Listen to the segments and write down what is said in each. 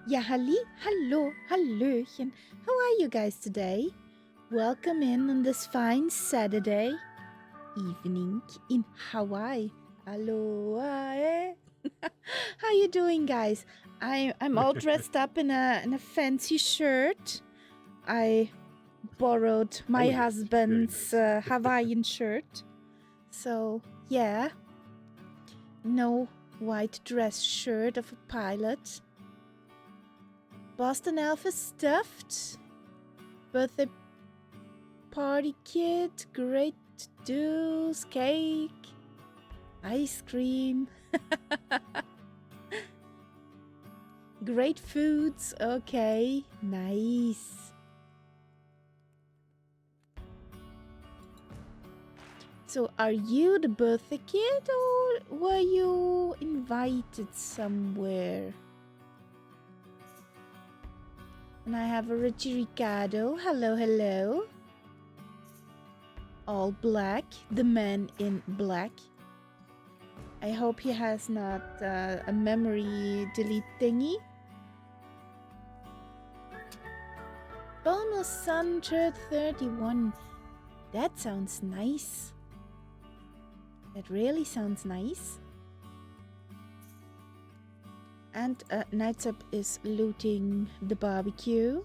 Ja, hallo, hallöchen. How are you guys today? Welcome in on this fine Saturday evening in Hawaii. Aloha, eh? How you doing, guys? I'm all dressed up in a fancy shirt. I borrowed my husband's Hawaiian shirt. So, yeah. No white dress shirt of a pilot. Boston Alpha stuffed. Birthday party kit. Great do's. Cake. Ice cream. Great foods. Okay. Nice. So, are you the birthday kid or were you invited somewhere? And I have a Richie Ricardo. Hello, hello. All black. The man in black. I hope he has not a memory delete thingy. Bonus Sunshine 31. That sounds nice. That really sounds nice. And Nights Up is looting the barbecue.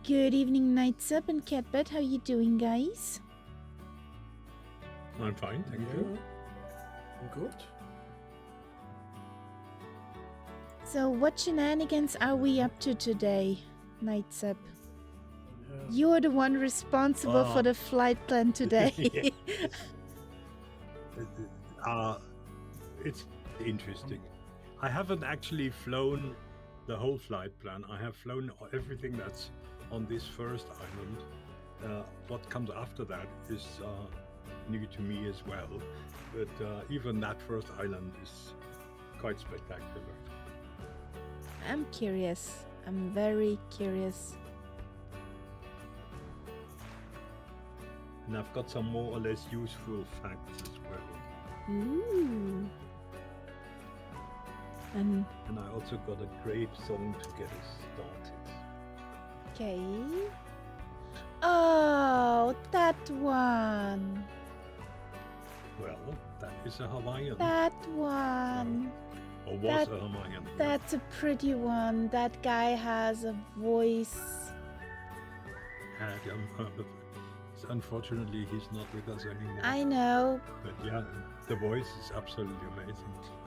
Good evening, Nights Up and Catbird. How you doing, guys? I'm fine, thank you. I'm good. So, what shenanigans are we up to today, Nights Up? Yeah. You're the one responsible for the flight plan today. It's interesting. I haven't actually flown the whole flight plan. I have flown everything that's on this first island. What comes after that is new to me as well. But even that first island is quite spectacular. I'm curious. I'm very curious. And I've got some more or less useful facts as well. Ooh. And I also got a great song to get us started. okay. Oh, that one. Well, that is a Hawaiian. That one. Or was a Hawaiian. That's a pretty one. That guy has a voice. Unfortunately, he's not with us anymore. I know. But yeah, the voice is absolutely amazing.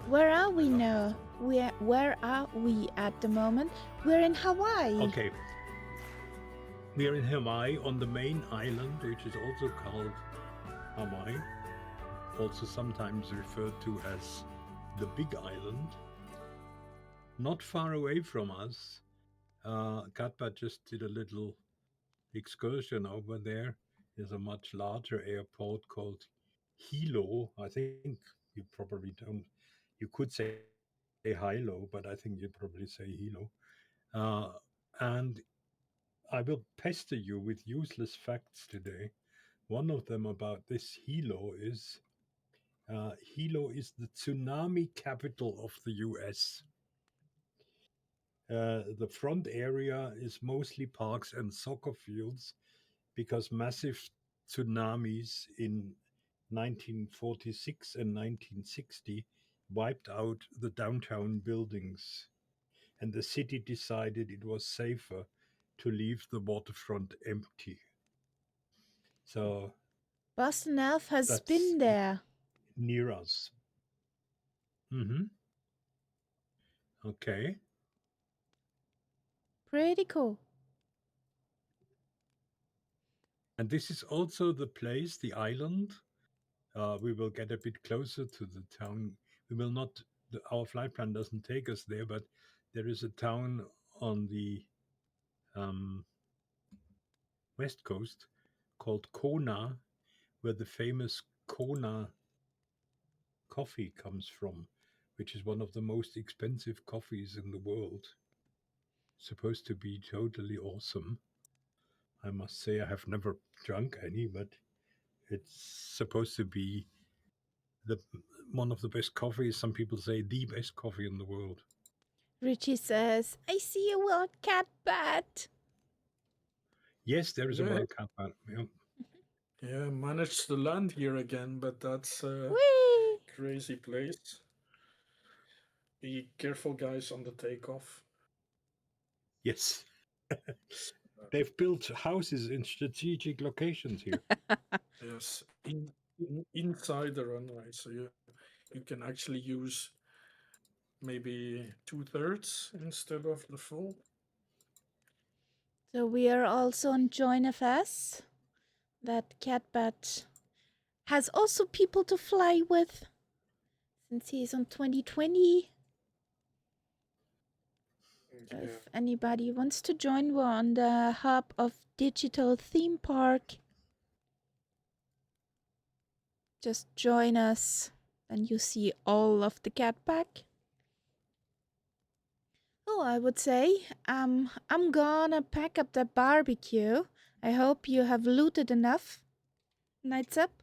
Where are we now? Where are we at the moment? We're in Hawaii. Okay. We are in Hawaii on the main island, which is also called Hawaii, also sometimes referred to as the Big Island. Not far away from us, Katpa just did a little excursion over there. There's a much larger airport called Hilo. I think you probably don't. You could say Hilo, but I think you'd probably say Hilo. And I will pester you with useless facts today. One of them about this Hilo is Hilo is the tsunami capital of the US. The front area is mostly parks and soccer fields because massive tsunamis in 1946 and 1960 wiped out the downtown buildings, and the city decided it was safer to leave the waterfront empty. So Boston Elf has that's been there. near us. Mm-hmm. Okay. Pretty cool. And this is also the place, the island. We will get a bit closer to the town. We will not, our flight plan doesn't take us there, but there is a town on the um, west coast called Kona, where the famous Kona coffee comes from, which is one of the most expensive coffees in the world. Supposed to be totally awesome. I must say, I have never drunk any, but it's supposed to be the one of the best coffees. Some people say the best coffee in the world. Richie says, I see a wild cat bat. Yes, there is a wild cat. Yeah. Yeah, managed to land here again, but that's a Whee! crazy place. Be careful, guys, on the takeoff. Yes. They've built houses in strategic locations here. Yes, inside the runway, so you can actually use maybe 2/3 instead of the full. So we are also on Join FS. That catbat has also people to fly with since he's on 2020. So Yeah. if anybody wants to join, we're on the hub of Digital Theme Park. Just join us and you see all of the cat pack. Oh, I would say I'm gonna pack up the barbecue. I hope you have looted enough. Nights up,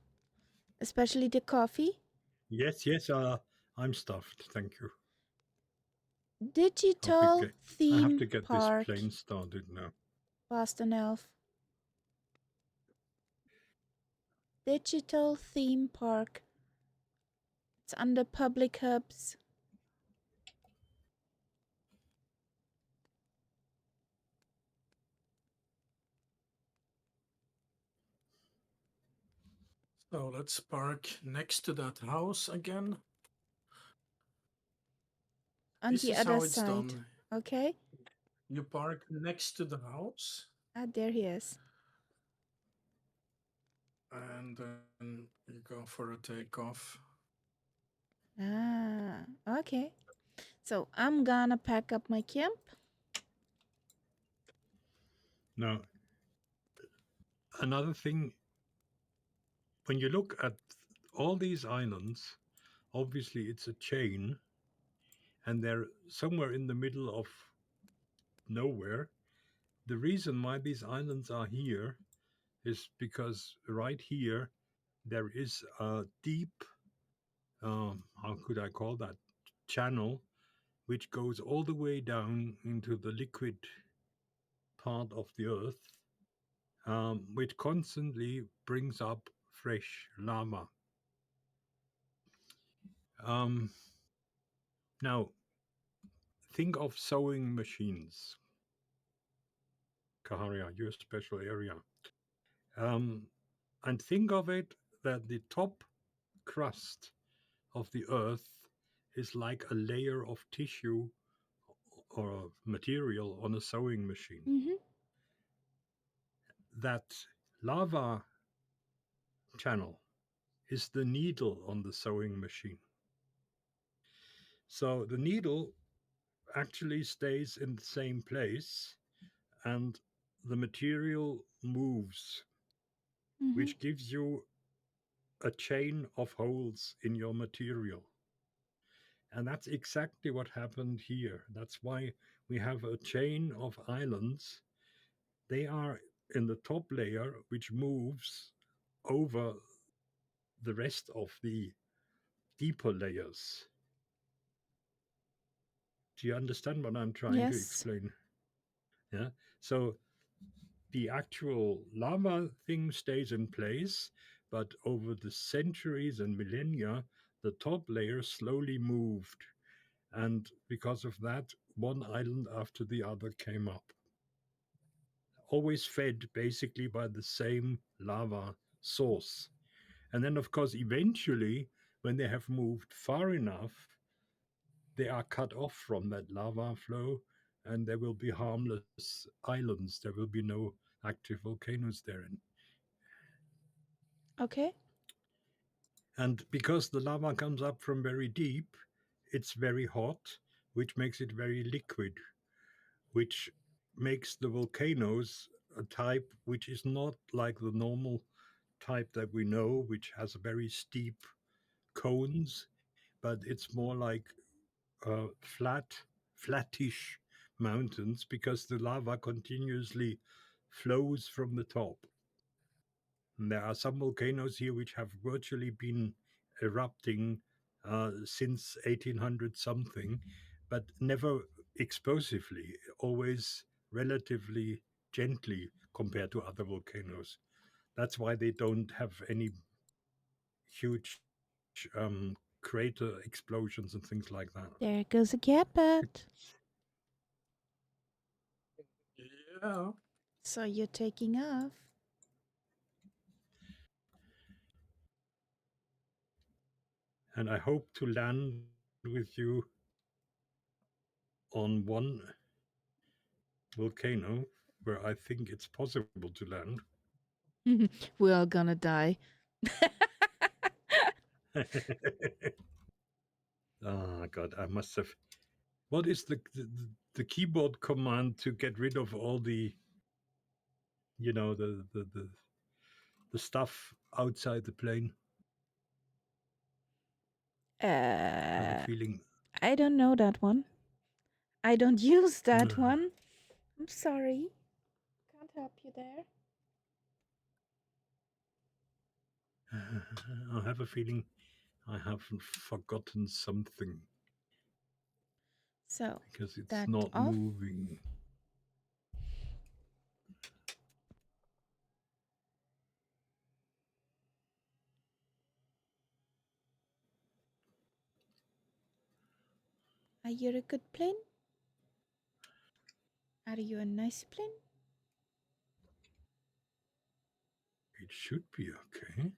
especially the coffee. Yes, I'm stuffed. Thank you. Digital I have Theme to get Park, this plane started now. Boston Elf. Digital Theme Park. It's under public hubs. So let's park next to that house again. On This the is other how it's side. done. Okay. You park next to the house, Ah, there he is. and then you go for a takeoff. Ah, okay. So I'm gonna pack up my camp. Now, another thing, when you look at all these islands, obviously it's a chain, and they're somewhere in the middle of nowhere. The reason why these islands are here is because right here there is a deep, how could I call that, channel which goes all the way down into the liquid part of the earth, which constantly brings up fresh lava. Um, Now, think of sewing machines, Kaharia, your special area. Um, and think of it that the top crust of the earth is like a layer of tissue or material on a sewing machine. Mm-hmm. That lava channel is the needle on the sewing machine. So the needle actually stays in the same place and the material moves, Mm-hmm. which gives you a chain of holes in your material. And that's exactly what happened here. That's why we have a chain of islands. They are in the top layer, which moves over the rest of the deeper layers. Do you understand what I'm trying to Yes. explain? Yeah. So the actual lava thing stays in place, but over the centuries and millennia, the top layer slowly moved. And because of that, one island after the other came up. Always fed basically by the same lava source. And then, of course, eventually, when they have moved far enough, they are cut off from that lava flow and there will be harmless islands. There will be no active volcanoes therein. Okay. And because the lava comes up from very deep, it's very hot, which makes it very liquid, which makes the volcanoes a type which is not like the normal type that we know, which has very steep cones, but it's more like flattish mountains because the lava continuously flows from the top. And there are some volcanoes here which have virtually been erupting since 1800 something, but never explosively, always relatively gently compared to other volcanoes. That's why they don't have any huge crater explosions and things like that. There goes a carpet. Yeah. So you're taking off. And I hope to land with you on one volcano where I think it's possible to land. We're all gonna die. Ah, God, I must have. What is the keyboard command to get rid of all the, the stuff outside the plane? I have a Uh, feeling. I don't know that one. I don't use that uh, one. I'm sorry. Can't help you there. I have a feeling I have forgotten something So because it's that not off. moving. Are you a good plane? Are you a nice plane? It should be okay.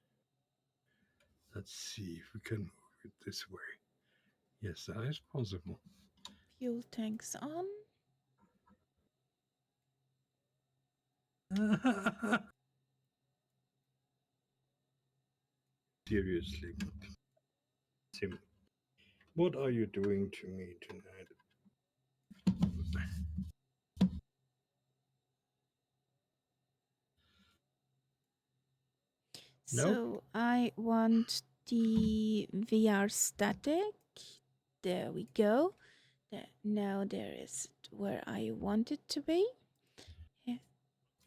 Let's see if we can move it this way. Yes, that is possible. Fuel tanks on. Seriously, Tim, what are you doing to me tonight? Nope. So I want the VR static. There we go. Now there is where I want it to be. Yeah,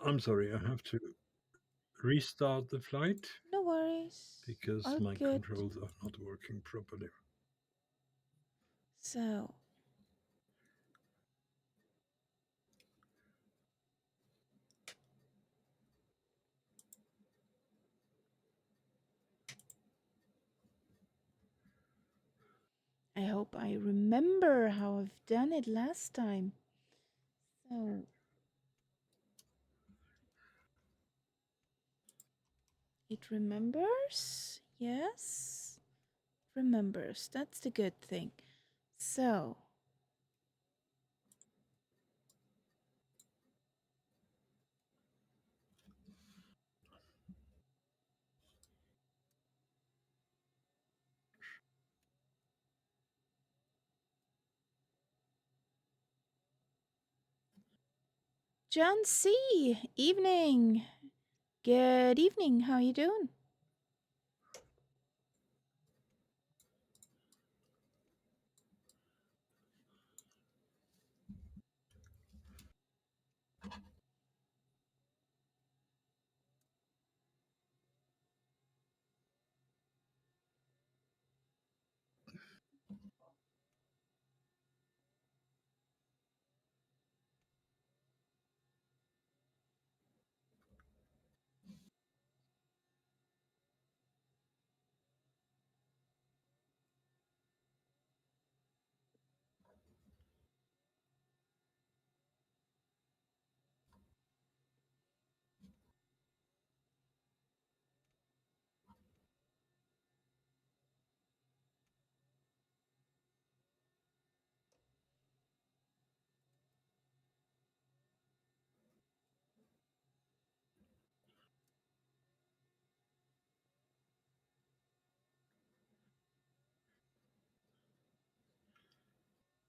I'm sorry, I have to restart the flight no worries. because All my good. controls are not working properly. So I hope I remember how I've done it last time. So it remembers? Yes. Remembers. That's the good thing. So John C. Evening. Good evening. How you doing?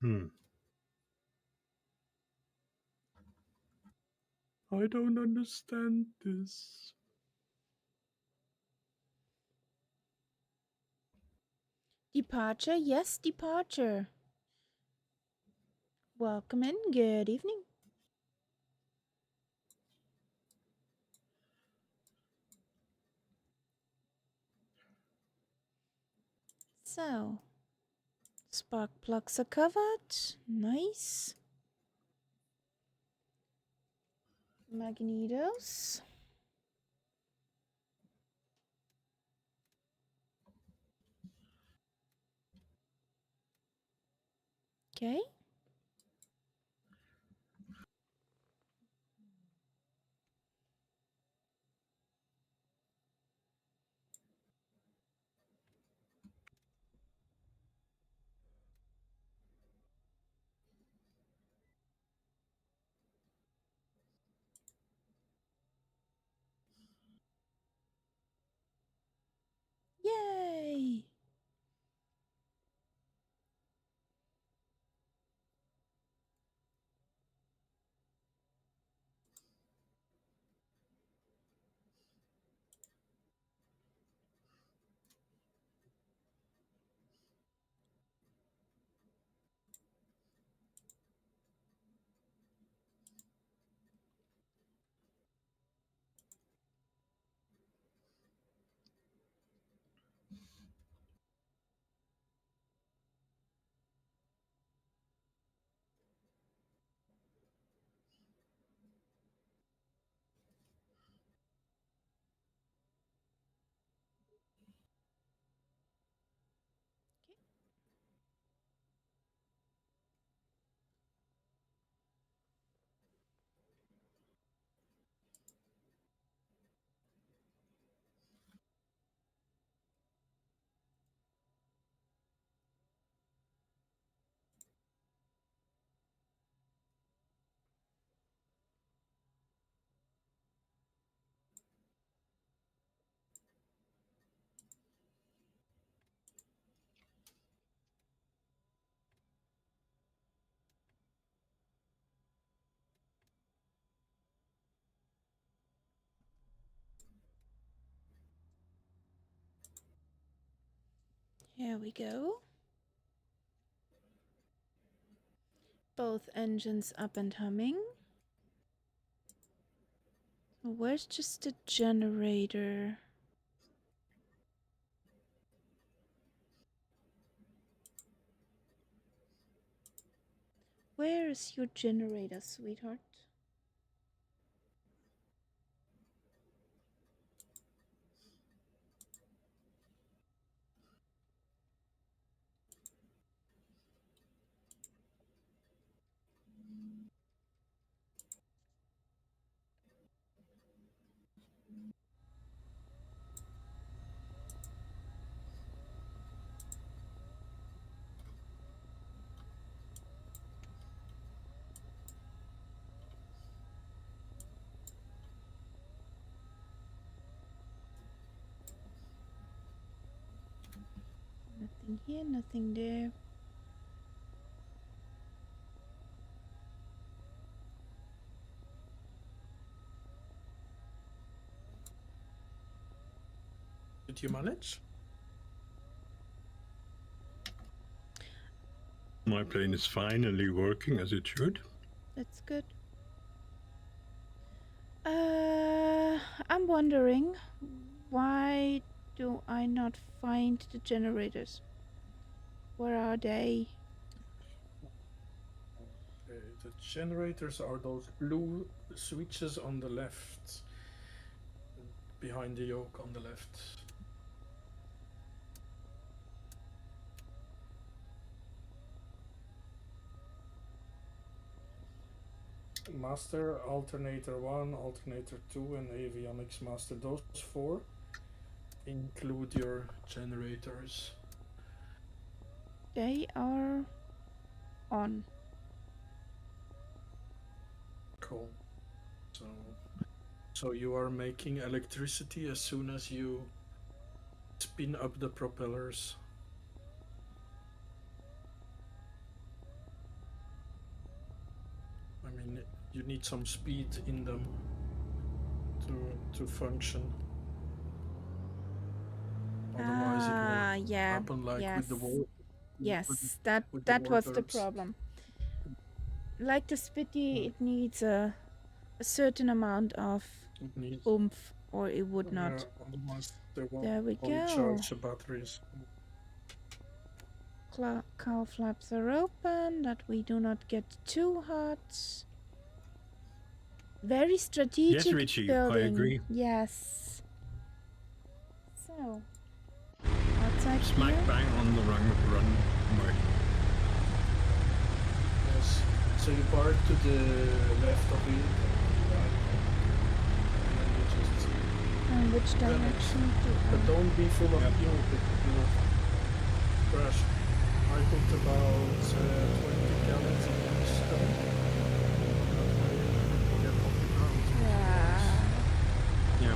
Hmm. I don't understand this. Departure? Yes, departure. Welcome in. Good evening. So, spark plugs are covered. Nice. Magnetos. Okay. Yay. Here we go. Both engines up and humming. Where's just the generator? Where is your generator, sweetheart? Nothing here, nothing there. Did you manage? My plane is finally working as it should. That's good. I'm wondering, why do I not find the generators? Where are they? Okay, the generators are those blue switches on the left, behind the yoke on the left. Master, alternator 1, alternator 2, and avionics master. Those 4 include your generators. They are on. Cool. So you are making electricity as soon as you spin up the propellers. I mean, you need some speed in them to function. Otherwise, it will happen like with the water. Yes, that was the problem. Like the Spitty, it needs a certain amount of oomph, or it would not. Otherwise, they won't There we go. charge the batteries. Cowl flaps are open, that we do not get too hot. Very strategic. Yes, Richie, building. I agree. Yes. So, outside Smack here. bang on the runway. Yes. So you park to the left of it, right, and then you just. And which direction to? But don't be full of fuel, you will crash. I put about 20 gallons of stone. Yeah.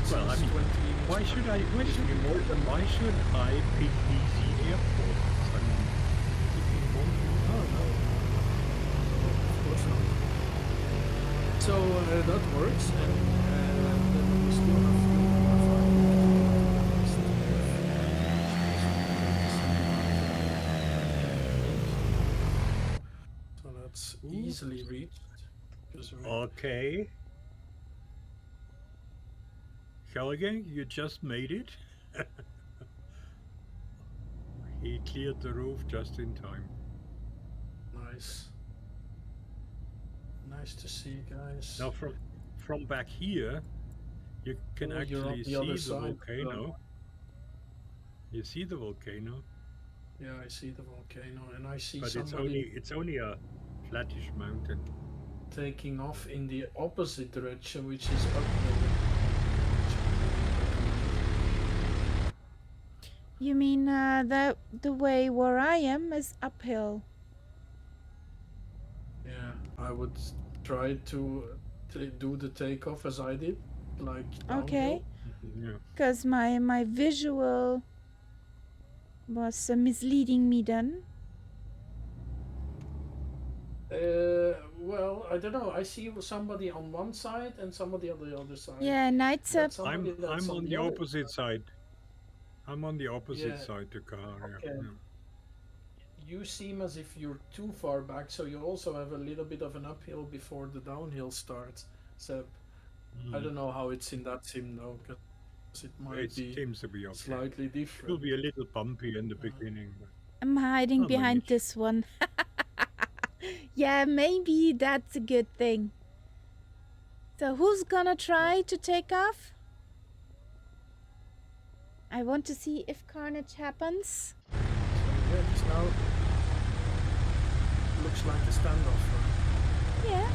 Well, I mean, why should I pick these airports? I mean, if you want to, Of course not. So that works, and then we still have so that's easily reached. Okay. Helge, you just made it. He cleared the roof just in time. Nice. Nice to see, guys. Now, from back here, you can actually see the volcano. You see the volcano. Yeah, I see the volcano, and I see but somebody. it's only a flattish mountain. Taking off in the opposite direction, which is uphill. You mean the way where I am is uphill? Yeah, I would try to do the takeoff as I did, like downhill. Okay. Yeah. Because my visual was misleading me then. Well, I don't know. I see somebody on one side and somebody on the other side. Yeah, Knight's up. That somebody that's I'm on on the the other opposite side. I'm on the opposite Yeah, side to Kaharia. okay. Yeah. You seem as if you're too far back, so you also have a little bit of an uphill before the downhill starts. So I Mm. don't know how it's in that sim though, because it might be It seems to be slightly okay. different. It will be a little bumpy in the beginning, but I'm hiding I'll behind manage. this one. Yeah, maybe that's a good thing. So who's gonna try to take off? I want to see if carnage happens. So yeah, it's now looks like a standoff. Right? Yeah.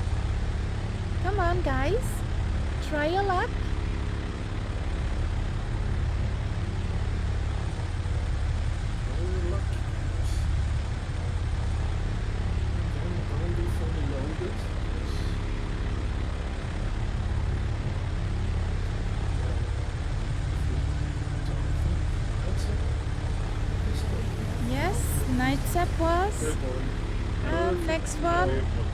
Come on, guys. Try your luck. Oh, lucky guys. Don't be fully loaded. Yes, Knight's up was. Good boy. Next one. Careful.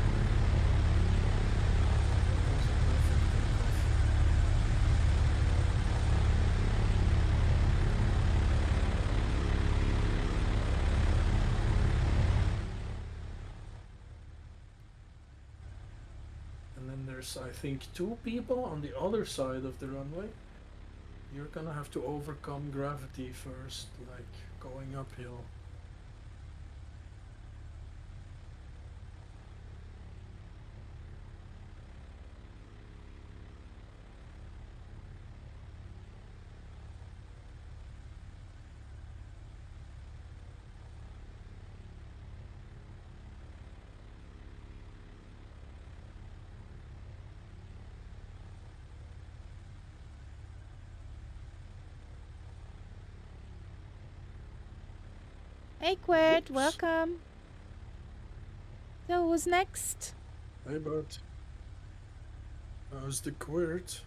And then there's, I think, two people on the other side of the runway. You're gonna have to overcome gravity first, like going uphill. Hey, Quert, Whoops. welcome. So who's next? Hey, bud. How's the quirt?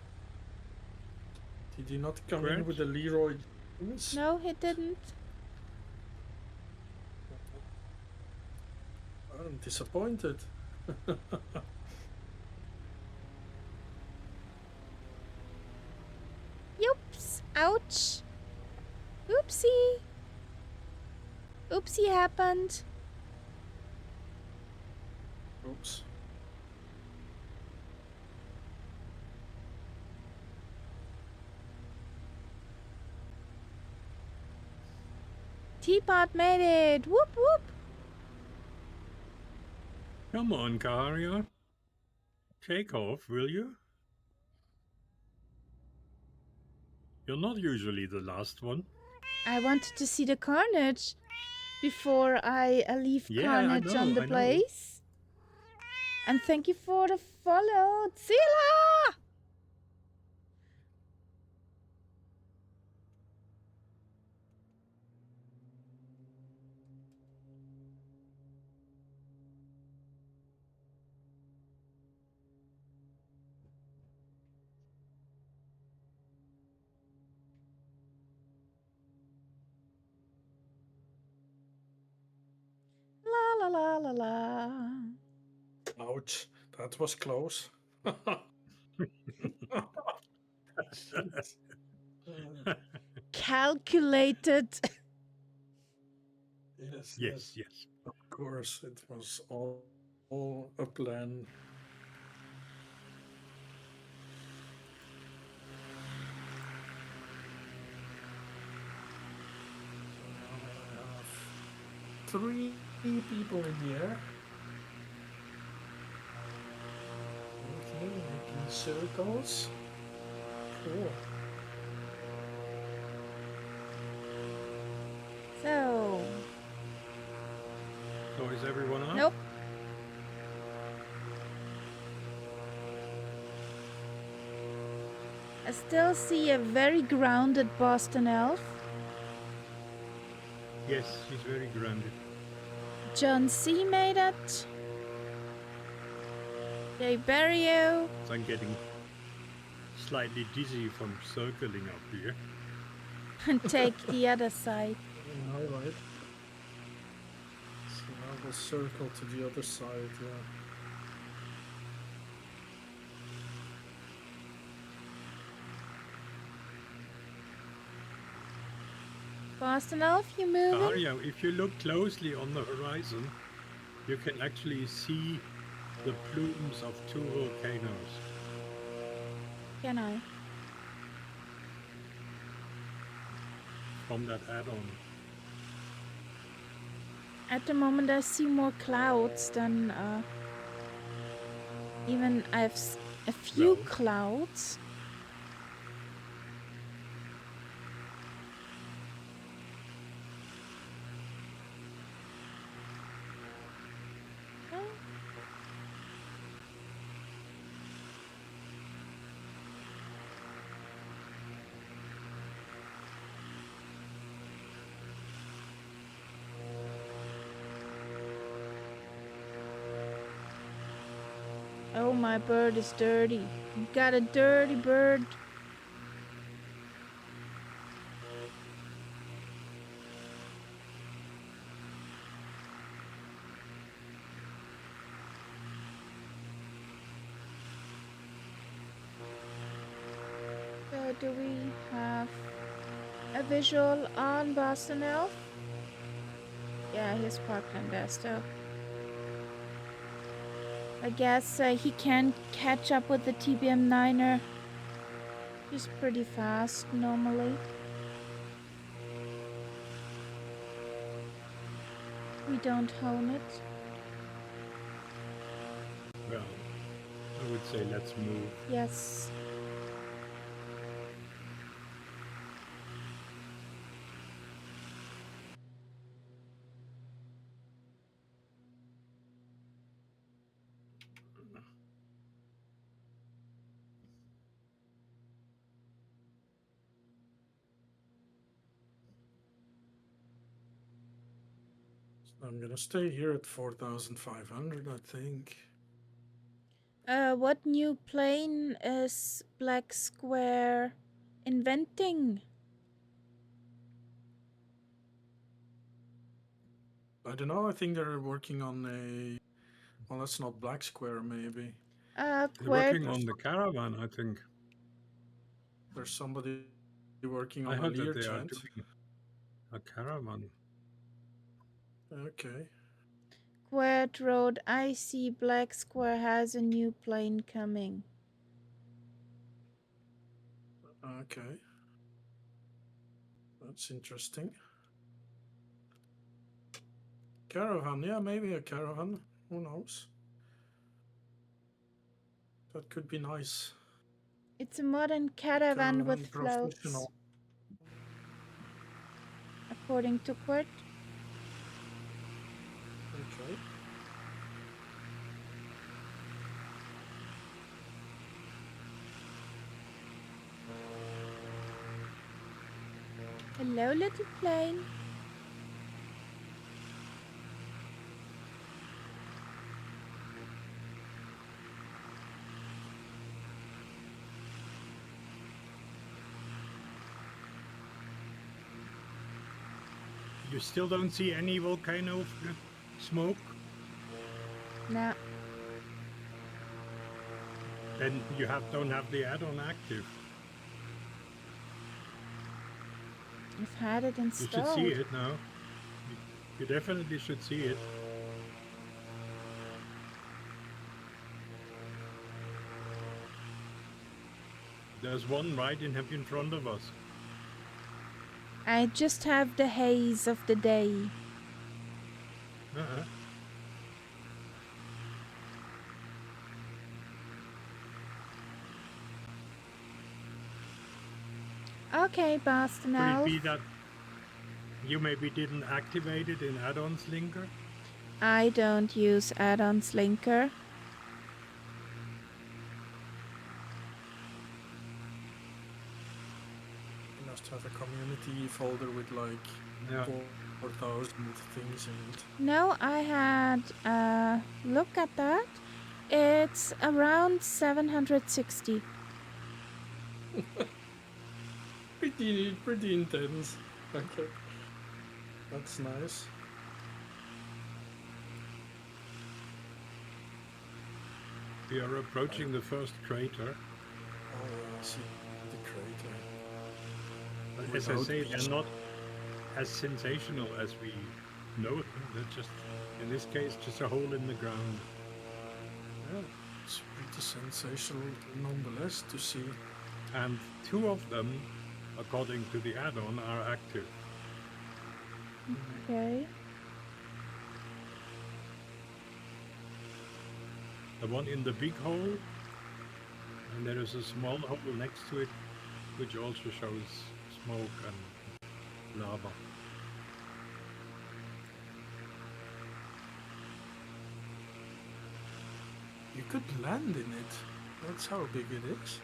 Did he not come in Quirt? with a Leroy Jeans? No, he didn't. I'm disappointed. Oops. Ouch. Oopsie. Oopsie happened. Oops. Teapot made it. Whoop whoop. Come on, Kaharia. Take off, will you? You're not usually the last one. I wanted to see the carnage before I leave Yeah, I carnage on know, the I know. place. And thank you for the follow, Zilla! La la la la la. Ouch. That was close. Shit. Calculated. Yes. yes. Of course, it was all a plan. So now I have 3 people in the air. Okay, making circles. Cool. So, So is everyone up? nope. I still see a very grounded Boston elf. Yes, she's very grounded. John C made it. Jay Barrio. I'm getting slightly dizzy from circling up here. And take the other side. All right. So now We'll circle to the other side, yeah. Boston Elf, you moving? Yeah, if you look closely on the horizon, you can actually see the plumes of two volcanoes. Can I? From that add-on. At the moment, I see more clouds than even I have a few Well. clouds. Oh, my bird is dirty. You got a dirty bird. So do we have a visual on Boston Elf? Yeah, he's parked on there still. I guess he can catch up with the TBM 9er. He's pretty fast normally. We don't hone it. Well, I would say let's move. Yes. I'm gonna stay here at 4,500, I think. What new plane is Black Square inventing? I don't know, I think they're working on a... Well, that's not Black Square, maybe. They're working on the caravan, I think. There's somebody working on I a heard that they are Learjet. doing a caravan. Okay. Quert Road, I see Black Square has a new plane coming. Okay. That's interesting. Caravan, yeah, maybe a caravan. Who knows? That could be nice. It's a modern caravan with floats. According to Quert. Okay. Hello, little plane. You still don't see any volcano smoke? No. Then you don't have the add-on active. I've had it installed. You should see it now. You definitely should see it. There's one right in front of us. I just have the haze of the day. Okay, Boston Elf. Could it be that you maybe didn't activate it in add-ons linker? I don't use add-ons linker. You must have a community folder with like 4,000 things in it. No, I had look at that. It's around 760. Pretty intense. Okay. That's nice. We are approaching the first crater. Oh yeah, I see the crater. But as I Without say, they're beach. not as sensational as we know them. They're just, in this case, just a hole in the ground. Yeah, it's pretty sensational nonetheless to see. And two of them, according to the add-on, are active. Okay. The one in the big hole, and there is a small hole next to it, which also shows smoke and lava. You could land in it. That's how big it is.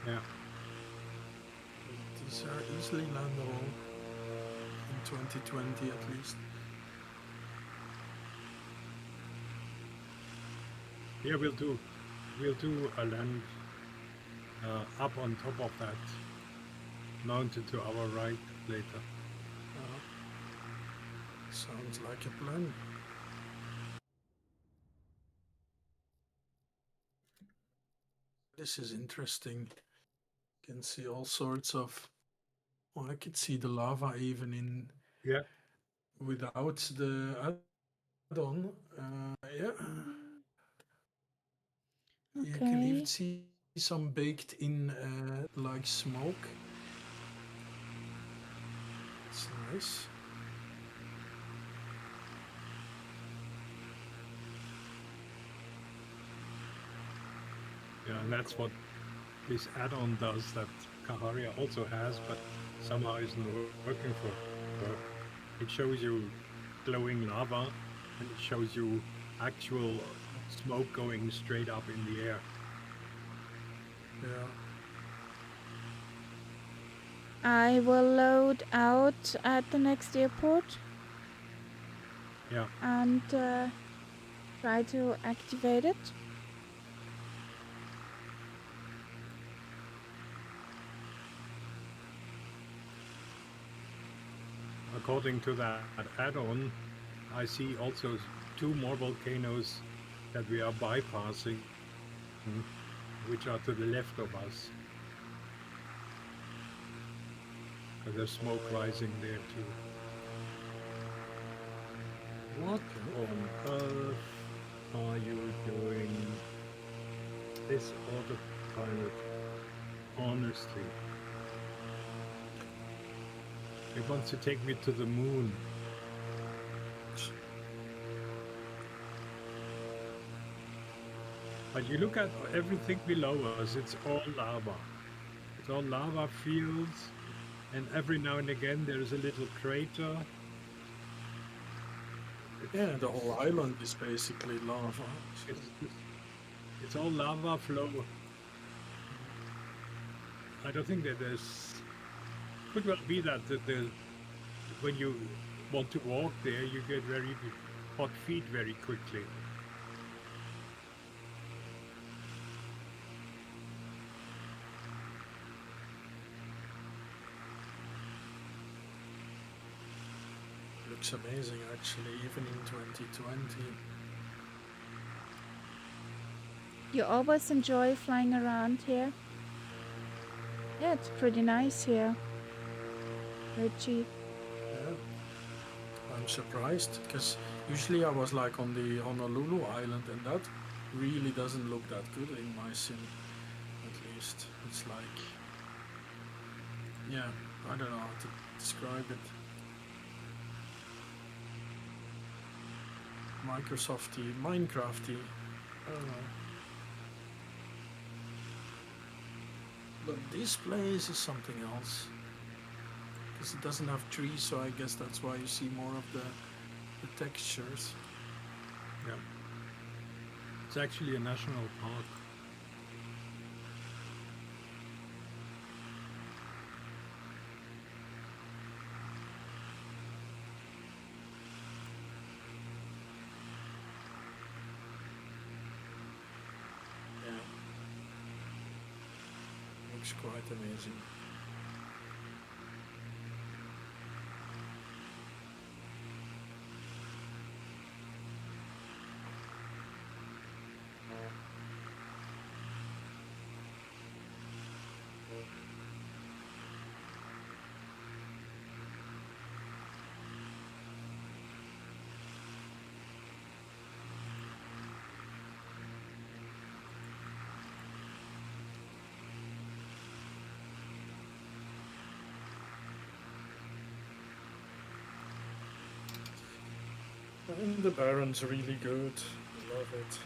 Yeah. These are easily landable in 2020 at least. Yeah, we'll do a land up on top of that, mounted to our right later. Sounds like a plan. This is interesting. You can see all sorts of. Well, I could see the lava even in Yeah. without the add-on. Yeah. You can even Okay. see some baked in like smoke. It's nice. Yeah, and that's what this add-on does that Kaharia also has, but somehow isn't working for her. It shows you glowing lava, and it shows you actual smoke going straight up in the air. Yeah. I will load out at the next airport Yeah. and try to activate it. According to that add-on, I see also two more volcanoes that we are bypassing, which are to the left of us. And there's smoke rising there too. What on earth are you doing? This autopilot, honestly. It wants to take me to the moon. But you look at everything below us, it's all lava. It's all lava fields, and every now and again there is a little crater. Yeah, the whole island is basically lava. It's all lava flow. I don't think that there's. Could well be that when you want to walk there, you get very hot feet very quickly. Looks amazing actually, even in 2020. You always enjoy flying around here? Yeah, it's pretty nice here. Very cheap. Yeah. I'm surprised because usually I was like on the Honolulu island and that really doesn't look that good in my sim, at least. It's like, yeah, I don't know how to describe it. Microsofty, Minecrafty, I don't know. But this place is something else. Because it doesn't have trees, so I guess that's why you see more of the textures. Yeah. It's actually a national park. Yeah. Looks quite amazing. And the Baron's really good. I love it.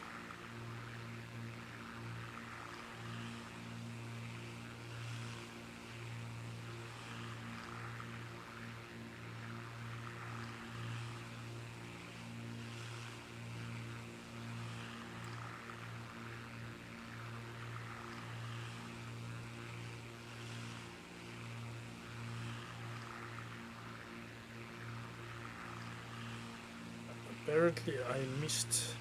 Apparently I missed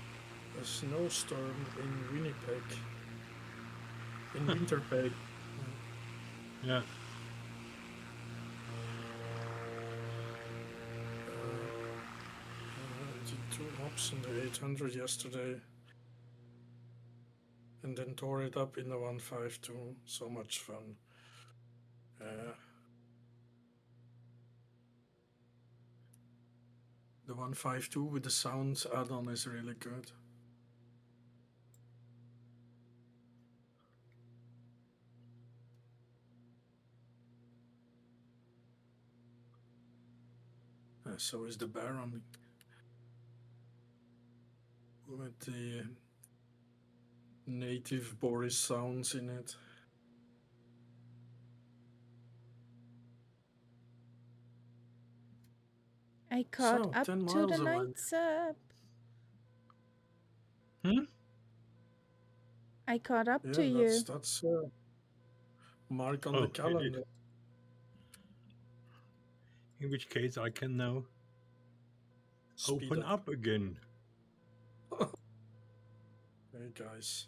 a snowstorm in Winnipeg. In Winterpeg. Yeah. I did 2 hops in the 800 yesterday. And then tore it up in the 152. So much fun. The 152 with the sound add-on is really good. So is the Baron with the native Boris sounds in it. I caught So, up 10 to miles the away. nights up. Hmm? I caught up Yeah, to you. that's mark on the Oh, you calendar. did. In which case I can now Speed open up again. Hey guys.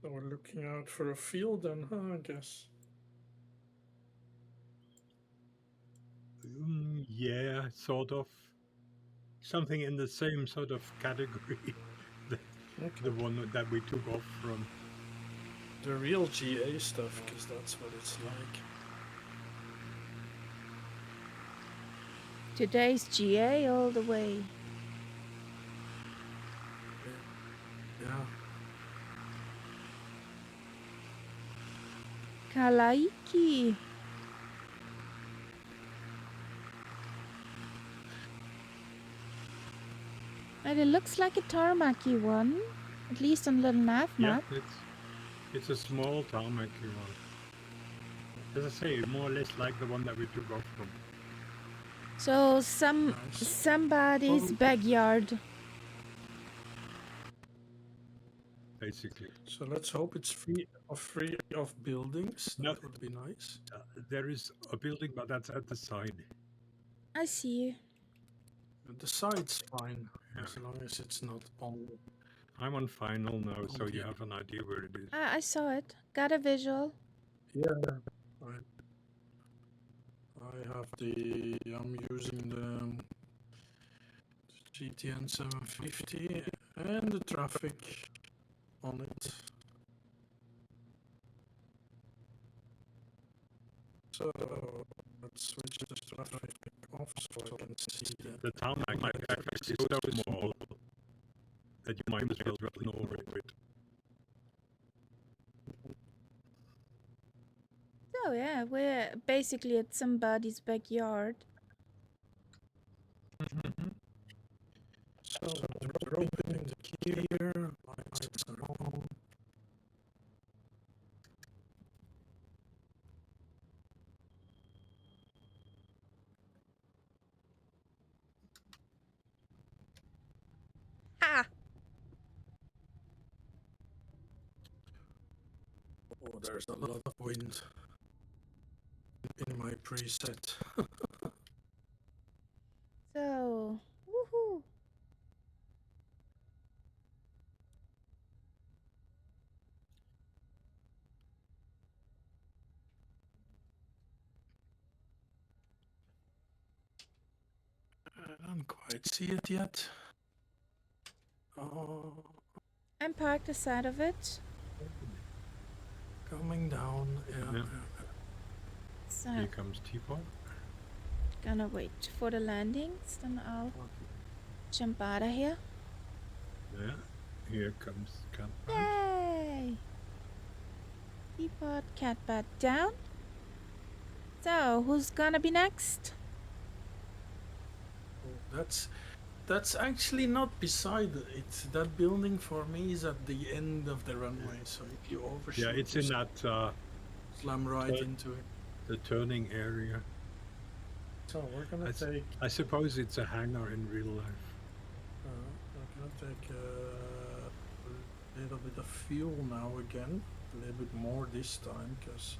So we're looking out for a field then, huh, I guess. Yeah, sort of. Something in the same sort of category. The one that we took off from. The real GA stuff, because that's what it's like. Today's GA all the way. Yeah. Kalaiki. And it looks like a tarmacy one, at least on the nav map. Yeah, it's a small tarmac one. As I say, more or less like the one that we took off from. So Nice. somebody's backyard. Basically. So let's hope it's free of buildings. No. That would be nice. There is a building, but that's at the side. I see you. The side's fine, as long as it's not on. I'm on final now, so you have an idea where it is. I saw it. Got a visual. Yeah, I have I'm using the GTN 750 and the traffic on it. So let's switch the traffic off so I can see the tarmac is so small that you might as well ignore it. Oh yeah, we're basically at somebody's backyard. So we're opening the gear, lights are on. Ah! Oh, there's a lot of wind in my preset. So, woohoo! Can't quite see it yet. Oh, I'm parked aside of it. coming down. Yeah. Yeah. So Here comes T4. gonna wait for the landings, then I'll jump out of here. Yeah. Here comes Catbird. Yay! Teapot, catbird down. So, who's gonna be next? Oh, that's actually not beside it. That building for me is at the end of the runway. So if you overshoot, Yeah, it's you in that slam right turn- into it. the turning area. So we're gonna take. I suppose it's a hangar in real life. We're gonna take a little bit of fuel now again. A little bit more this time, because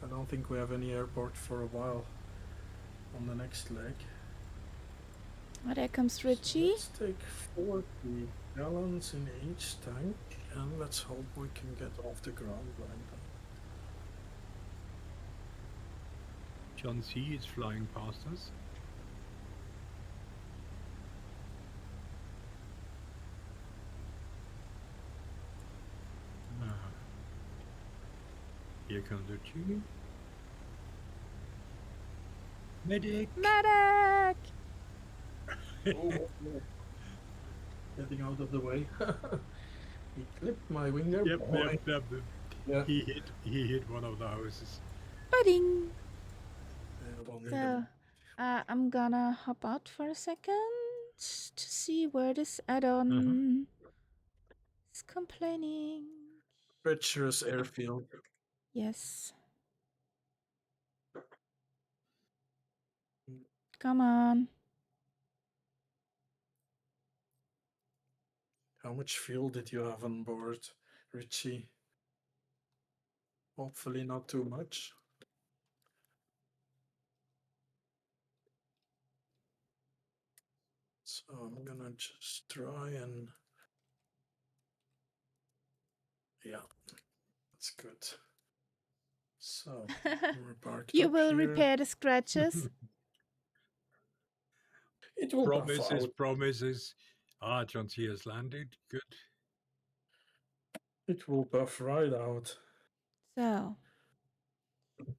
I don't think we have any airport for a while on the next leg. Oh, there comes So Richie. let's take 40 gallons in each tank, and let's hope we can get off the ground right now. John C is flying past us. Here comes Richie. Medic! Medic! Oh, getting out of the way. He clipped my wing there. Yep. Yeah. He hit one of the houses. Budding! One in So, I'm gonna hop out for a second to see where this add-on is complaining. treacherous airfield. Yes. Come on. How much fuel did you have on board, Richie? Hopefully not too much. So I'm gonna just try and... Yeah, that's good. So we're parked You up will here. repair the scratches. It will Promises. John C has landed. Good. It will buff right out. So,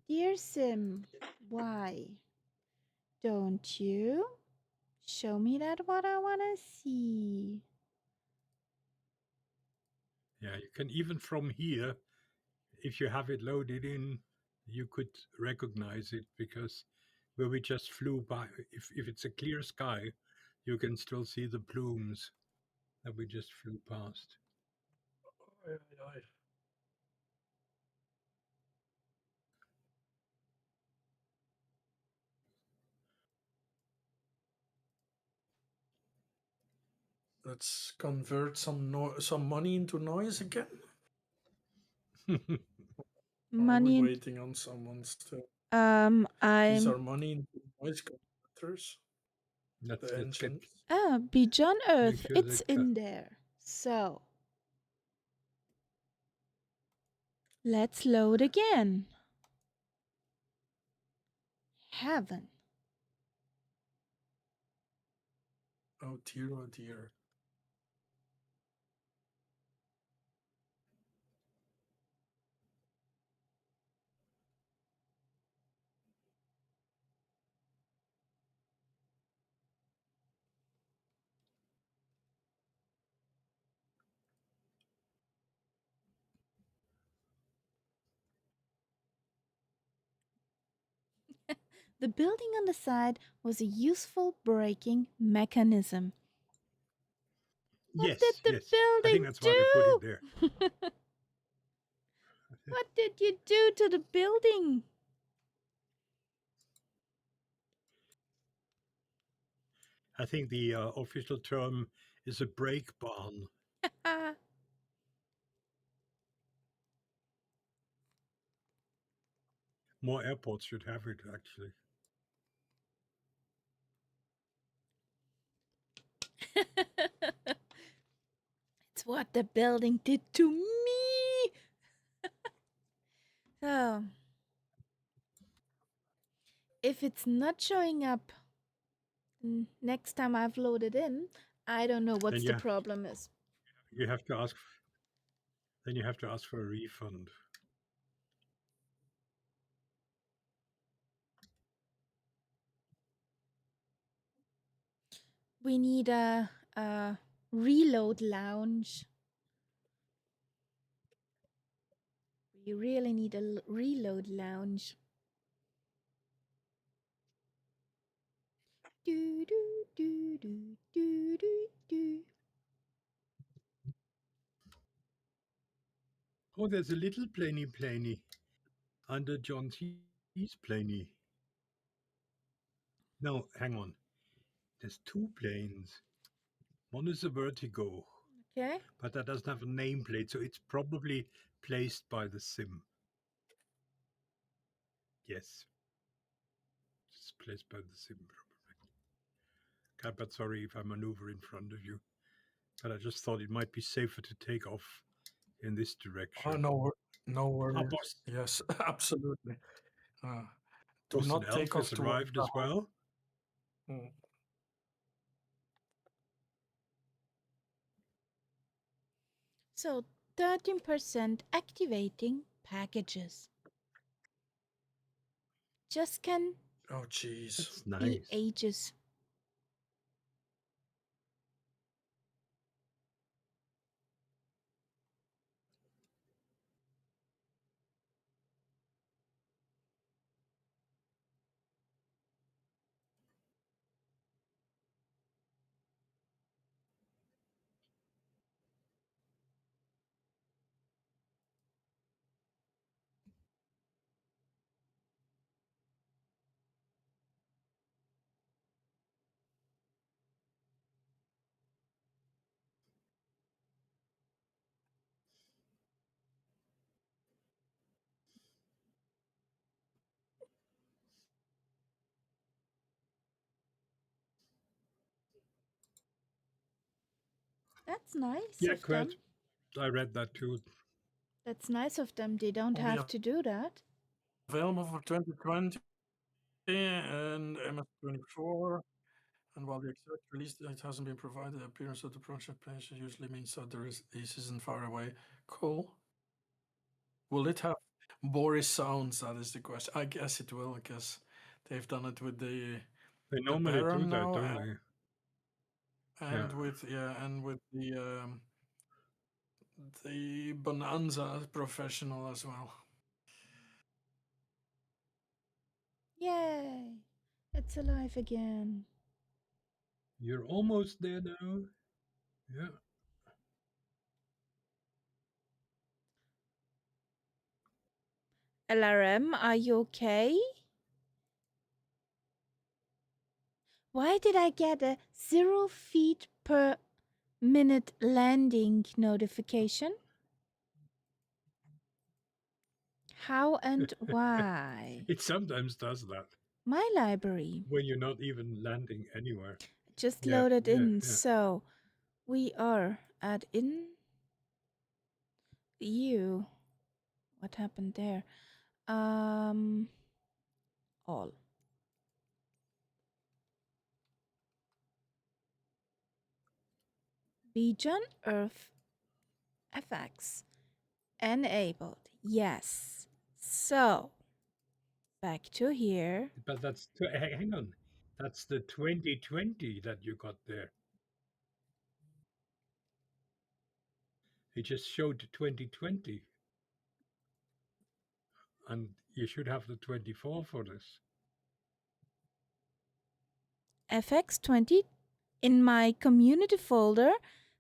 dear Sim, why don't you show me that what I wanna see? Yeah, you can even from here, if you have it loaded in, you could recognize it because where we just flew by, if it's a clear sky, you can still see the plumes that we just flew past. Let's convert some money into noise again. Money. Are we waiting on someone still? Is I'm. our money into noise converters? Let's The get engines. Beach on Earth. sure It's that in there. So, let's load again. Heaven. Oh dear, oh dear. The building on the side was a useful braking mechanism. What did the yes. building I think that's do? why they put it there. What did you do to the building? I think the official term is a brake barn. More airports should have it, actually. It's what the building did to me. So, if it's not showing up next time I've loaded in, I don't know what's the yeah, problem is. you have to ask. Then you have to ask for a refund. We need a reload lounge. We really need a reload lounge. Do do do do do do do. Oh, there's a little planey under John T's planey. No, hang on. There's two planes. One is a Vertigo, Okay. but that doesn't have a nameplate, so it's probably placed by the sim. Yes, it's placed by the sim, probably. God, but sorry if I maneuver in front of you. But I just thought it might be safer to take off in this direction. Oh, no worries. Boss, Yes, absolutely. Do Boston not Elf take off has towards arrived the as house. well. Mm. So 13% activating packages. Just can Oh, jeez. That's be nice. ages. That's nice Yeah, of them. Quet. I read that too. That's nice of them. They don't Only have to do that. available for 2020 and MS24. And while the exact release date hasn't been provided, the appearance of the project page usually means that this isn't far away. Cool. Will it have Boris sounds? That is the question. I guess it will, because they've done it with They the normally do Baron that, now, don't they? and Yeah. with the Bonanza Professional as well. Yay! It's alive again. You're almost there now. Yeah. LRM, are you okay? Why did I get a 0 feet per minute landing notification? How and why? It sometimes does that My library when you're not even landing anywhere. just Yeah, loaded yeah, in, yeah. so we are at in you. What happened there? All. Region Earth FX enabled. Yes. So back to here. But that's hang on. That's the 2020 that you got there. It just showed 2020, and you should have the 24 for this. FX20 in my community folder,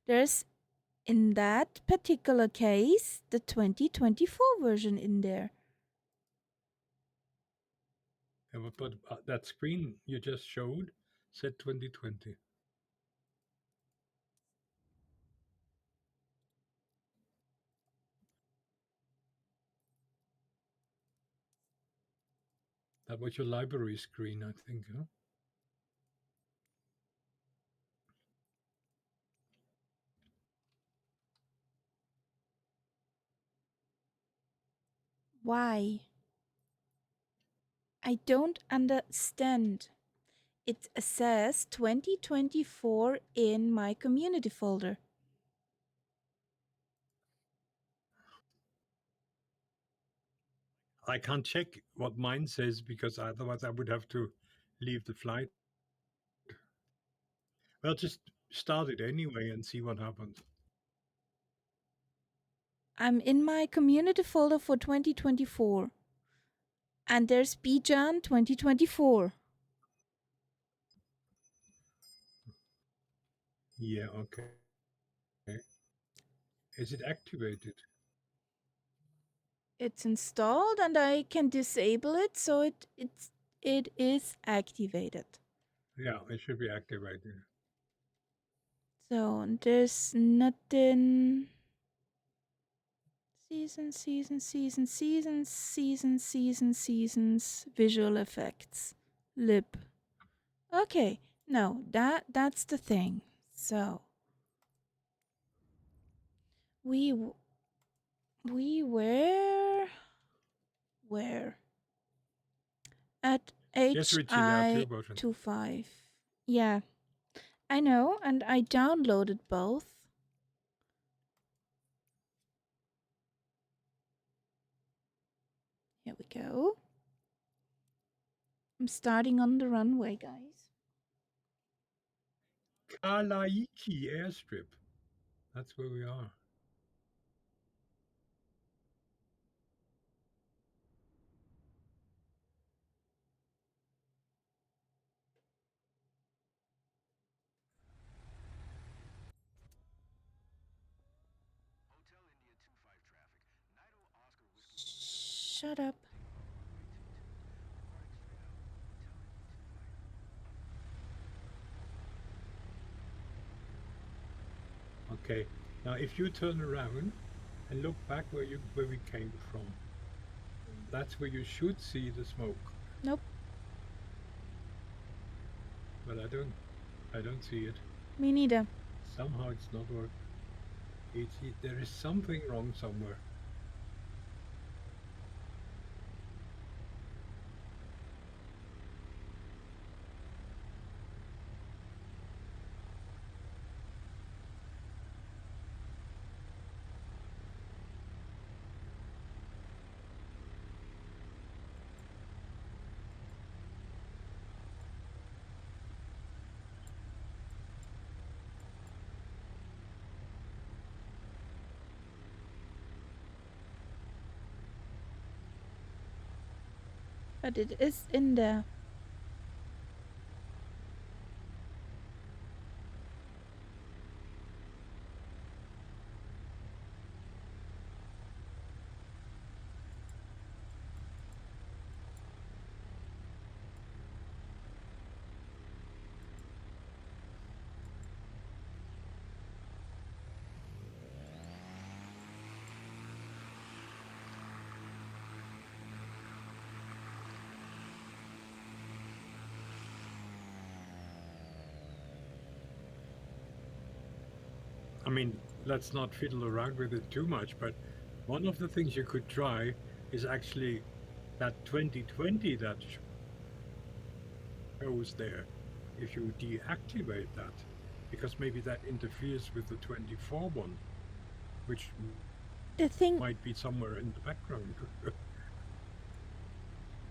there's in that particular case the 2024 version in there. Yeah, but that screen you just showed said 2020. That was your library screen, I think. Huh? Why? I don't understand. It says 2024 in my community folder. I can't check what mine says because otherwise I would have to leave the flight. Well, just start it anyway and see what happens. I'm in my community folder for 2024. And there's Bijan 2024. Yeah, okay. Is it activated? It's installed and I can disable it, so it is activated. Yeah, it should be activated. So there's nothing. Seasons, visual effects, lib. Okay, no, that's the thing. So we were where at Yes, Richie, there are two versions. HI25. Yeah, I know, and I downloaded both. Here we go. I'm starting on the runway, guys. Kalaiki airstrip. That's where we are. Shut up. Okay. Now, if you turn around and look back where we came from, that's where you should see the smoke. Nope. But I don't see it. Me neither. Somehow it's not working. There is something wrong somewhere. But it is in there. I mean, let's not fiddle around with it too much, but one of the things you could try is actually that 2020 that shows there. If you deactivate that, because maybe that interferes with the 24 one, which The thing might be somewhere in the background.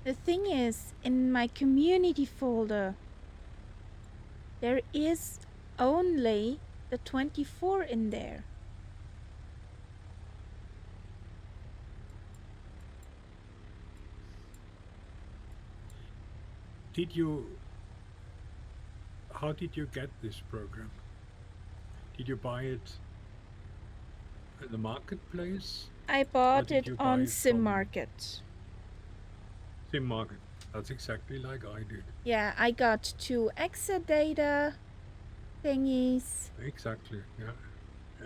The thing is, in my community folder, there is only the 24 in there. How did you get this program? Did you buy it in the marketplace? I Or bought did it you buy on it Sim from Market. Sim Market? That's exactly like I did. Yeah, I got 2 Exadata thingies. Exactly, yeah.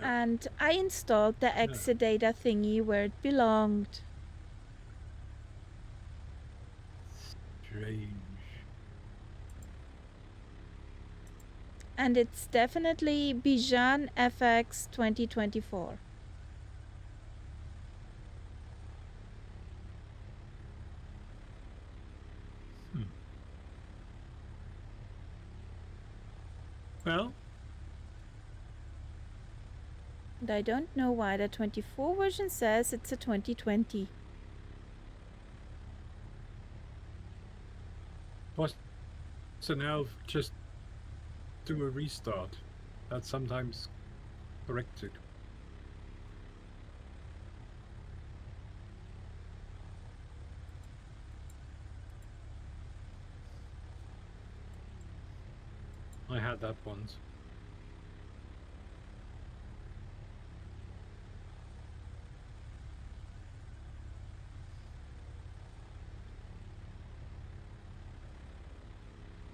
And I installed the Exadata thingy where it belonged. Strange. And it's definitely Bijan FX 2024. Well, And I don't know why the 24 version says it's a 2020. was an elf just do a restart. That sometimes corrects it. I had that once.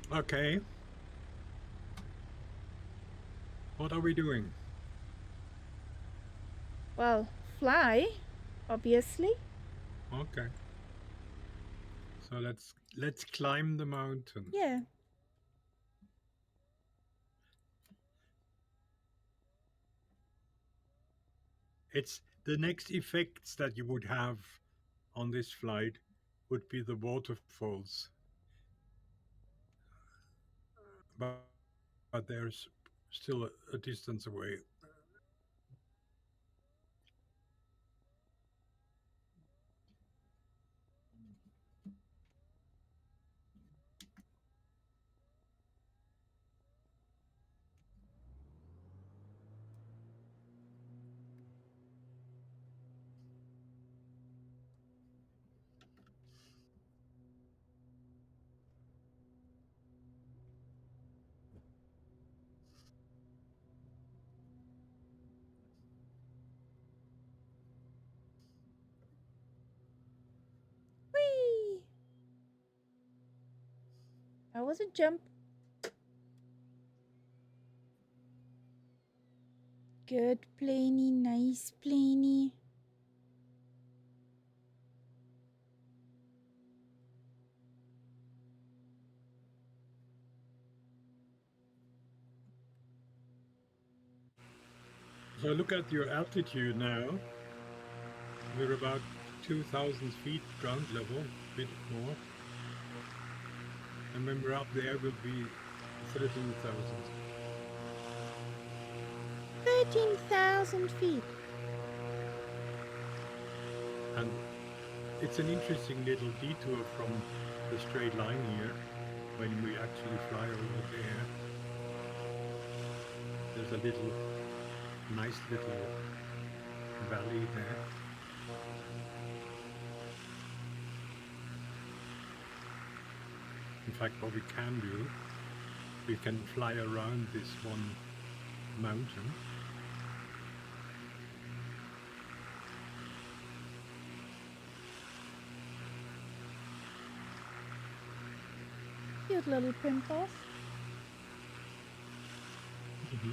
Okay. What are we doing? Well, fly, obviously. Okay. So let's climb the mountain. Yeah. It's the next effects that you would have on this flight would be the waterfalls. But there's still a distance away. Whee! That was a jump. Good, Planey. Nice, Planey. So look at your altitude now. We're about 2,000 feet ground level, a bit more. And when we're up there, we'll be 13,000. 13,000 feet. And it's an interesting little detour from the straight line here when we actually fly over there. There's a nice little valley there. In fact, what we can do, we can fly around this one mountain. Cute little pimples. Mm-hmm.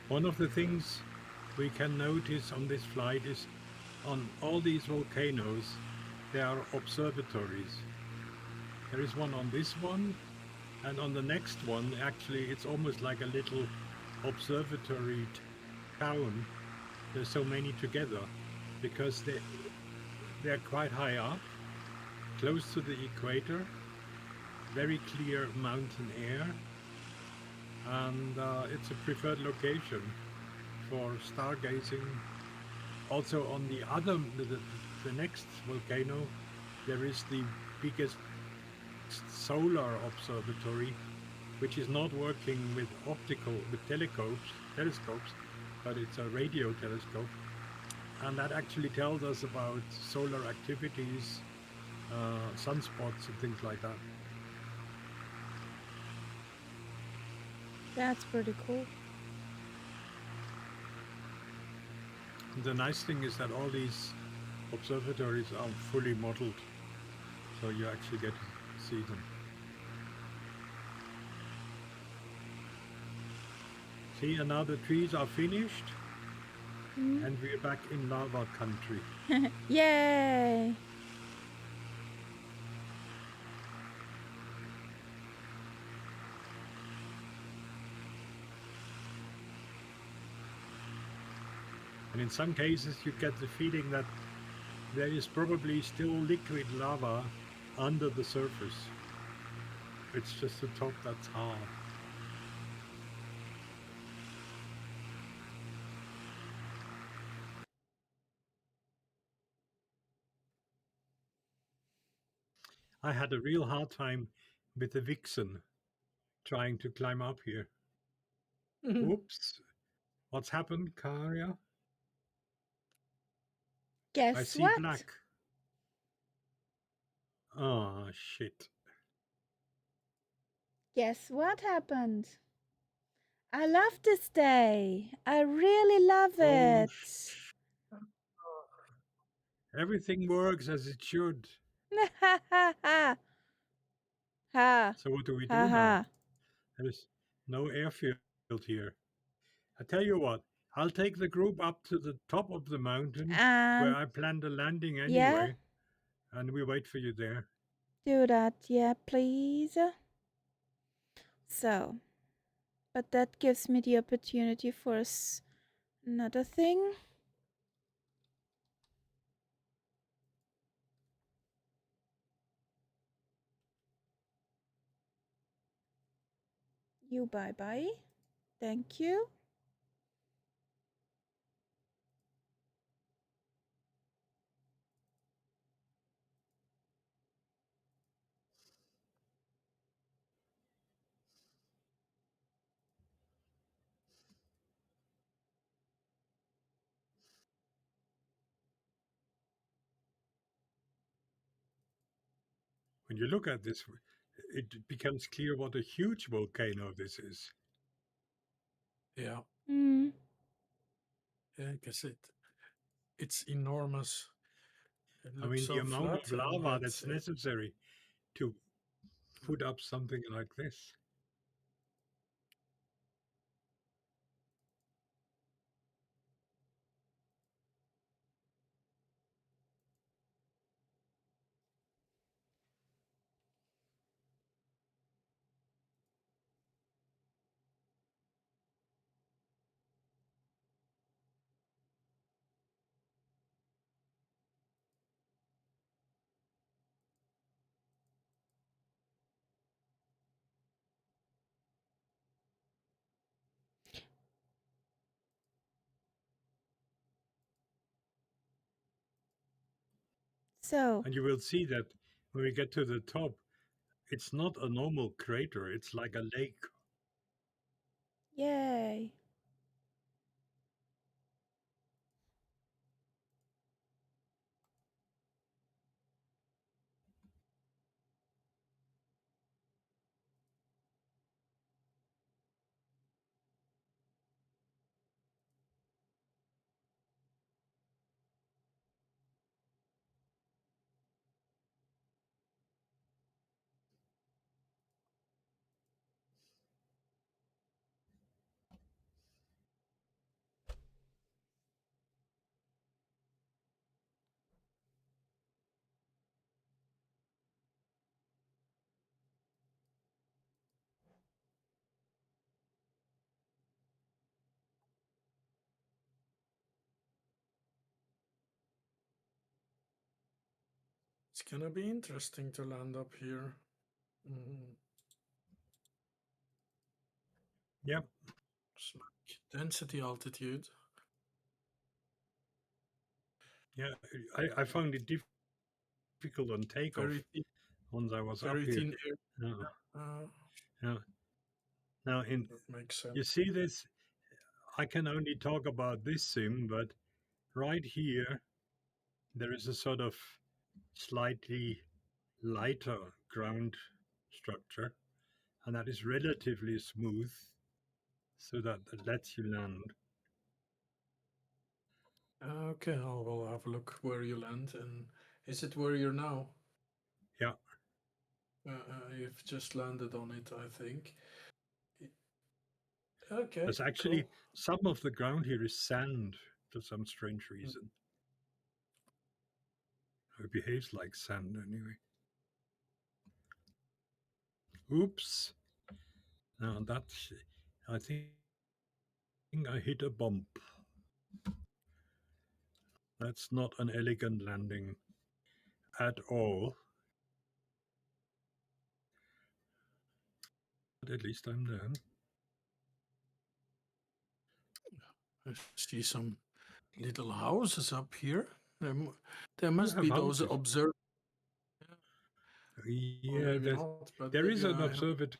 One of the things we can notice on this flight is on all these volcanoes, there are observatories. There is one on this one, and on the next one, actually, it's almost like a little observatory town. There's so many together because they're quite high up, close to the equator, very clear mountain air, and it's a preferred location for stargazing. Also on the next volcano, there is the biggest solar observatory, which is not working with telescopes, but it's a radio telescope, and that actually tells us about solar activities, sunspots, and things like that. That's pretty cool. The nice thing is that all these observatories are fully modeled, so you actually get to see them. See, and now the trees are finished, Mm. and we're back in lava country. Yay! And in some cases, you get the feeling that there is probably still liquid lava under the surface. It's just the top that's hard. I had a real hard time with the vixen trying to climb up here. Oops. What's happened, Karia? I Guess see what? black. Oh, shit. Guess what happened? I love this day. I really love Oh, it. everything works as it should. Ha ha ha. Ha So what do we ha do now? ha. There is no airfield here. I tell you what, I'll take the group up to the top of the mountain where And I planned a landing yeah, anyway, and we wait for you there. do that. Yeah, please. So, but that gives me the opportunity for another thing. You bye bye. Thank you. When you look at this, it becomes clear what a huge volcano this is. Yeah, Mm. yeah, I guess it's enormous. It I looks mean, the so amount of flat, and lava yet that's necessary to put up something like this. So, And you will see that when we get to the top, it's not a normal crater, it's like a lake. yay. it's gonna be interesting to land up here. Mm, Yep. smack. Density altitude. Yeah. I found it difficult on takeoff Very thin, once I was up very here. thin air. Yeah. Uh, Yeah. Now, in that makes sense. you see this, I can only talk about this sim, but right here there is a sort of slightly lighter ground structure, and that is relatively smooth, so that lets you land. Okay, I'll have a look where you land. And is it where you're now? Yeah. You've just landed on it, I think. Okay, There's actually cool. some of the ground here is sand for some strange reason. It behaves like sand anyway. Oops. Now that's, I think I hit a bump. That's not an elegant landing at all. But at least I'm there. I see some little houses up here. There You must have be those houses. observ. Or Yeah, maybe not, but there maybe is an I have. observatory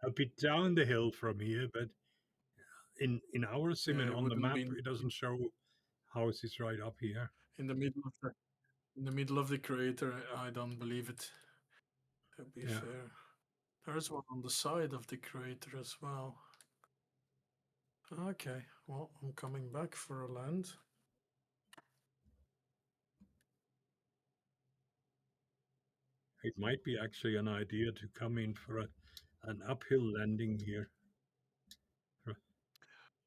a bit down the hill from here, but in our sim Yeah, and it on the wouldn't map, be it doesn't show houses right up here. in the middle of the crater. I don't believe it. To be Yeah. fair, there's one on the side of the crater as well. Okay, well, I'm coming back for a land. It might be actually an idea to come in for an uphill landing here.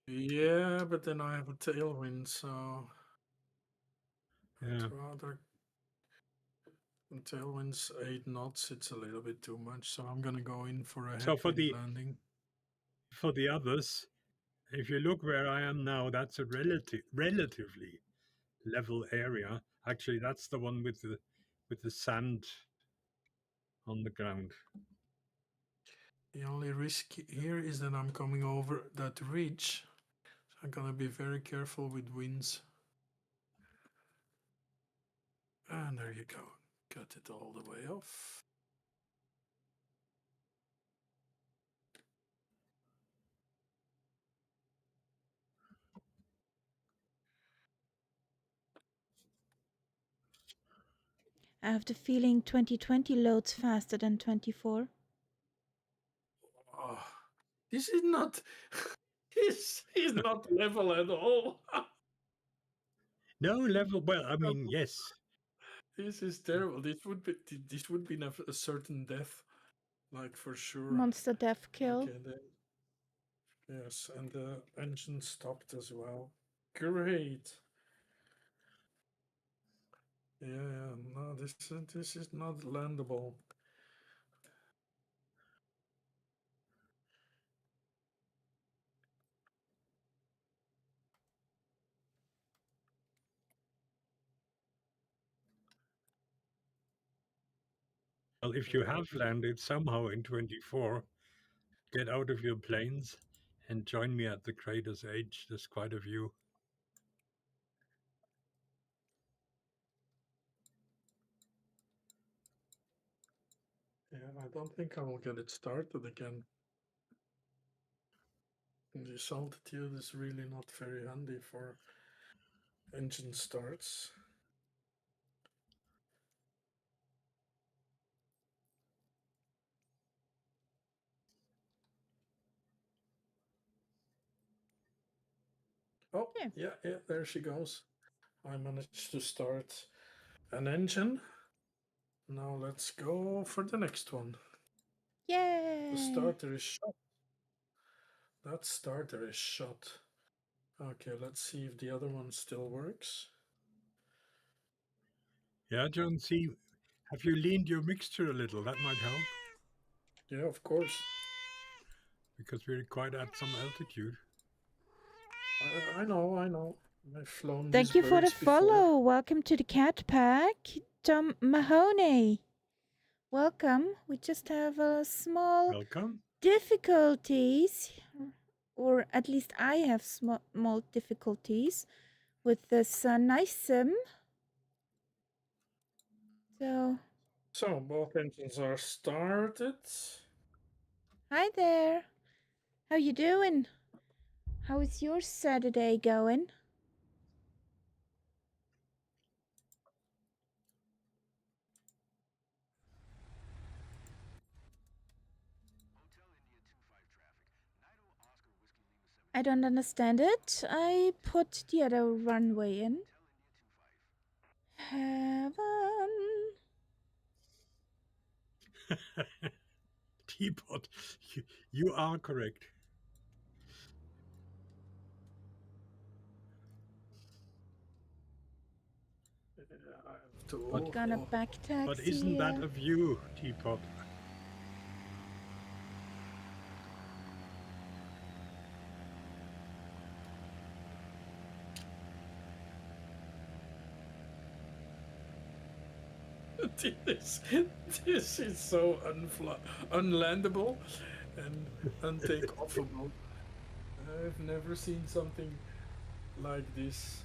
Yeah, but then I have a tailwind, so Yeah. I'd rather. Tailwind's 8 knots. It's a little bit too much, so I'm gonna go in for a So headwind landing. for the others, if you look where I am now, that's a relatively level area. Actually, that's the one with the sand on the ground. The only risk here is that I'm coming over that ridge. So I'm gonna be very careful with winds. And there you go. Cut it all the way off. I have the feeling 2020 loads faster than 24. Oh, this is not. This is not level at all. No level. Well, I mean, yes. This is terrible. This would be a certain death, like for sure. Monster death kill. Okay, then. Yes, and the engine stopped as well. Great. Yeah, no, this is not landable. Well, if you have landed somehow in 24, get out of your planes and join me at the crater's edge. There's quite a view. Yeah, I don't think I will get it started again. This altitude is really not very handy for engine starts. Oh, yeah, there she goes. I managed to start an engine. Now let's go for the next one. Yay! The starter is shot. That starter is shot. Okay, let's see if the other one still works. Yeah, John, see, have you leaned your mixture a little? That might help. Yeah, of course. Because we're quite at some altitude. I know. I've flown Thank these you for the birds before. follow. Welcome to the cat pack. Tom Mahoney. Welcome. We just have a small Welcome. difficulties, or at least I have small difficulties with this nice sim. So both engines are started. Hi there. How you doing? How is your Saturday going? I don't understand it. I put the other runway in. Heaven. Teapot, you are correct. Oh, Gonna oh. back taxi. But isn't that a view, Teapot? This is so unlandable and untakeoffable. I've never seen something like this.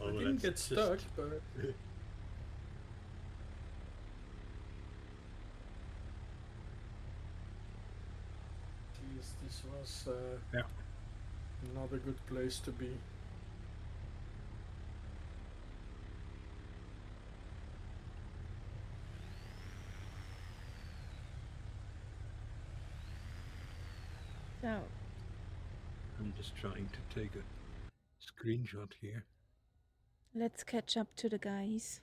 Oh, I didn't get let's stuck, just... but geez, this was Yeah. not a good place to be. So, I'm just trying to take a screenshot here. let's catch up to the guys.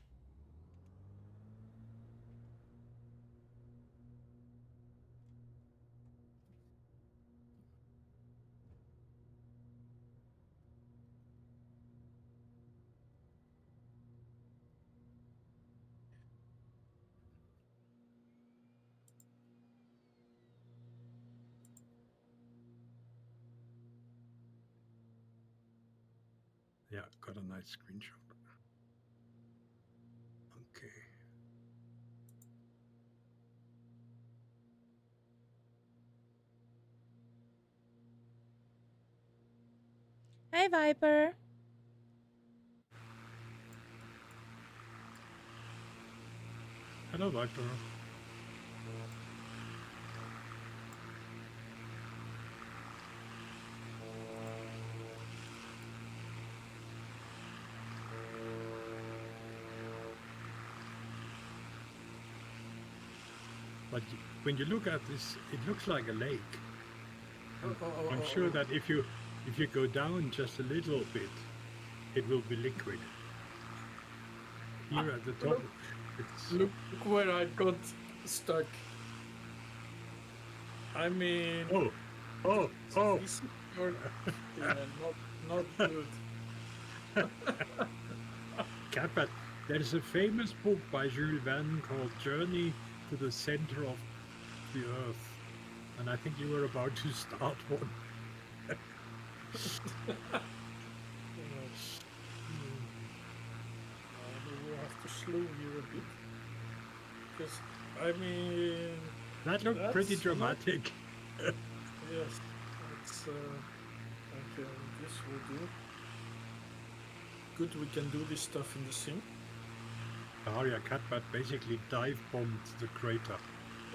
Yeah, got a nice screenshot. Okay. Hey, Viper. Hello, Viper. But when you look at this, it looks like a lake. And I'm sure that if you go down just a little bit, it will be liquid. Here at the top, it's... Look where I got stuck. I mean, Oh! yeah, not good. Catbat, there's a famous book by Jules Verne called Journey to the Center of the Earth. And I think you were about to start one. We have to slow here a bit. Because, I mean... That looked pretty dramatic. Yes, it's... okay, this will do. Good, we can do this stuff in the sim. Aria Catbat basically dive bombed the crater.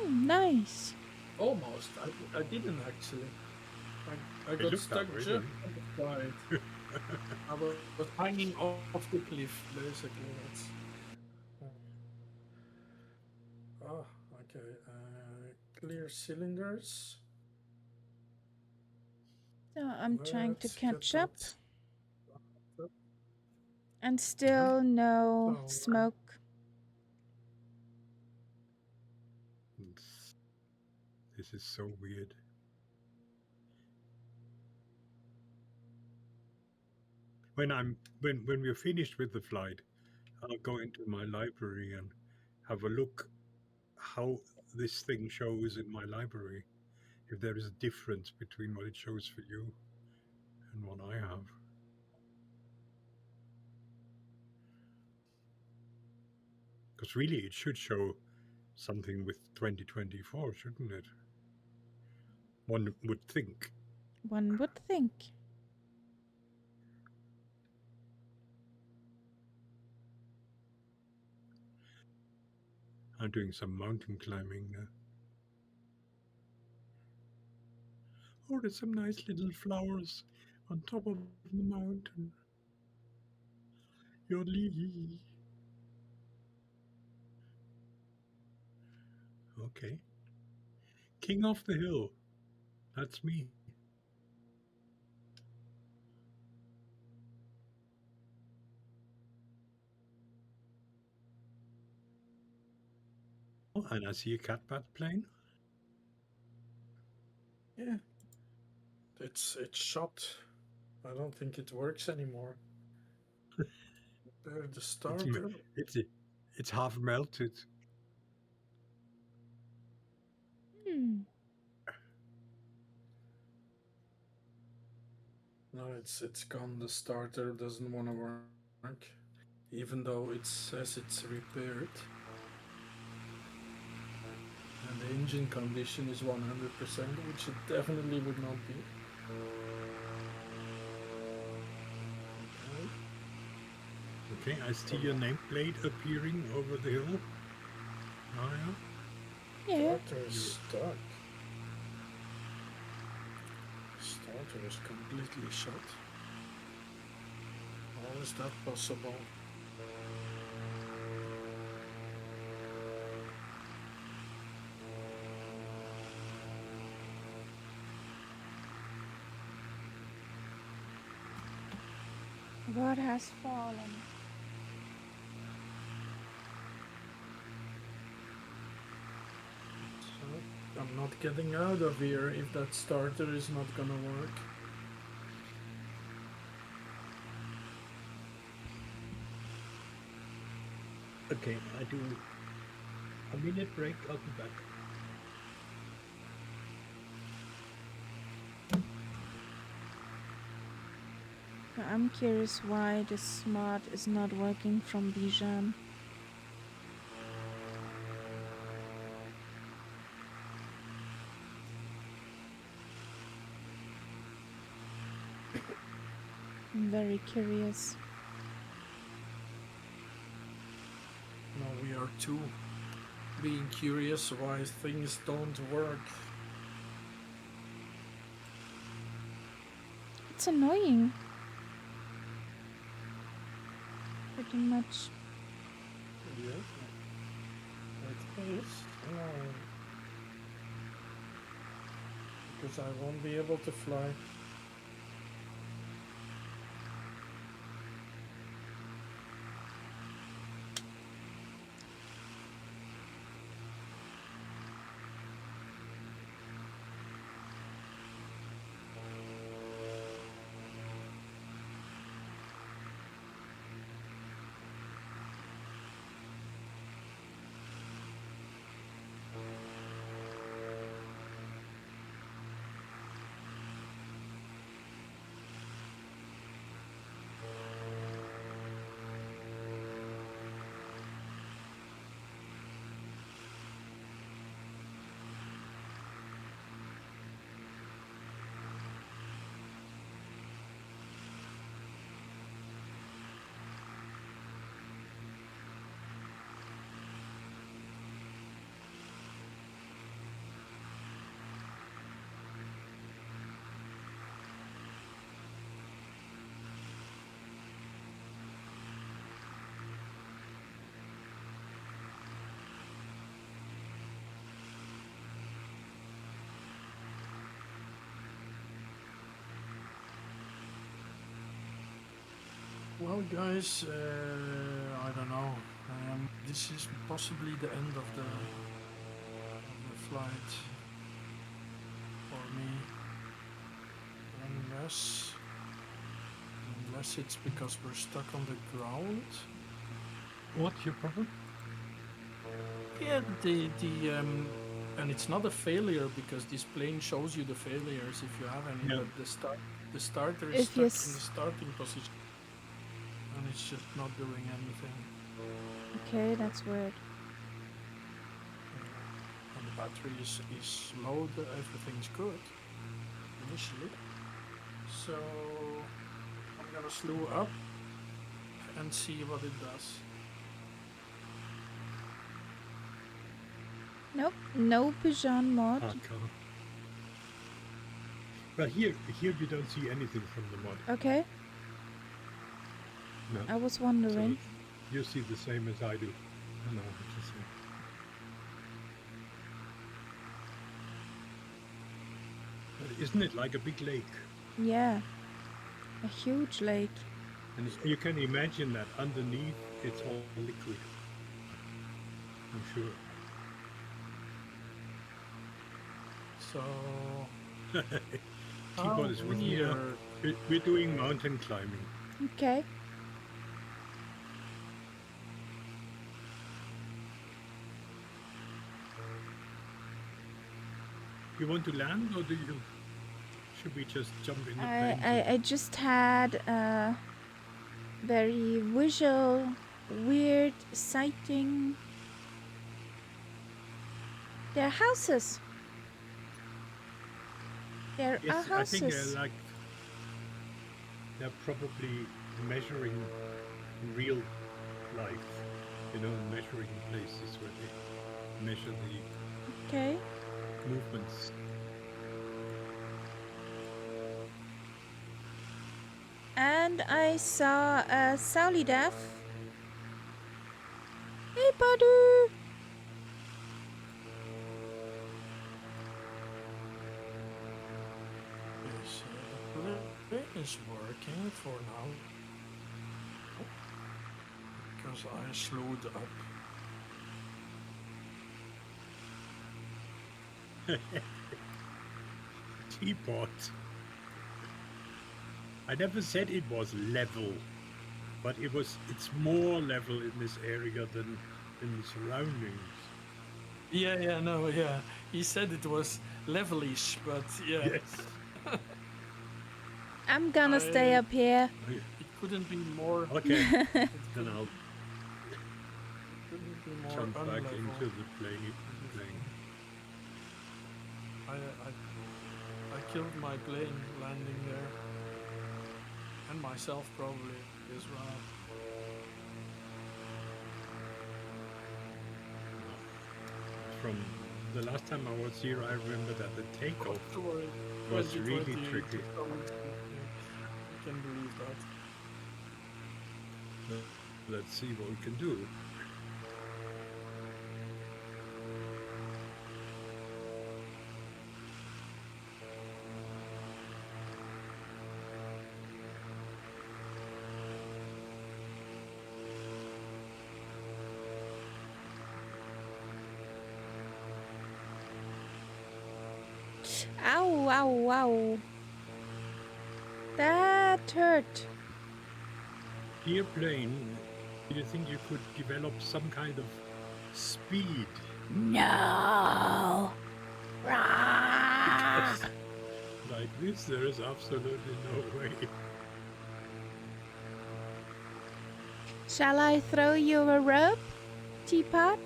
Oh, nice. Almost. I didn't actually. I got stuck just on the side. I was hanging off the cliff, basically. That's... Oh, okay. Clear cylinders. So, I'm trying to Let's catch get up. that. And still no So, smoke. This is so weird. When we're finished with the flight, I'll go into my library and have a look how this thing shows in my library. If there is a difference between what it shows for you and what I have. Because really it should show something with 2024, shouldn't it? One would think. One would think. I'm doing some mountain climbing now. Oh, there's some nice little flowers on top of the mountain. Yodelee. Okay. King of the hill. That's me. Oh, and I see a catbat plane. yeah. It's shot. I don't think it works anymore. Repair the It's, starter. it's half melted. Hmm. No, it's gone. The starter doesn't want to work, even though it says it's repaired. And the engine condition is 100%, which it definitely would not be. Okay. Okay, I see your nameplate appearing over the hill. Oh yeah. Yeah. Starter is stuck. Starter is completely shut. How is that possible? What has fallen? So I'm not getting out of here if that starter is not gonna work. Okay, I do a minute break. I'll be back. I'm curious why the smart is not working from Bijan. I'm very curious. No, we are too being curious why things don't work. It's annoying. Pretty much. Yeah, it is. No, because I won't be able to fly. Well, guys, I don't know. This is possibly the end of the flight for me, unless it's because we're stuck on the ground. What's your problem? Yeah, and it's not a failure because this plane shows you the failures if you have any. Yeah. But the starter is If stuck you in the starting position, and it's just not doing anything. Okay, that's weird. And the battery is low. Everything's good initially. So I'm gonna slew up and see what it does. Nope, no Bijan mod. Okay. Well, here you don't see anything from the mod. Okay, No. I was wondering. So you see the same as I do. I know what to say. But isn't it like a big lake? Yeah, a huge lake. And you can imagine that underneath it's all liquid. I'm sure. So Keyboard is with me now. We're doing mountain climbing. Okay. You want to land, or should we just jump in the I, plane? I, I just had a very visual, weird sighting. There are houses. There are Yes, I think houses. they're probably measuring in real life, measuring places where they measure the Okay. movements. And I saw a Saulidef. Hey, Badu! Yes, the plane is working for now. Because I slowed up. Teapot. I never said it was level, but it's more level in this area than in the surroundings. Yeah, no, yeah. He said it was levelish, but yeah. Yes. I'm gonna stay up here. It couldn't be more. Okay, It then I'll couldn't be more jump back unlevel. into the plane. I killed my plane landing there. And myself probably as well. From the last time I was here, I remember that the takeoff was really tricky. I can believe that. Let's see what we can do. Ow, ow, ow. That hurt. Dear plane, do you think you could develop some kind of speed? No. Because like this, there is absolutely no way. Shall I throw you a rope, Teapot?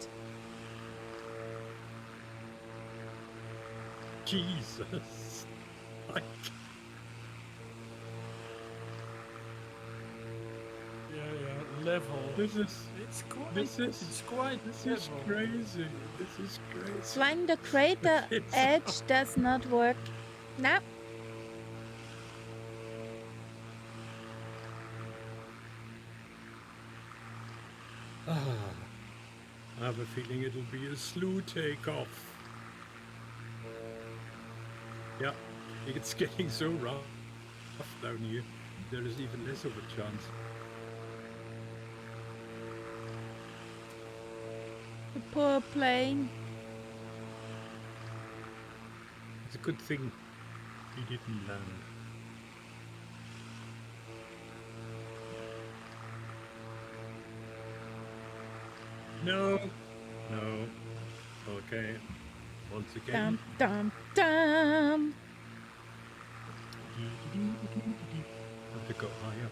Jesus. Like, Yeah, level. this is quite crazy. This is crazy. Flying the crater edge does not work. No. I have a feeling it'll be a slow takeoff. Yeah, it's getting so rough down here. There is even less of a chance. The poor plane. It's a good thing he didn't land. No. Okay. Once again. Dum, dum, dum. Have to go higher.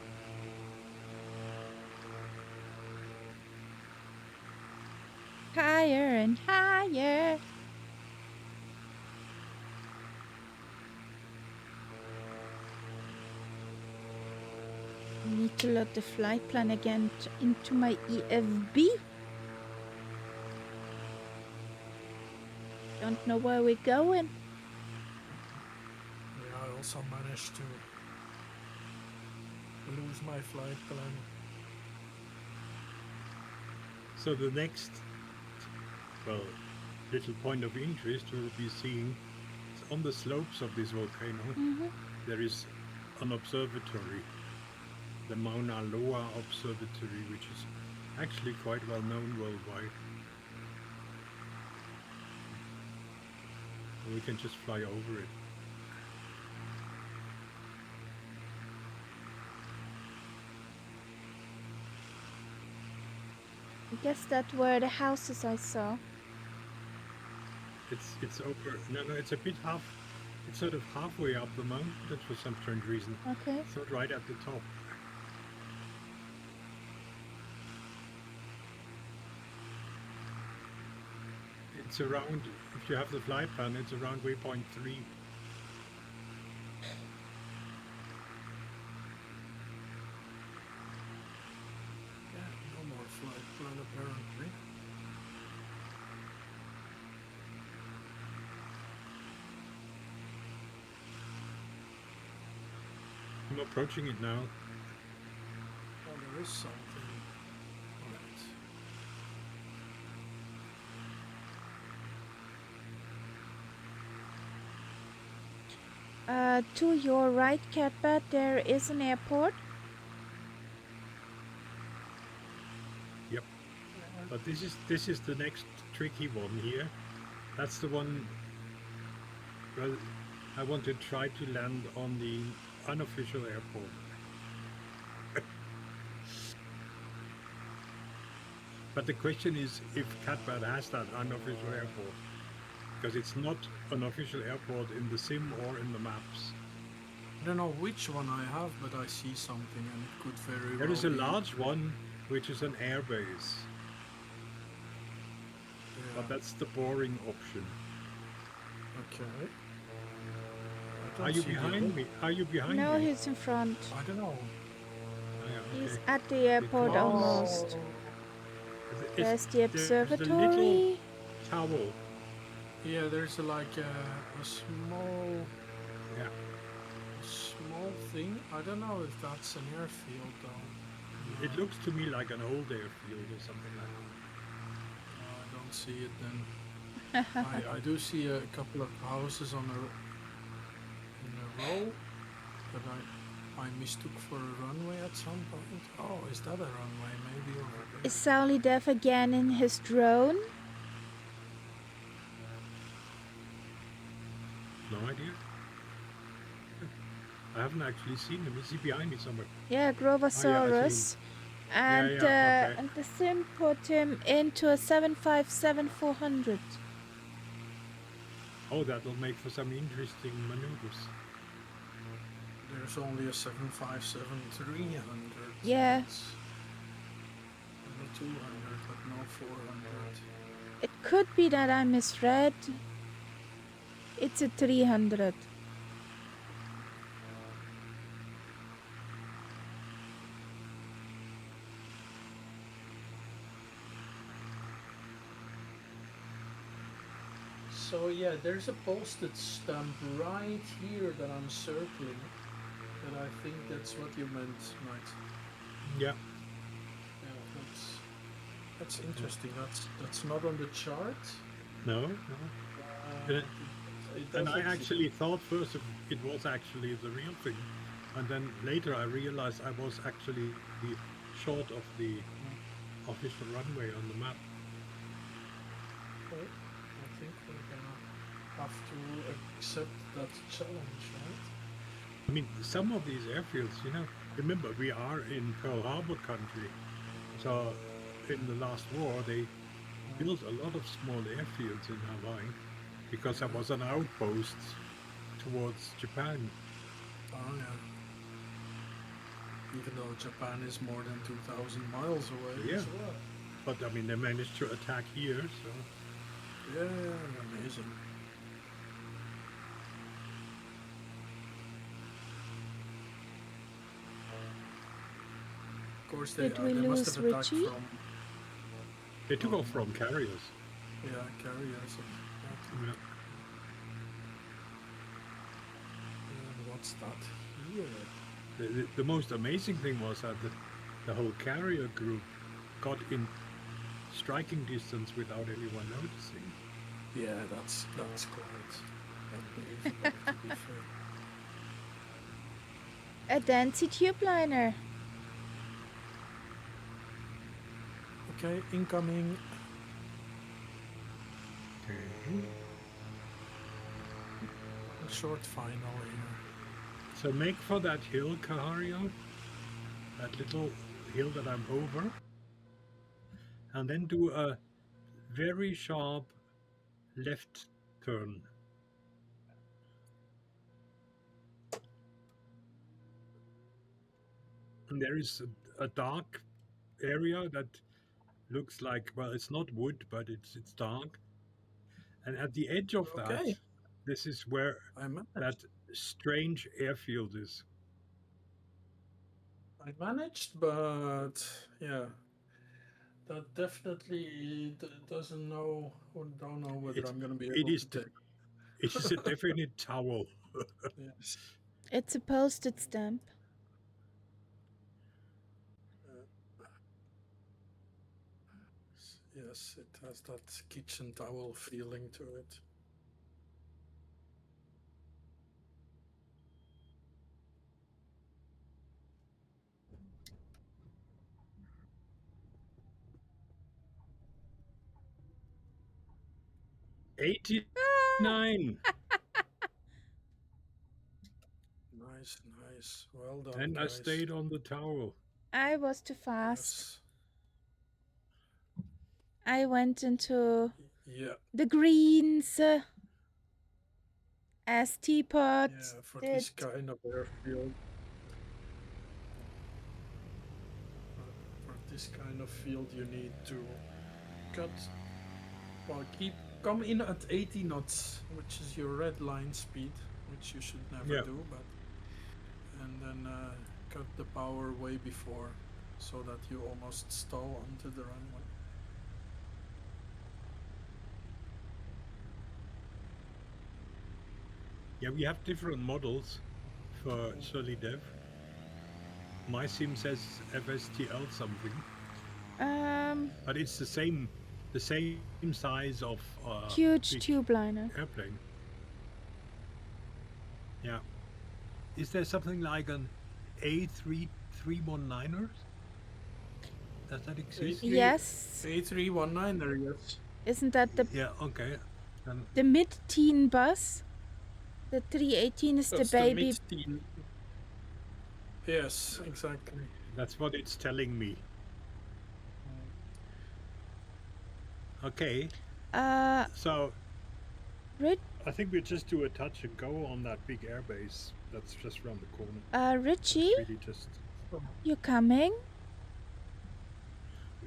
Higher and higher. I need to load the flight plan again into my EFB. Don't know where we're going. Yeah, I also managed to lose my flight plan. So the next, little point of interest we'll be seeing is on the slopes of this volcano. There is an observatory, the Mauna Loa Observatory, which is actually quite well known worldwide. We can just fly over it. I guess that were the houses I saw. It's over. No, no, it's a bit half. It's sort of halfway up the mountain for some strange reason. Okay. It's not right at the top. It's around. If you have the flight plan, it's around waypoint 3. Yeah, no more flight plan apparently. I'm approaching it now. Oh, there is something on it. To your right, Catbat, there is an airport. Yep. But this is the next tricky one here. That's the one. Well, I want to try to land on the unofficial airport. But the question is if Catbad has that unofficial airport, because it's not an official airport in the sim or in the maps. I don't know which one I have, but I see something and it could very well There is a be. large one which is an airbase, Yeah. but that's the boring option. Okay. I Are don't you see the behind other- me? Are you behind No, me? he's in front. I don't know. Oh, yeah, He's okay. at the airport Because- almost. It's- There's the there's a little observatory. towel. Yeah, there's like a small Yeah. small thing. I don't know if that's an airfield though. It looks to me like an old airfield or something like that. No, I don't see it then. I do see a couple of houses in a row that I mistook for a runway at some point. Oh, is that a runway? Maybe over there. Is Sally deaf again in his drone? No idea. I haven't actually seen him. Is he behind me somewhere? Yeah, Grovosaurus. And okay. and the sim put him into a 757-400. Oh, that'll make for some interesting maneuvers. There's only a 757-300. Yeah. It's only 200, but no 400. It could be that I misread. It's a 300. So yeah, there's a postage stamp right here that I'm circling. And I think that's what you meant, right? Yeah. Yeah, that's interesting. That's not on the chart. No. It And I doesn't- actually thought first it was actually the real thing, and then later I realized I was actually short of the official runway on the map. Okay. I think we're gonna have to accept that challenge, right? I mean, some of these airfields, remember we are in Pearl Harbor country, so in the last war they built a lot of small airfields in Hawaii because there was an outpost towards Japan. Oh yeah. Even though Japan is more than 2,000 miles away Yeah. as well. But I mean, they managed to attack here, so Yeah, amazing. Of course, Did we they must lose have attacked Richie? from they took off from carriers. carriers. And what's that here? The most amazing thing was that the whole carrier group got in striking distance without anyone noticing. Yeah, that's quite unbelievable to be fair. A Dancy tube liner. Okay, incoming. Okay. A short final here. So make for that hill, Kahario, that little hill that I'm over, and then do a very sharp left turn. And there is a dark area that looks like, well, it's not wood, but it's dark. And at the edge of that, Okay, this is where I managed. that strange airfield is. I managed, but yeah, that definitely doesn't know or don't know whether It, I'm gonna be it able is to take. it is a definite towel. Yes. It's a postage stamp. Yes, it has that kitchen towel feeling to it. '89. Nice, nice. Well done, And I guys. stayed on the towel. I was too fast. Yes. I went into Yeah. the greens as Teapot Yeah, for did. this kind of airfield. For this kind of field, you need to cut. Well, come in at 80 knots, which is your red line speed, which you should never do. But and then cut the power way before, so that you almost stall onto the runway. Yeah, we have different models for SoliDev. My sim says FSTL something, but it's the same size of huge big tube liner. airplane. Yeah. Is there something like an A319er? Does that exist? Yes. A319er, yes. Isn't that the Yeah. Okay. the mid-teen bus? The 318 is the baby. Mid-teen. Yes, exactly. That's what it's telling me. Okay. So I think we just do a touch and go on that big airbase that's just around the corner. Richie, Really just... you coming?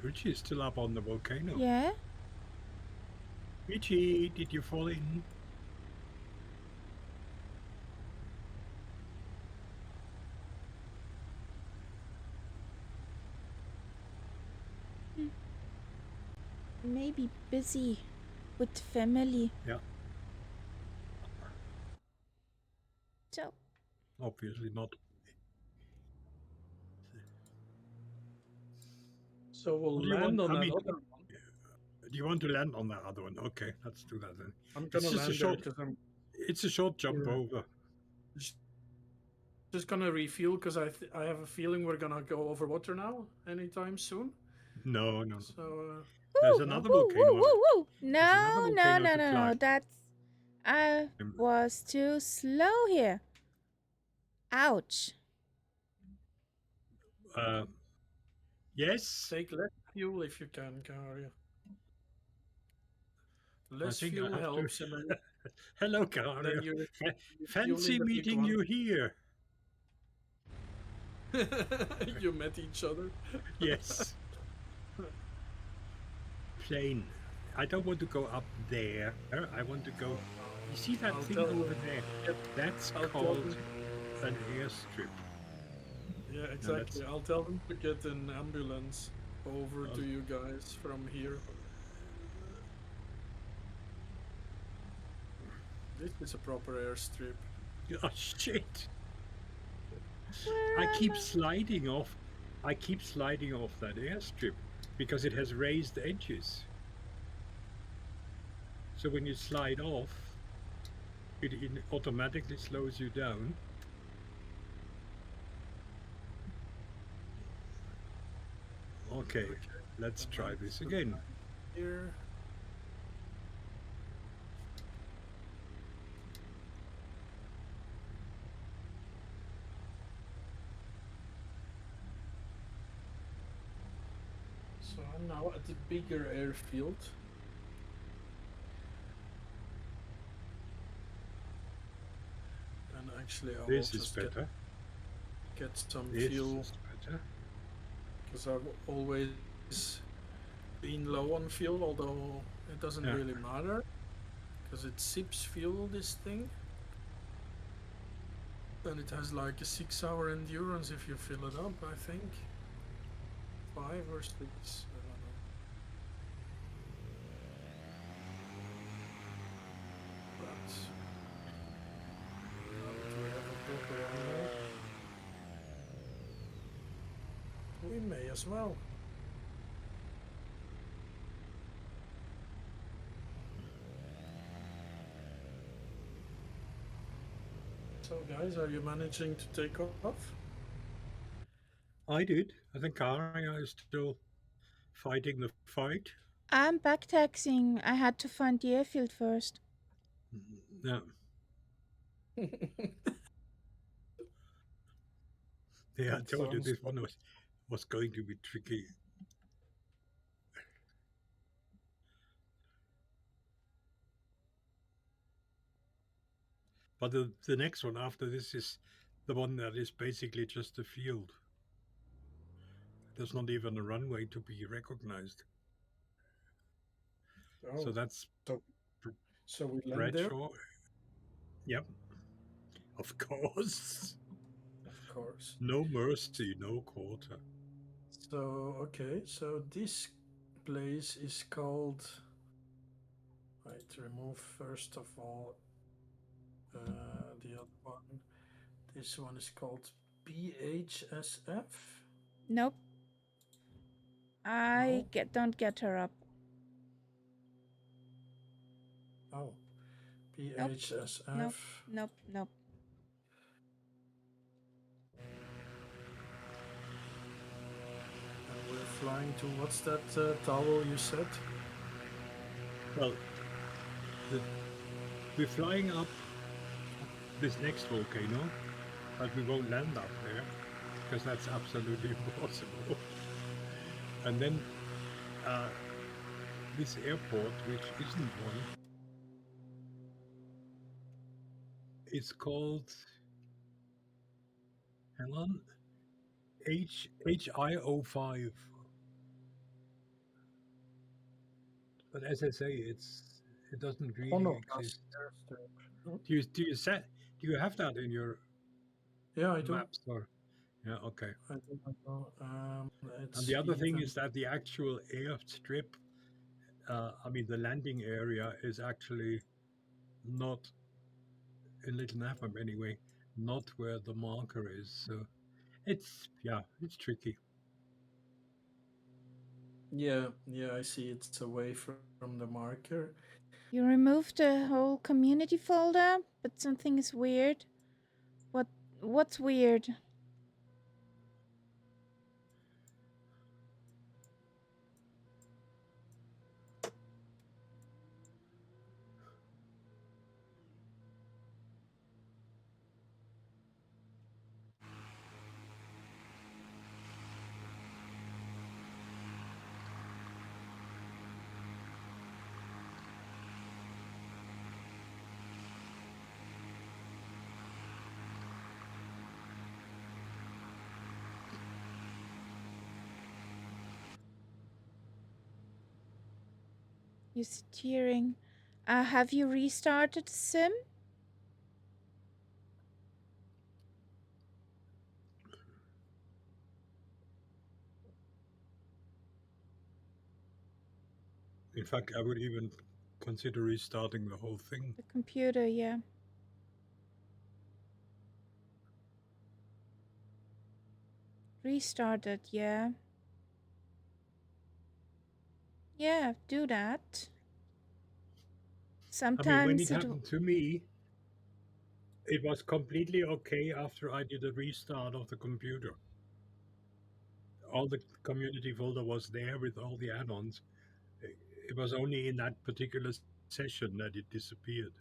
Richie is still up on the volcano. Yeah. Richie, did you fall in? Maybe busy with family. Yeah. So. Obviously not. So we'll land on that other one. Do you want to land on that other one? Okay, let's do that then. I'm gonna land there because It's a short jump over. Just gonna refuel because I have a feeling we're gonna go over water now anytime soon. No. So there's another volcano. No. That's I was too slow here. Ouch. Yes. Take less fuel if you can, Karia. Less fuel helps. And then hello, Karia. Fancy meeting you here. You met each other? Yes. Plane. I don't want to go up there. I want to go... You see that thing over there? That's called an airstrip. Yeah, exactly. I'll tell them to get an ambulance over to you guys from here. This is a proper airstrip. Oh, shit. I keep sliding off that airstrip because it has raised edges. So when you slide off, it automatically slows you down. Okay, let's try this again. Here. So I'm now at the bigger airfield. Actually, I will This is just better. get some This fuel is better. because I've always been low on fuel, although it doesn't Yeah. really matter because it sips fuel, this thing, and it has like a 6 hour endurance if you fill it up, I think. 5 or 6, I don't know. But now that we have a proper runway, we may as well. So, guys, are you managing to take off? I did. I think Aria is still fighting the fight. I'm backtaxing. I had to find the airfield first. Yeah. Yeah, I That told you sounds. this one was going to be tricky. But the next one after this is the one that is basically just a field. There's not even a runway to be recognized. So Oh, that's so so we land there, Bradshaw. Yep, of course. of course. No mercy, no quarter. So okay, so this place is called. Right, remove first of all the other one. This one is called BHSF. Nope, No. don't get her up. Oh, Nope, nope, BHSF. nope, nope. And we're flying to what's that towel you said? Well, the, we're flying up this next volcano, but we won't land up there because that's absolutely impossible. And then uh, this airport, which isn't one, it's called, hang on, HIO5. But as I say, it doesn't Oh really no, that's exist. airstrip. No? Do you have that in your Yeah, I do. maps or yeah, okay. I do. I do. And It's the other thing even. is that the actual airstrip, I mean the landing area is actually not in Little Nafam anyway, not where the marker is. So it's tricky. Yeah, yeah, I see. It's away from the marker. You removed the whole community folder, but something is weird. What? What's weird? You're steering. Have you restarted the sim? In fact, I would even consider restarting the whole thing. The computer, yeah. Restarted, yeah. Yeah, do that. I mean, when it Sometimes it. happened to me, it was completely okay after I did a restart of the computer. All the community folder was there with all the add-ons. It was only in that particular session that it disappeared.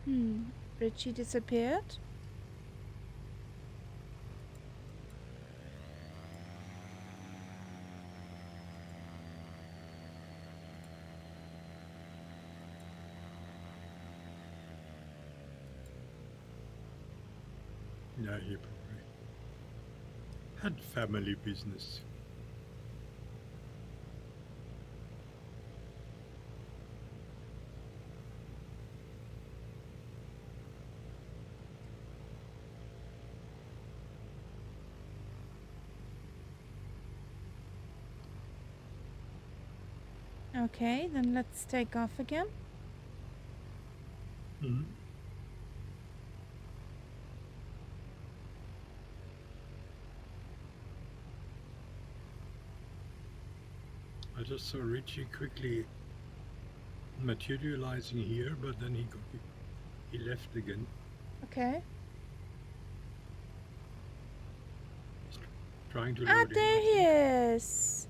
Richie disappeared? Yeah, he probably had family business. Okay, then let's take off again. Mhm. I just saw Richie quickly materializing here, but then he left again. Okay. He's trying to Ah, load in, there I he think. is!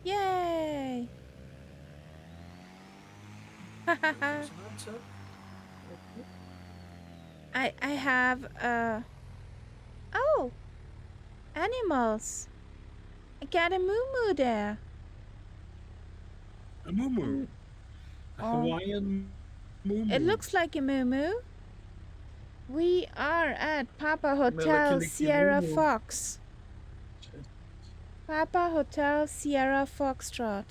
Yay! There's an answer. I have oh, animals. I got a moo there. A muumuu. And, A oh, Hawaiian muumuu. it looks like a moo. We are at Papa Hotel Sierra Melikilikimunu. Fox. Papa Hotel Sierra Foxtrot.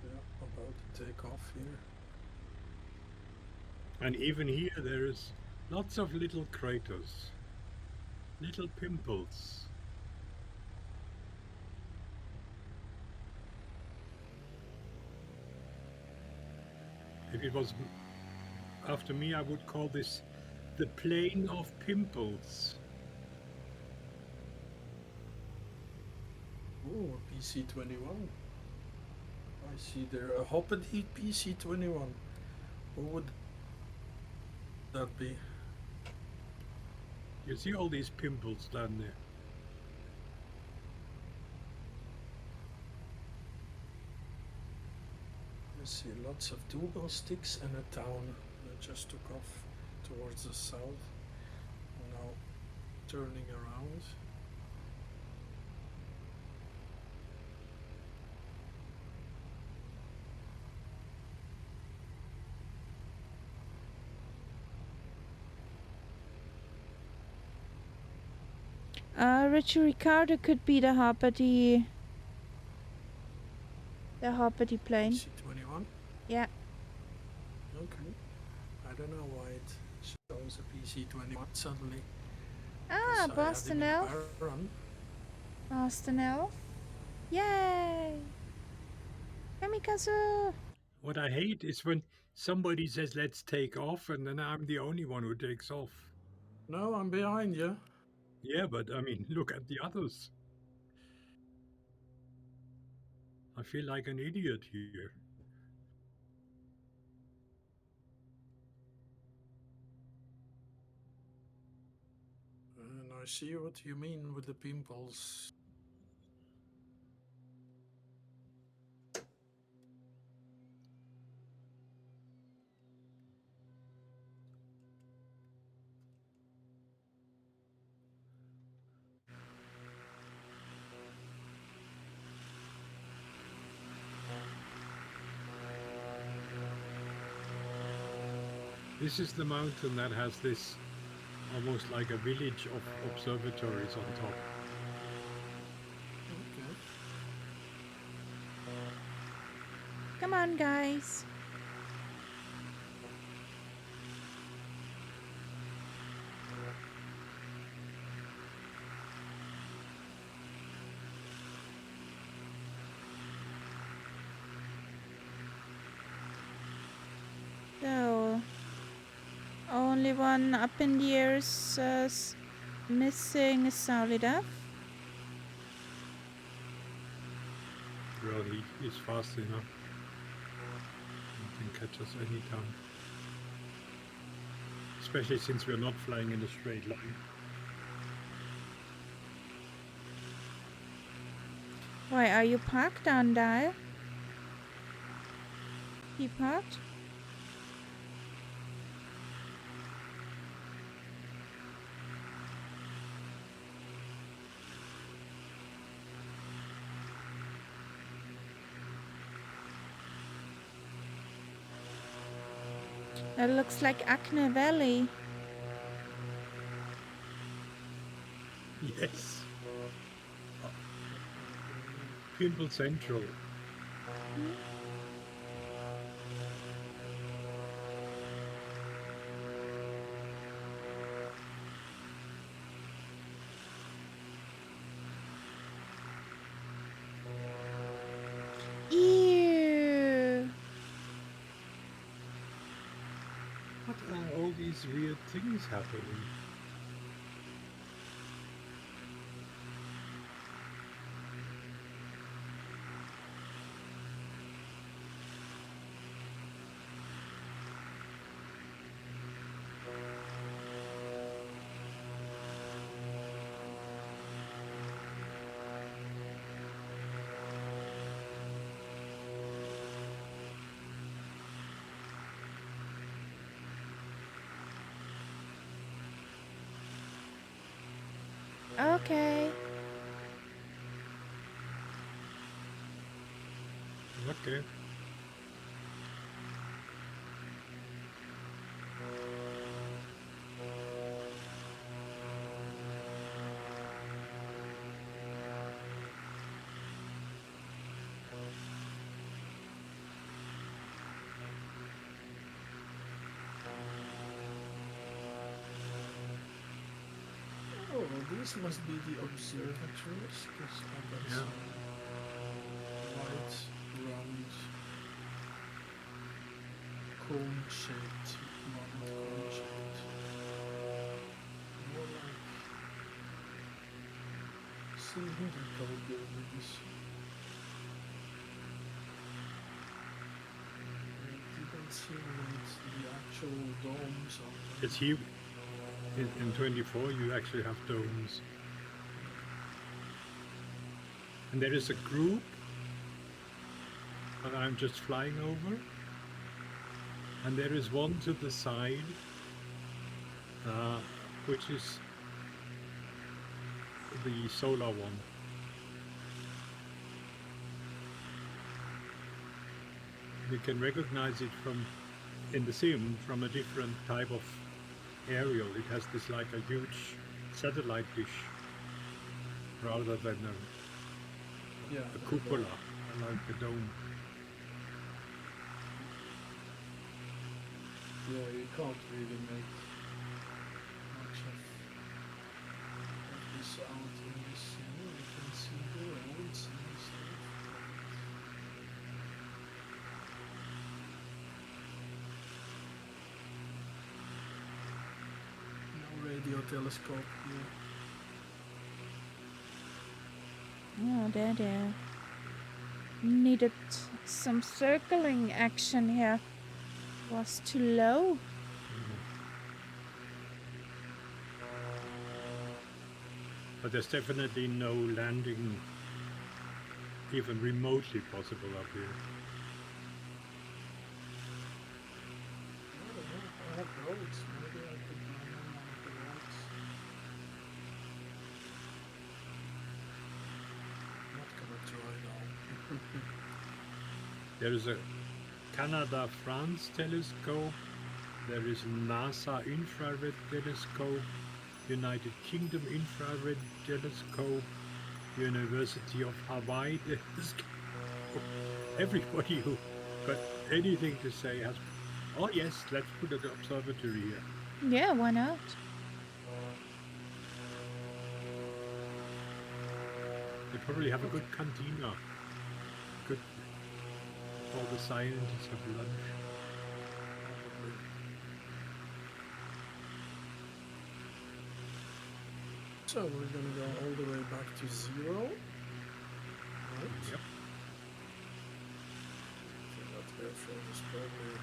Yeah, about to take off here. And even here there is lots of little craters, little pimples. If it was after me, I would call this the plain of pimples. Oh, PC21. I see there a Hoppity PC21. What would that be? You see all these pimples down there. I see lots of double sticks and a town that just took off towards the south. Now turning around. Richie Ricardo could be the Hoppity plane. PC21? Yeah. Okay. I don't know why it shows a PC21 suddenly. Ah, Boston Elf. Boston Elf. Yay! Kamikaze! What I hate is when somebody says, let's take off, and then I'm the only one who takes off. No, I'm behind you. Yeah, but I mean, look at the others. I feel like an idiot here. And I see what you mean with the pimples. This is the mountain that has this almost like a village of observatories on top. Okay. Come on, guys. So, only one up in the air is missing is solid F. Well, he is fast enough. He can catch us anytime. Especially since we're not flying in a straight line. Why are you parked on dial? He parked? That looks like Acne Valley. Yes. Pimple Central. Ew. What are all these weird things happening? Okay. Okay. Oh, these must be the observatories, because I got Yeah. some white, round, cone-shaped, not cone-shaped, more like cylindrical buildings. I didn't simulate the actual domes on them. It's here. In 24, you actually have domes. And there is a group that I'm just flying over. And there is one to the side, which is the solar one. You can recognize it from in the sim from a different type of aerial. It has this like a huge satellite dish rather than a cupola, like a dome. Yeah, you can't really make much of this out in this scene. You can see the roads and stuff. No radio telescope here. Oh, there. Needed some circling action here. Was too low. But there's definitely no landing even remotely possible up here. I don't know. I have roads. Maybe I could land on one of the roads. Not gonna try now. There is a Canada-France telescope. There is NASA infrared telescope, United Kingdom infrared telescope, University of Hawaii telescope. Everybody who got anything to say has, oh yes, let's put an observatory here. Yeah, why not? They probably have a good cantina. Good. All the scientists have lunch. So we're gonna go all the way back to 0. Right? Yep. So that airfield is probably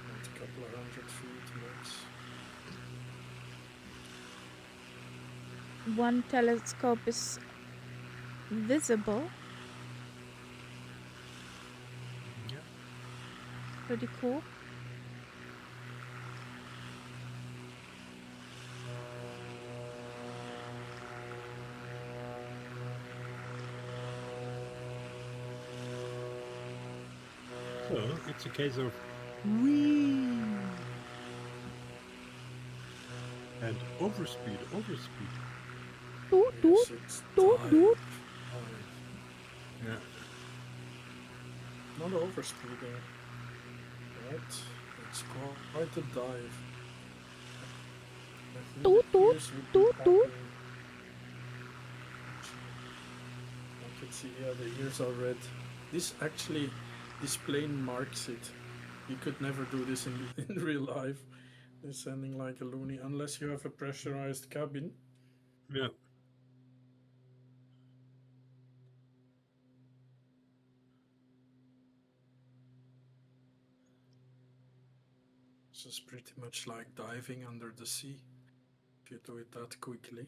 not a couple of 100 feet max. One telescope is visible. Yeah. Pretty cool. So it's a case of whee. And overspeed, overspeed. Toot, toot, Yes, it's toot, dive. toot. Yeah. Not overspeeding. Right? It's quite a dive. I think Toot, the toot, ears would be toot, toot. popping. I can see, yeah, the ears are red. This plane marks it. You could never do this in real life. Descending like a loony, unless you have a pressurized cabin. Yeah. This is pretty much like diving under the sea, if you do it that quickly.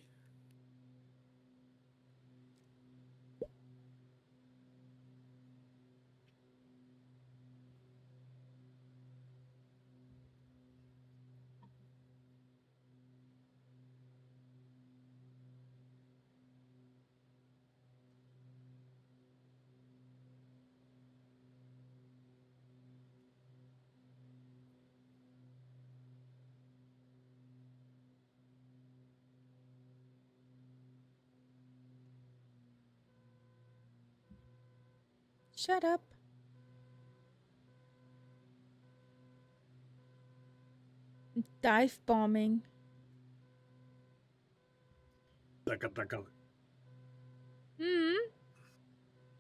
Shut up. Dive bombing. Taka, taka.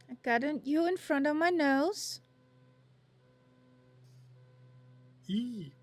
I got you in front of my nose. Eee.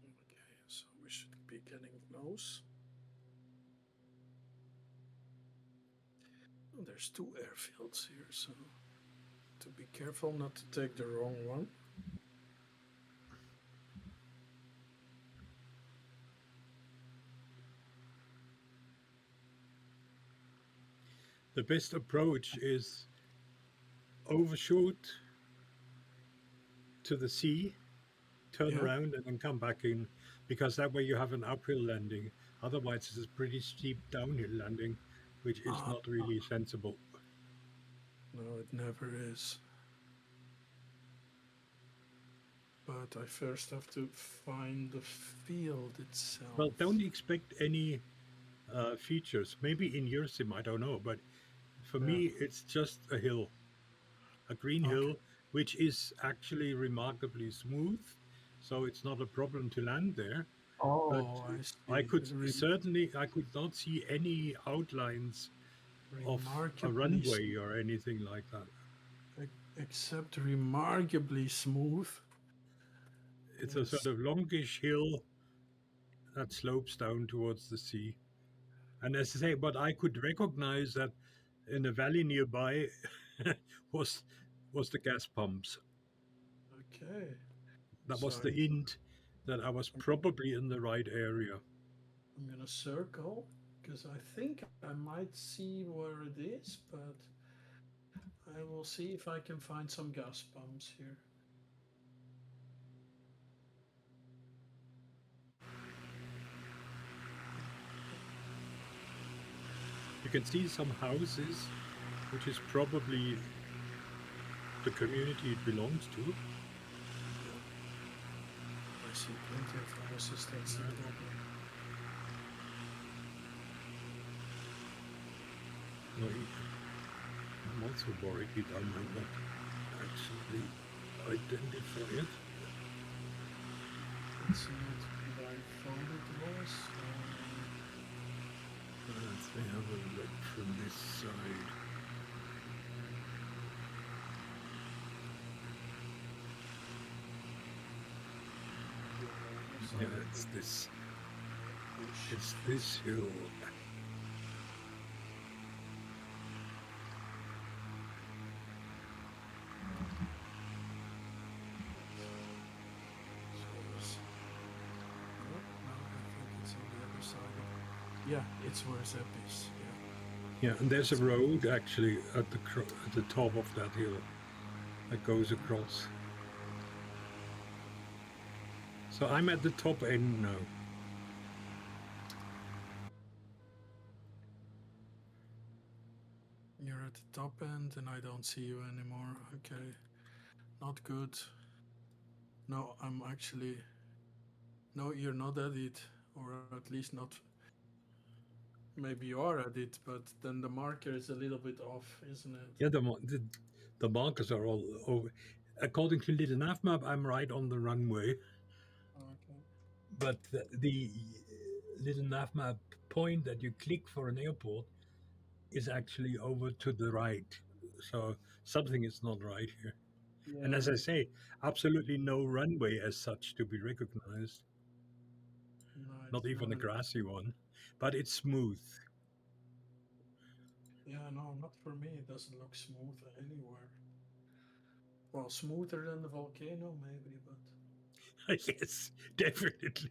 Okay, so we should be getting close. Oh, there's two airfields here, so to be careful not to take the wrong one. The best approach is overshoot to the sea, turn Yeah. around, and then come back in, because that way you have an uphill landing. Otherwise, it's a pretty steep downhill landing, which is not really sensible. No, it never is. But I first have to find the field itself. Well, don't expect any features. Maybe in your sim, I don't know, but for Yeah. me, it's just a hill, a green Okay. hill, which is actually remarkably smooth. So it's not a problem to land there. But Oh, I I see. could certainly, I could not see any outlines of a Remarkably, runway or anything like that. except remarkably smooth. It's a sort Yes. of longish hill that slopes down towards the sea. And as I say, but I could recognize that in a valley nearby was was the gas pumps. Okay. That So was the hint that I was probably in the right area. I'm gonna circle because I think I might see where it is, but I will see if I can find some gas pumps here. You can see some houses, which is probably the community it belongs to. I see plenty of houses. That's the problem. No, I'm also worried I might not actually identify it. It's not what I thought it was. Let's have a look from this side. Yeah, it's this. It's this hill. Yeah, it's where Zep is. Yeah, and there's a road actually at the top of that hill that goes across. So I'm at the top end now. You're at the top end and I don't see you anymore. Okay. Not good. No, I'm actually... No, you're not at it. Or at least not... Maybe you are at it, but then the marker is a little bit off, isn't it? Yeah, the markers are all over. According to Little Nav Map, I'm right on the runway. Okay. But the Little Nav Map point that you click for an airport is actually over to the right. So something is not right here. Yeah. And as I say, absolutely no runway as such to be recognized. No, Not it's even a not. grassy one. But it's smooth. Yeah, no, not for me. It doesn't look smooth anywhere. Well, smoother than the volcano, maybe, but... Yes, definitely.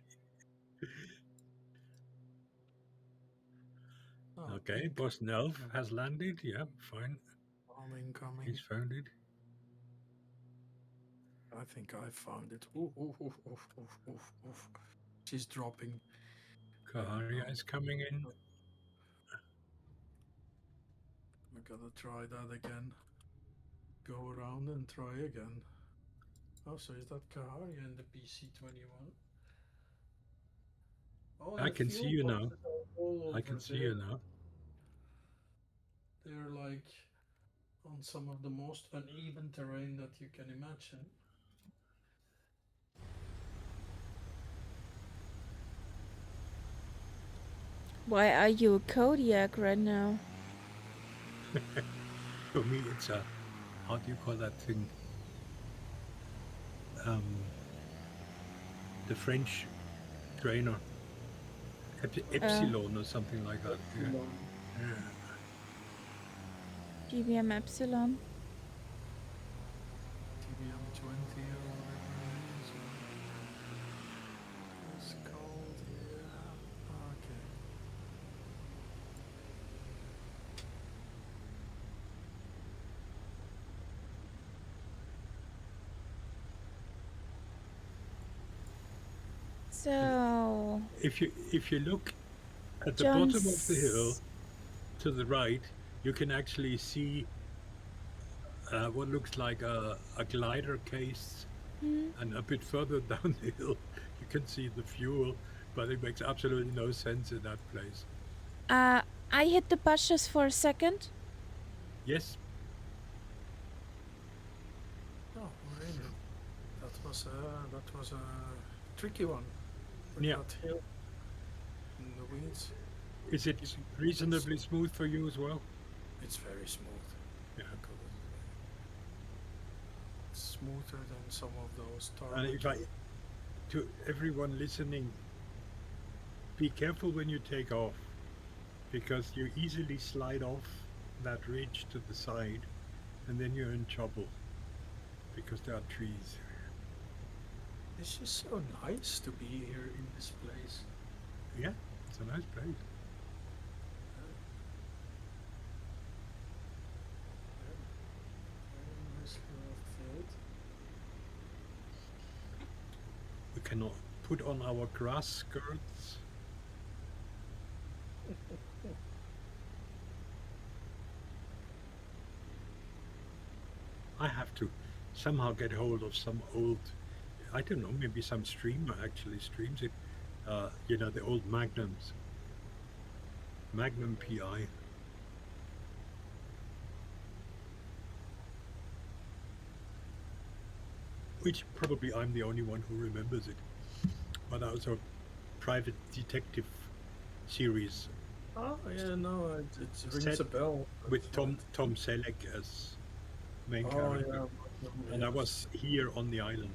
Oh, Okay, Boston Elf has landed. Yeah, fine. Incoming. He's found it. I think I found it. Ooh, ooh, ooh, ooh, ooh, ooh, ooh. She's dropping. Kaharia is coming in. I gotta try that again. Go around and try again. Oh, so is that Kaharia in the PC-21? Oh, and I the can see fuel you now. boxes are all over I can see there. you now. They're like on some of the most uneven terrain that you can imagine. Why are you a Kodiak right now? For me, it's a, how do you call that thing? The French trainer. Epsilon or something like that. Yeah. GBM Epsilon. TBM 20 or whatever it is. It's called, yeah. Okay. So If you look at the John's... bottom of the hill to the right, you can actually see what looks like a glider case. And a bit further down the hill, you can see the fuel, but it makes absolutely no sense in that place. I hit the bushes for a second. Yes. Oh, really? That was a tricky one. With Yeah. that hill in the weeds. Is it reasonably smooth for you as well? It's very smooth. Yeah. It's smoother than some of those And if tarmac. to everyone listening, be careful when you take off, because you easily slide off that ridge to the side, and then you're in trouble because there are trees. It's just so nice to be here in this place. Yeah, it's a nice place. Very nicely filled. We cannot put on our grass skirts. I have to somehow get hold of some old, I don't know, maybe some streamer actually streams it. The old Magnums. Magnum PI. Which probably I'm the only one who remembers it. But also private detective series. Oh yeah, no, it rings a bell. With Tom Selleck as main character. Yeah. And I was here on the island.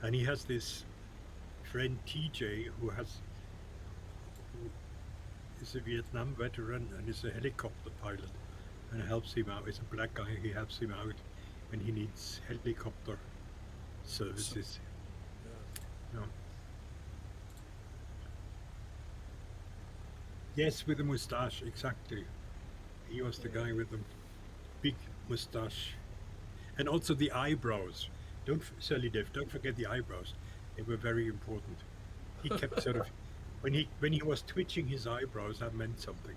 And he has this friend TJ who is a Vietnam veteran and is a helicopter pilot and helps him out. He's a black guy. He helps him out when he needs helicopter services. Yeah. Yes, with the mustache, exactly. He was the guy with the big mustache. And also the eyebrows. Sally Dev, don't forget the eyebrows. They were very important. He kept sort of, when he was twitching his eyebrows, that meant something.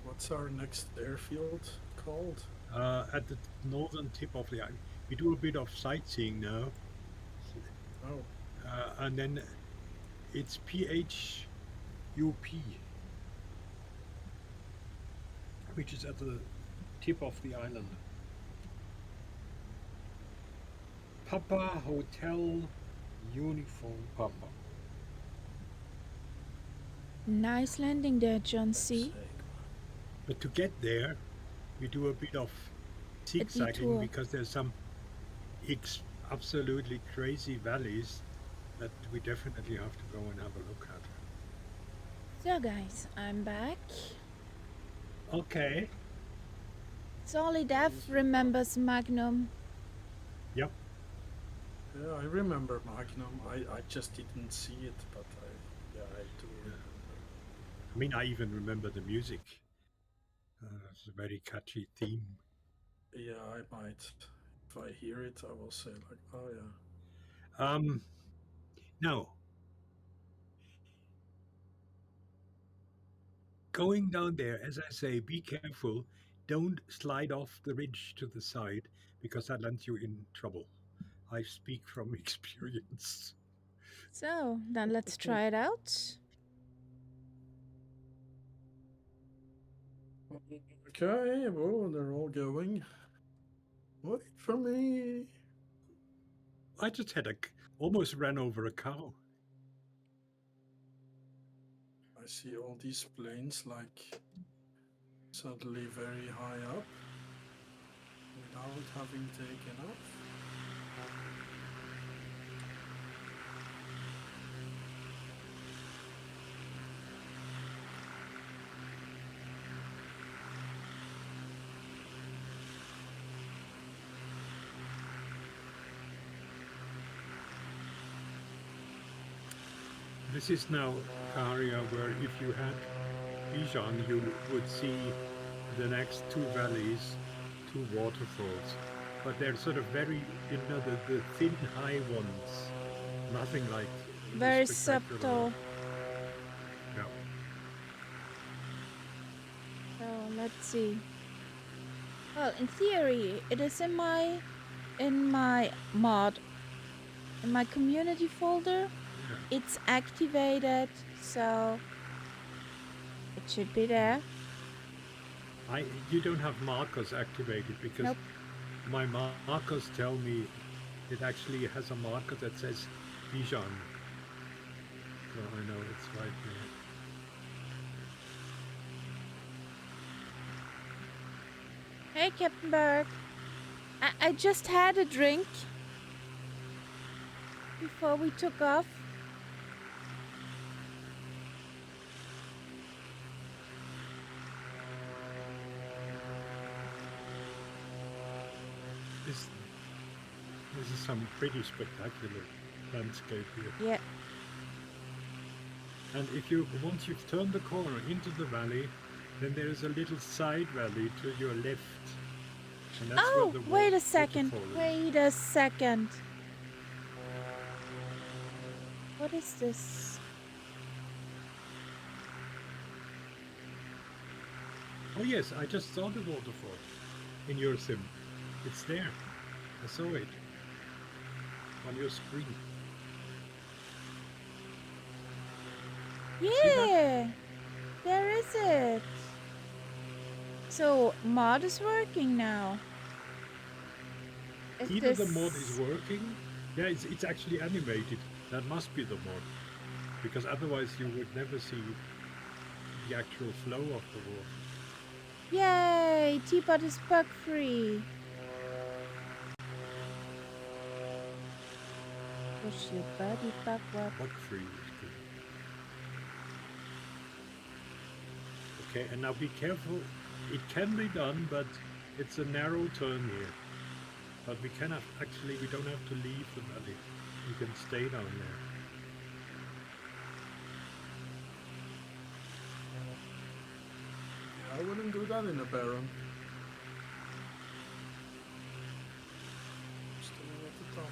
What's our next airfield called? At the northern tip of the island, we do a bit of sightseeing now, Oh, and then it's PHUP, which is at the tip of the island. Papa Hotel Uniform Papa. Nice landing there, John let's C. say. But to get there, we do a bit of A zigzagging detour. because there's some absolutely crazy valleys that we definitely have to go and have a look at. So, guys, I'm back. Okay. Solid F remembers Magnum. Yep. Yeah, I remember Magnum. I just didn't see it, but I do remember. I mean, I even remember the music. It's a very catchy theme. Yeah, I might. If I hear it, I will say like, oh yeah. Now, going down there, as I say, be careful. Don't slide off the ridge to the side because that lands you in trouble. I speak from experience. So, then let's try it out. Okay, well, they're all going. Wait for me. I just almost ran over a cow. I see all these planes like suddenly very high up without having taken off. This is now an area where if you had Bijan, you would see the next two valleys, two waterfalls. But they're sort of very, the thin, high ones. Nothing like Very spectacular. subtle. Yeah. So, let's see. Well, in theory, it is in my mod, in my community folder. Yeah. It's activated, so it should be there. You don't have markers activated because Nope. my markers tell me it actually has a marker that says Bijan. So I know it's right there. Hey, Captain Berg. I just had a drink before we took off. This is some pretty spectacular landscape here. Yeah. And once you've turned the corner into the valley, then there is a little side valley to your left. And that's Oh, where the wait a second. waterfall is. Wait a second. What is this? Oh yes, I just saw the waterfall in your sim. It's there. I saw it on your screen. Yeah, there is it. So mod is working now. Is Either this... the mod is working, yeah, it's actually animated. That must be the mod, because otherwise you would never see the actual flow of the water. Yay! Teapot is bug free. Push your body backward. Bug free is good. Okay, and now be careful. It can be done, but it's a narrow turn here. But we don't have to leave the valley. We can stay down there. I wouldn't do that in a barren. Staying at the top.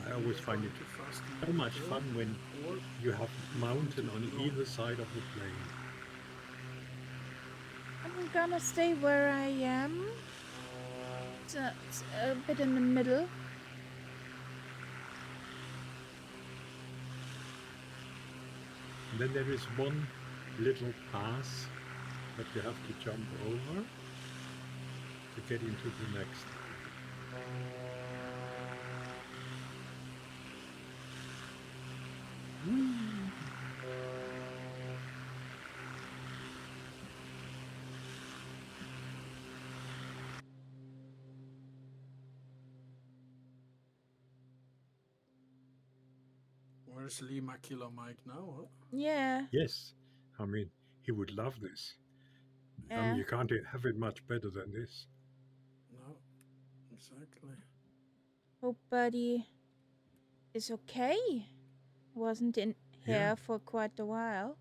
I always find it so much fun when you have mountain on either side of the plane. I'm gonna stay where I am. It's a bit in the middle. And then there is one little pass that you have to jump over to get into the next. Where's Lima Kilo Mike now? Huh? Yeah. Yes, I mean, he would love this. Yeah. You can't have it much better than this. No, exactly. Hope Buddy is okay. Wasn't in here for quite a while.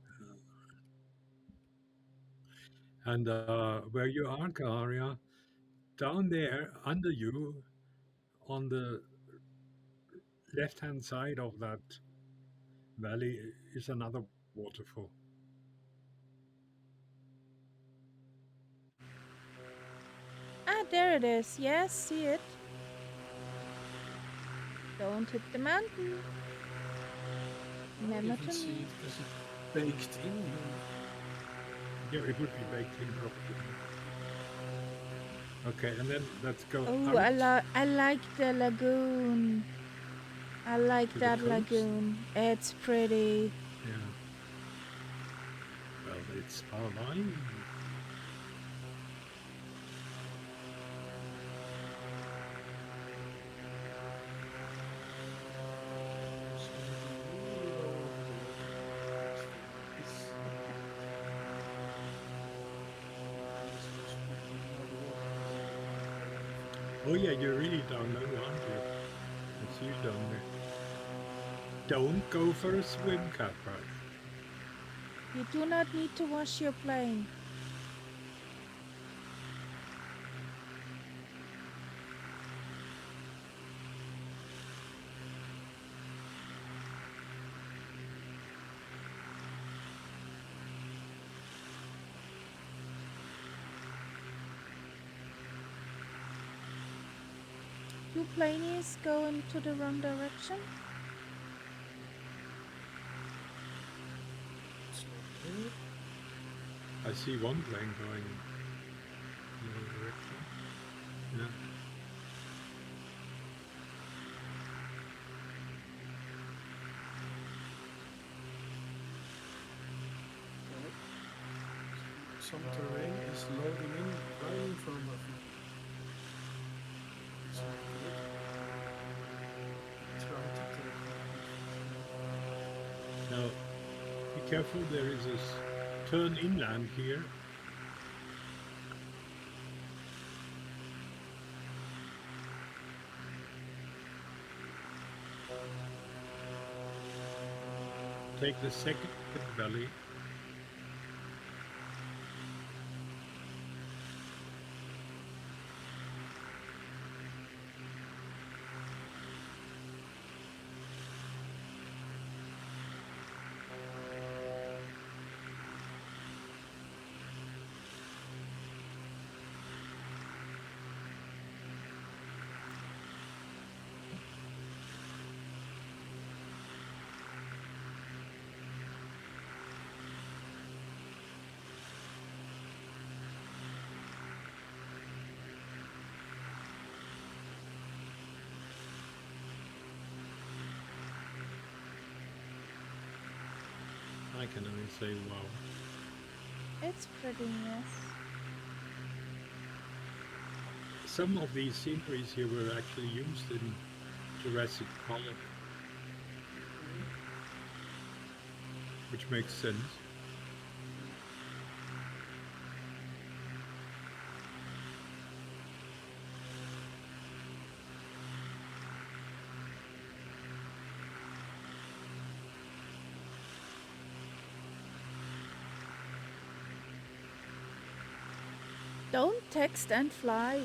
And where you are, Karia, down there under you on the left-hand side of that valley is another waterfall. Ah, there it is. Yes, see it. Don't hit the mountain. Remember to see me. it because it's baked in. Yeah, it would be baked in probably. Okay, and then let's go Oh, out. I like the lagoon. I like To that the coast? lagoon. It's pretty. Yeah. Well, it's Hawaii. Oh yeah, you're really down low, aren't you? I see you down there. Don't go for a swim, Capra. You do not need to wash your plane. You planes go into the wrong direction? I see one plane going in the wrong direction. Yeah. Some terrain is loading in right in front of you. So try to take it. Now, be careful, there is this turn inland here. Take the second valley. I can only say wow. It's pretty, yes. Some of these sceneries here were actually used in Jurassic Park, which makes sense. Don't text and fly.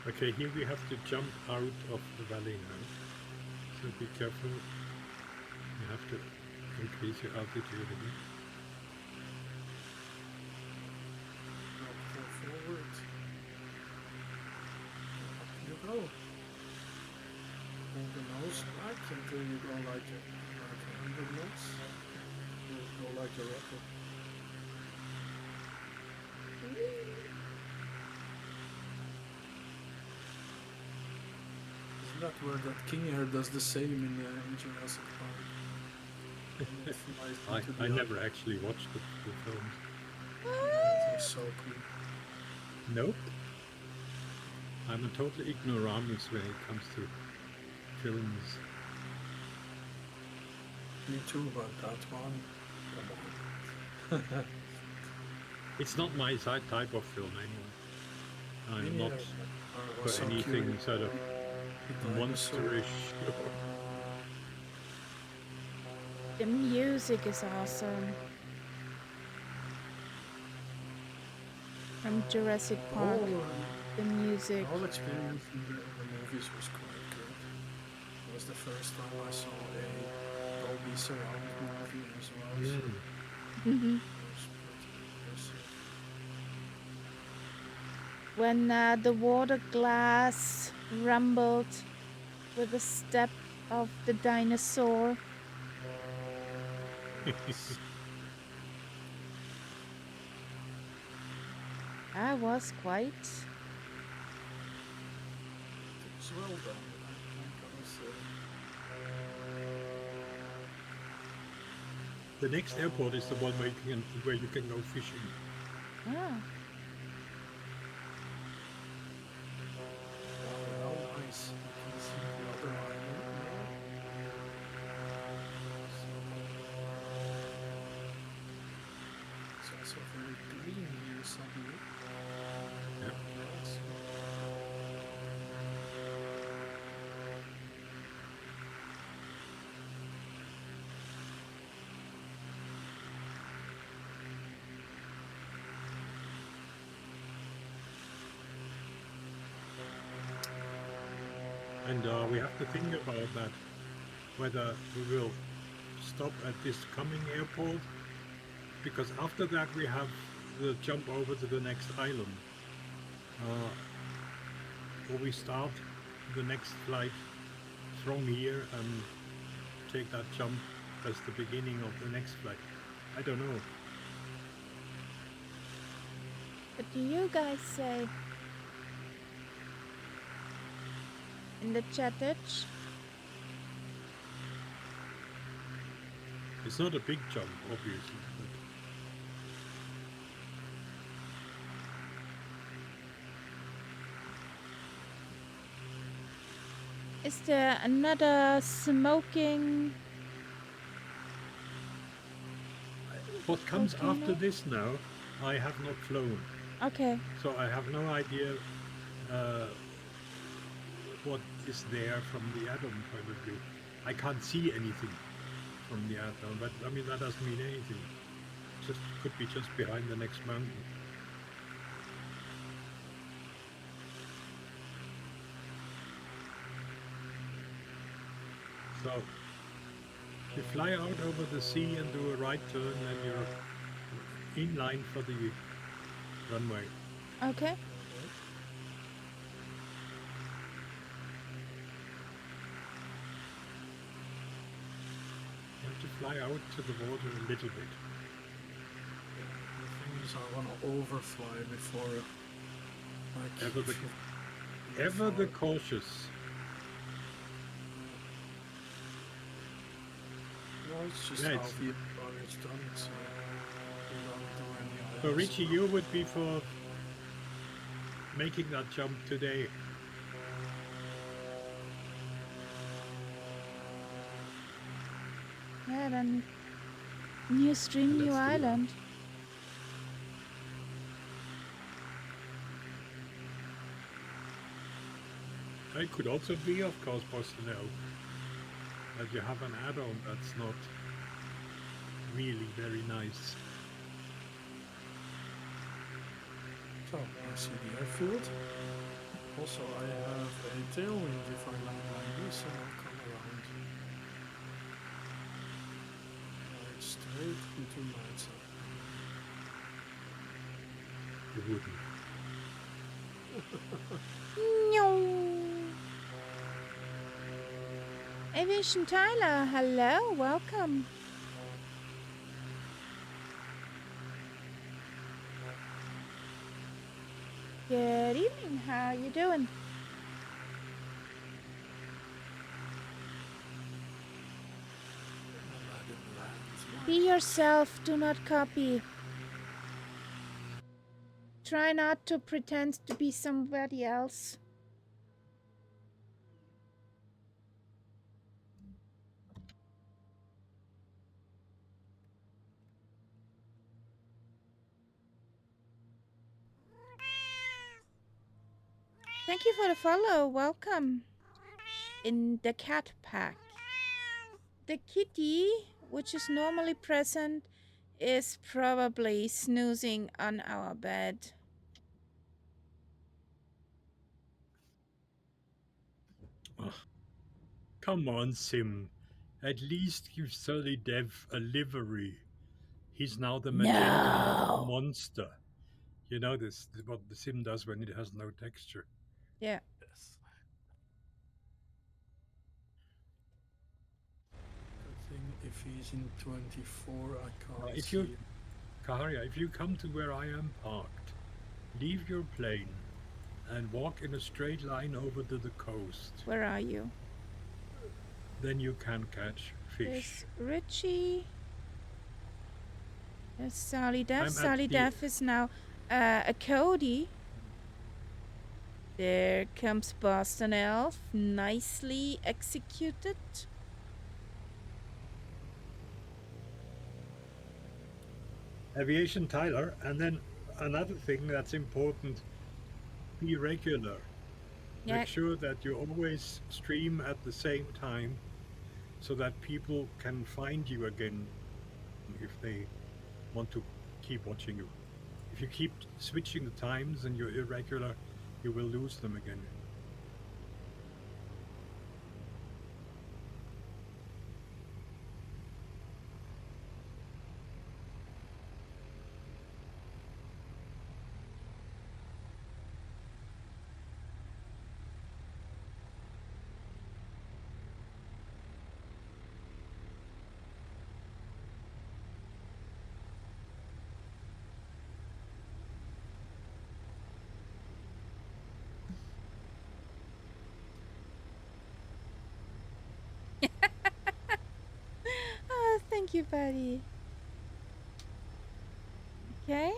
Okay, here we have to jump out of the valley now. So be careful. You have to increase your altitude a bit. Go forward. Up you go. Hold the nose back until you go like 100 knots. You'll go like a rocket. Isn't that where that king hair does the same in Jurassic Park? I never actually watched the films. They're so cool. Nope. I'm a total ignoramus when it comes to films. Me too, but that one, come on. It's not my type of film anyway. I'm not I for was so anything curious. sort of monsterish. The music is awesome. From Jurassic Park, the music. The whole experience in the movies was quite good. It was the first time I saw a Dolby surround movie as well. So Mhm. it was pretty impressive. When the water glass rumbled with the step of the dinosaur. I was quite. It was well done, I'm gonna say. The next airport is the one where you can go fishing. Ah. How nice. You can see the other island now. It's also very green here suddenly. Yeah. Yes. And we have to think about that, whether we will stop at this coming airport, because after that we have the jump over to the next island. Or we start the next flight from here and take that jump as the beginning of the next flight. I don't know. What do you guys say? In the chattage? It's not a big jump, obviously, but Is there another smoking? what comes Volcano? after this now, I have not flown. Okay. So I have no idea what is there from the atom point of view. I can't see anything from the atom, but I mean that doesn't mean anything. Just could be just behind the next mountain. So you fly out over the sea and do a right turn, and you're in line for the runway. Okay. You have to fly out to the water a little bit. The thing is, I want to overfly before, like, Ever the cautious. No, it's just Yeah, how it's- Vietnam is done, so you don't do any So else. Richie, you would be for making that jump today. Yeah, then new stream, new Let's do that. island. It could also be, of course, personnel. That you have an add-on that's not really very nice. So I see the airfield. Also, I have a tailwind if I land like this and I come around right straight into lights up. You wouldn't. Meow. Aviation Tyler, hello, welcome. Good evening, how are you doing? I didn't land. Be yourself, do not copy. Try not to pretend to be somebody else. Thank you for the follow. Welcome in the cat pack. The kitty, which is normally present, is probably snoozing on our bed. Oh, come on, Sim. At least give Sully Dev a livery. He's now the magenta No. monster. You know this what the sim does when it has no texture. Yeah. Yes. Good thing if he's in 24, I can't If see you, him. Kaharia, if you come to where I am parked, leave your plane and walk in a straight line over to the coast. Where are you? Then you can catch fish. There's Richie. There's Sally Deaf. I'm at Sally the Deaf is now a Cody. There comes Boston Elf. Nicely executed. aviation Tyler, and then another thing that's important: be regular. Yeah. Make sure that you always stream at the same time so that people can find you again if they want to keep watching you. If you keep switching the times and you're irregular, you will lose them again. Oh, thank you, buddy. Okay.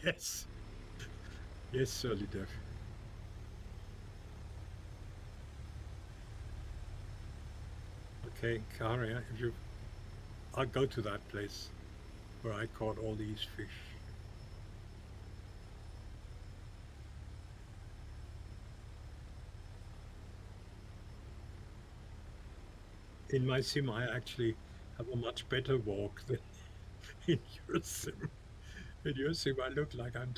Yes. Yes, Surly Dev. Okay, Karia, if you I'll go to that place where I caught all these fish. In my sim, I actually have a much better walk than in your sim. In your sim, I look like I'm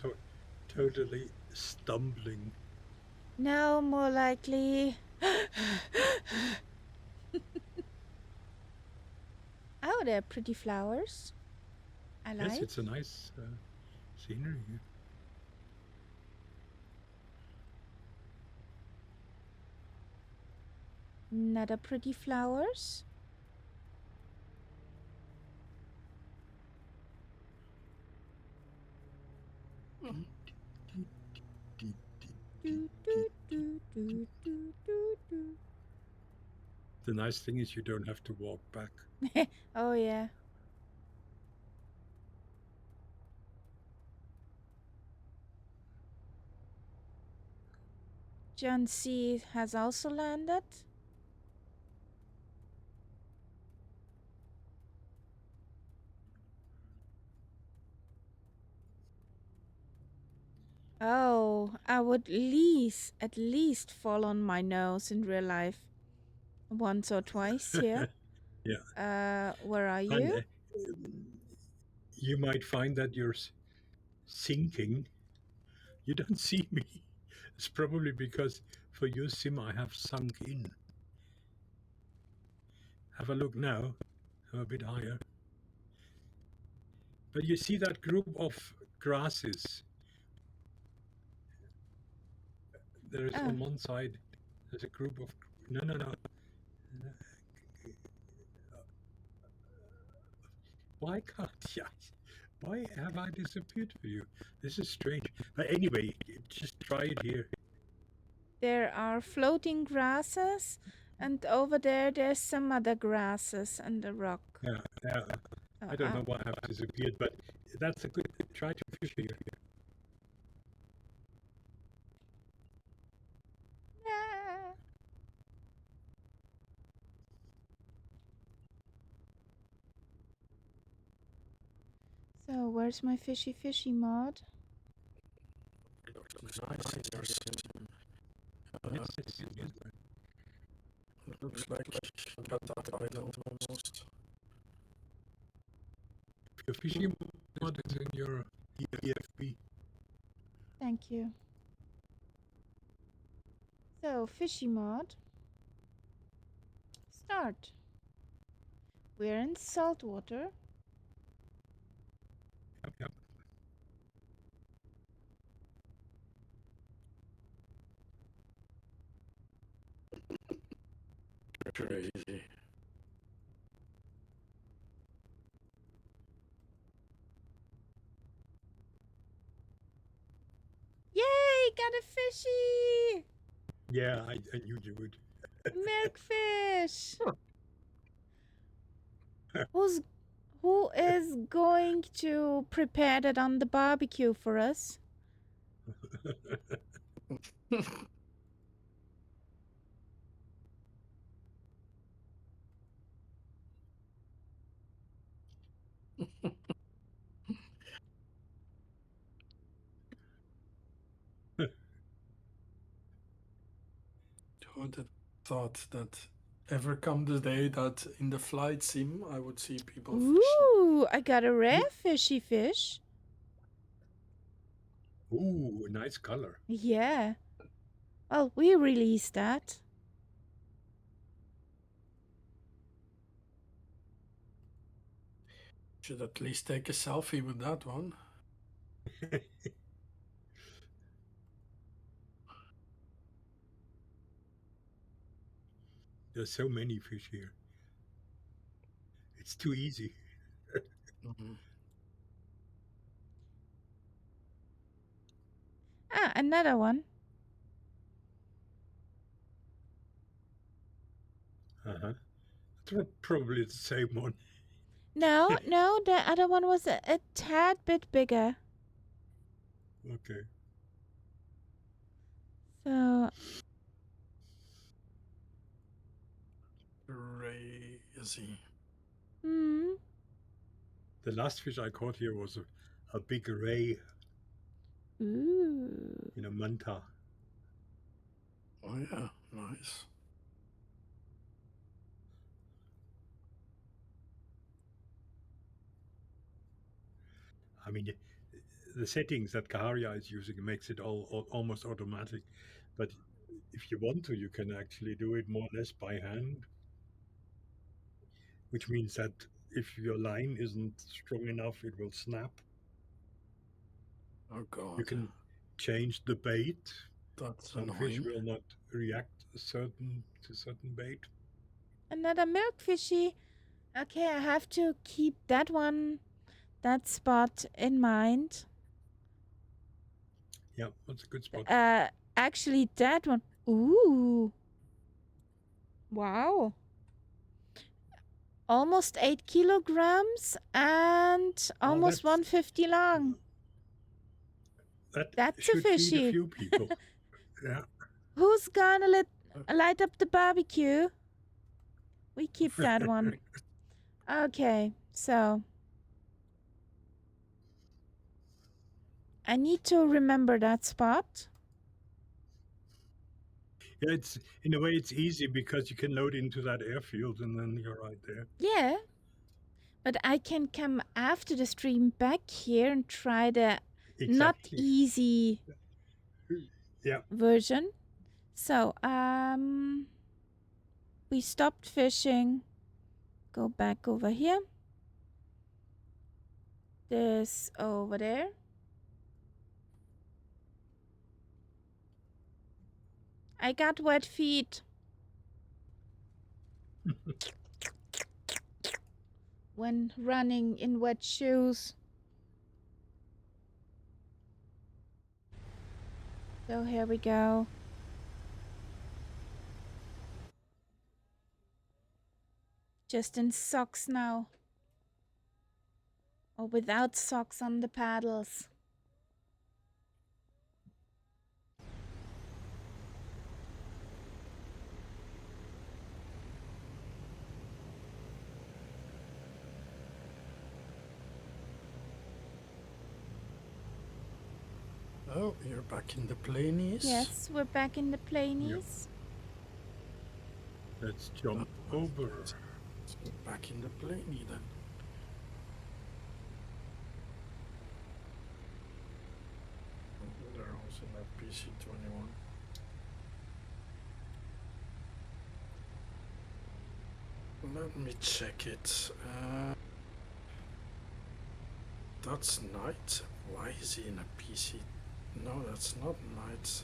totally stumbling. No, more likely. Oh, they're pretty flowers. I Yes, like. it's a nice scenery here. Another pretty flowers. Do, do, do, do, do, do, do. The nice thing is you don't have to walk back. Oh, yeah. John C. has also landed. Oh, I would at least fall on my nose in real life once or twice here. Yeah, Where are and you? you might find that you're sinking You don't see me. It's probably because for your sim I have sunk in. Have a look now. I'm a bit higher. But you see that group of grasses? There is on one side, there's a group of. No. Why can't I? Why have I disappeared for you? This is strange. But anyway, just try it here. There are floating grasses, and over there's some other grasses and a rock. Yeah. I don't know why I have disappeared, but that's a good try to fish here. Yeah. So where's my fishy mod? Looks nice in your sim. It looks like you got that island almost. Your fishing mod is in your EFB. Thank you. So fishy mod. Start. We're in salt water. Yep. Crazy. Yay! Got a fishy! Yeah, I knew you would. Milkfish! Who is going to prepare that on the barbecue for us? Who would have thought that ever come the day that in the flight sim I would see people fishing? Ooh, I got a rare fishy fish. Ooh, nice color. Yeah. Well, we released that. Should at least take a selfie with that one. There's so many fish here. It's too easy. Ah, another one. It's probably the same one. No, the other one was a tad bit bigger. Okay. So Crazy. The last fish I caught here was a big ray. Ooh. In a manta. Oh yeah, nice. I mean, the settings that Kaharia is using makes it all almost automatic. But if you want to, you can actually do it more or less by hand. Which means that if your line isn't strong enough, it will snap. Oh god. You can change the bait. That's Some annoying. fish will not react to certain bait. Another milkfishy. Okay, I have to keep that spot in mind. Yeah, that's a good spot. Actually, that one. Ooh. Wow. Almost 8 kilograms and almost 150 long. That's should a fishy. feed a few people. Yeah. Who's gonna light up the barbecue? We keep that one. Okay, so I need to remember that spot. Yeah, it's in a way it's easy because you can load into that airfield and then you're right there. Yeah. But I can come after the stream back here and try the not easy Yeah. version. So, we stopped fishing. Go back over here. This over there. I got wet feet. When running in wet shoes. So here we go. Just in socks now. Or without socks on the paddles. Oh, you're back in the plainies. Yes, we're back in the plainies. Let's jump over. Let's go back in the plainie then. They're also not PC21. Let me check it. That's night. Why is he in a PC? No, that's not night.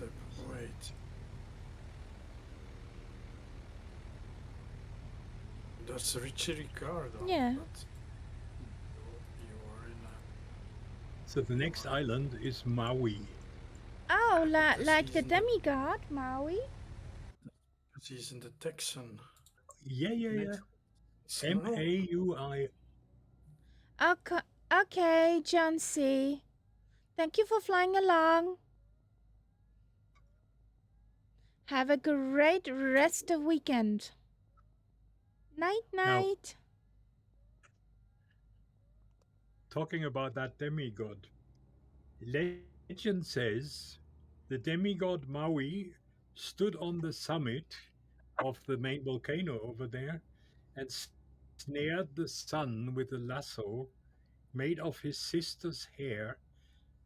Wait. That's Richie Ricardo. Yeah. But you are in a... So the next island is Maui. Oh, Because like he's the in the- demigod, Maui? Because he's in the Texan. Yeah. It's no. Maui. Okay, John C. Thank you for flying along. Have a great rest of weekend. Night. Talking about that demigod. Legend says the demigod Maui stood on the summit of the main volcano over there and snared the sun with a lasso made of his sister's hair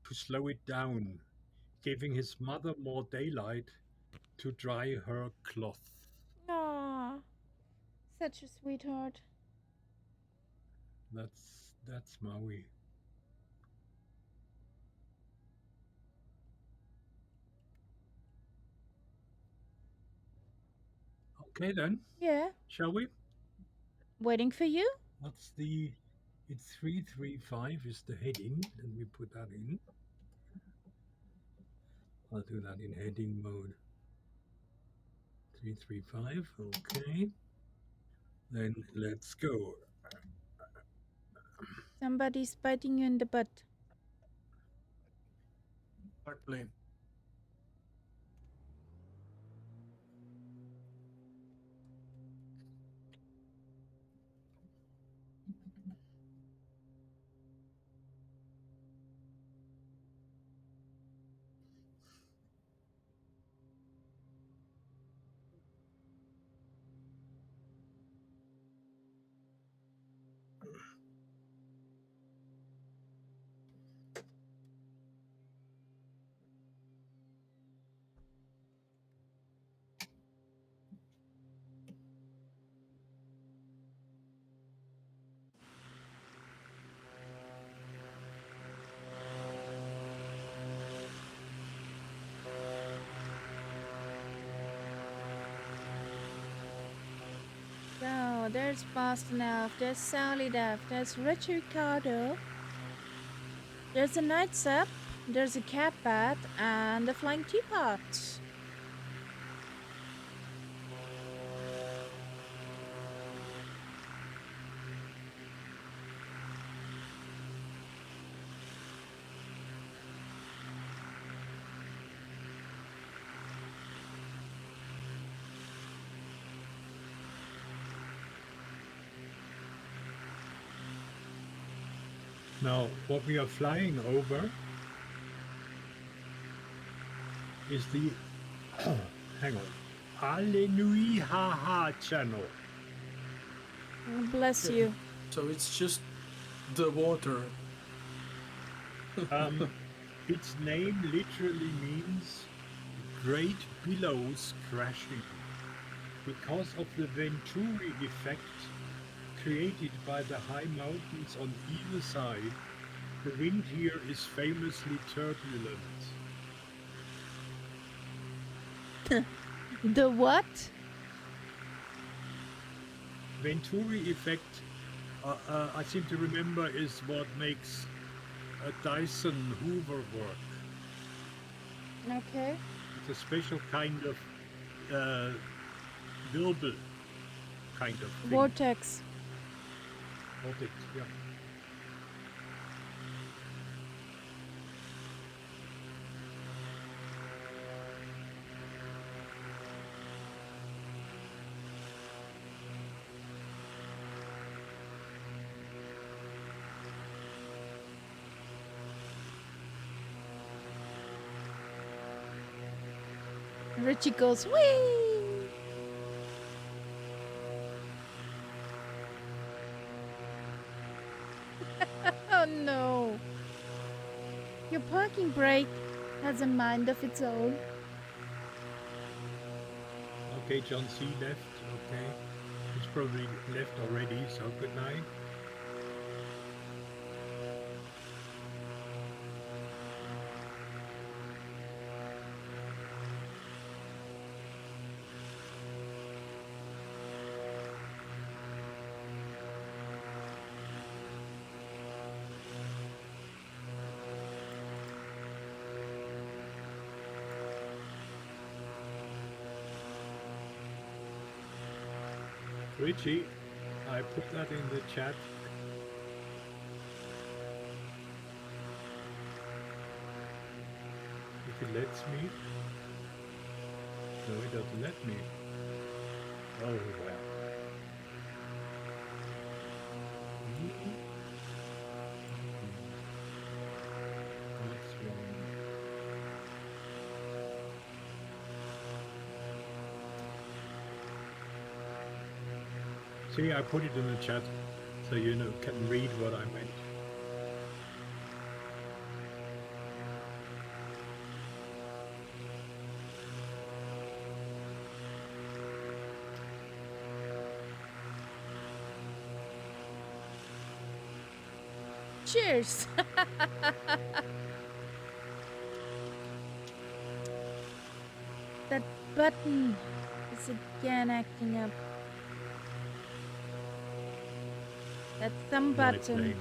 to slow it down, giving his mother more daylight to dry her cloth. Aw, such a sweetheart. That's Maui. Okay then. Yeah. Shall we? Waiting for you? It's 335 is the heading. Let me put that in. I'll do that in heading mode. 335, okay. Then let's go. Somebody's biting you in the butt. Exactly. So, there's Boston Elf, there's Sally Duff, there's Rich Ricardo, there's a Night Sip, there's a Cat Bat, and the Flying Teapot. Now, what we are flying over is the, hang on, Alenuihaha channel. Bless you. So it's just the water. Its name literally means great billows crashing. Because of the Venturi effect created by the high mountains on either side, the wind here is famously turbulent. The what? Venturi effect, I seem to remember, is what makes a Dyson Hoover work. Okay. It's a special kind of wirbel kind of thing. Vortex. Vortex, yeah. Richie goes, whee! Oh no. Your parking brake has a mind of its own. Okay, John C. left. Okay. He's probably left already, so good night. Richie, I put that in the chat. If it lets me. No, it doesn't let me. Oh, well. What's wrong? See, I put it in the chat so you can read what I meant. Cheers. That button is again acting up. That thumb My button. plane.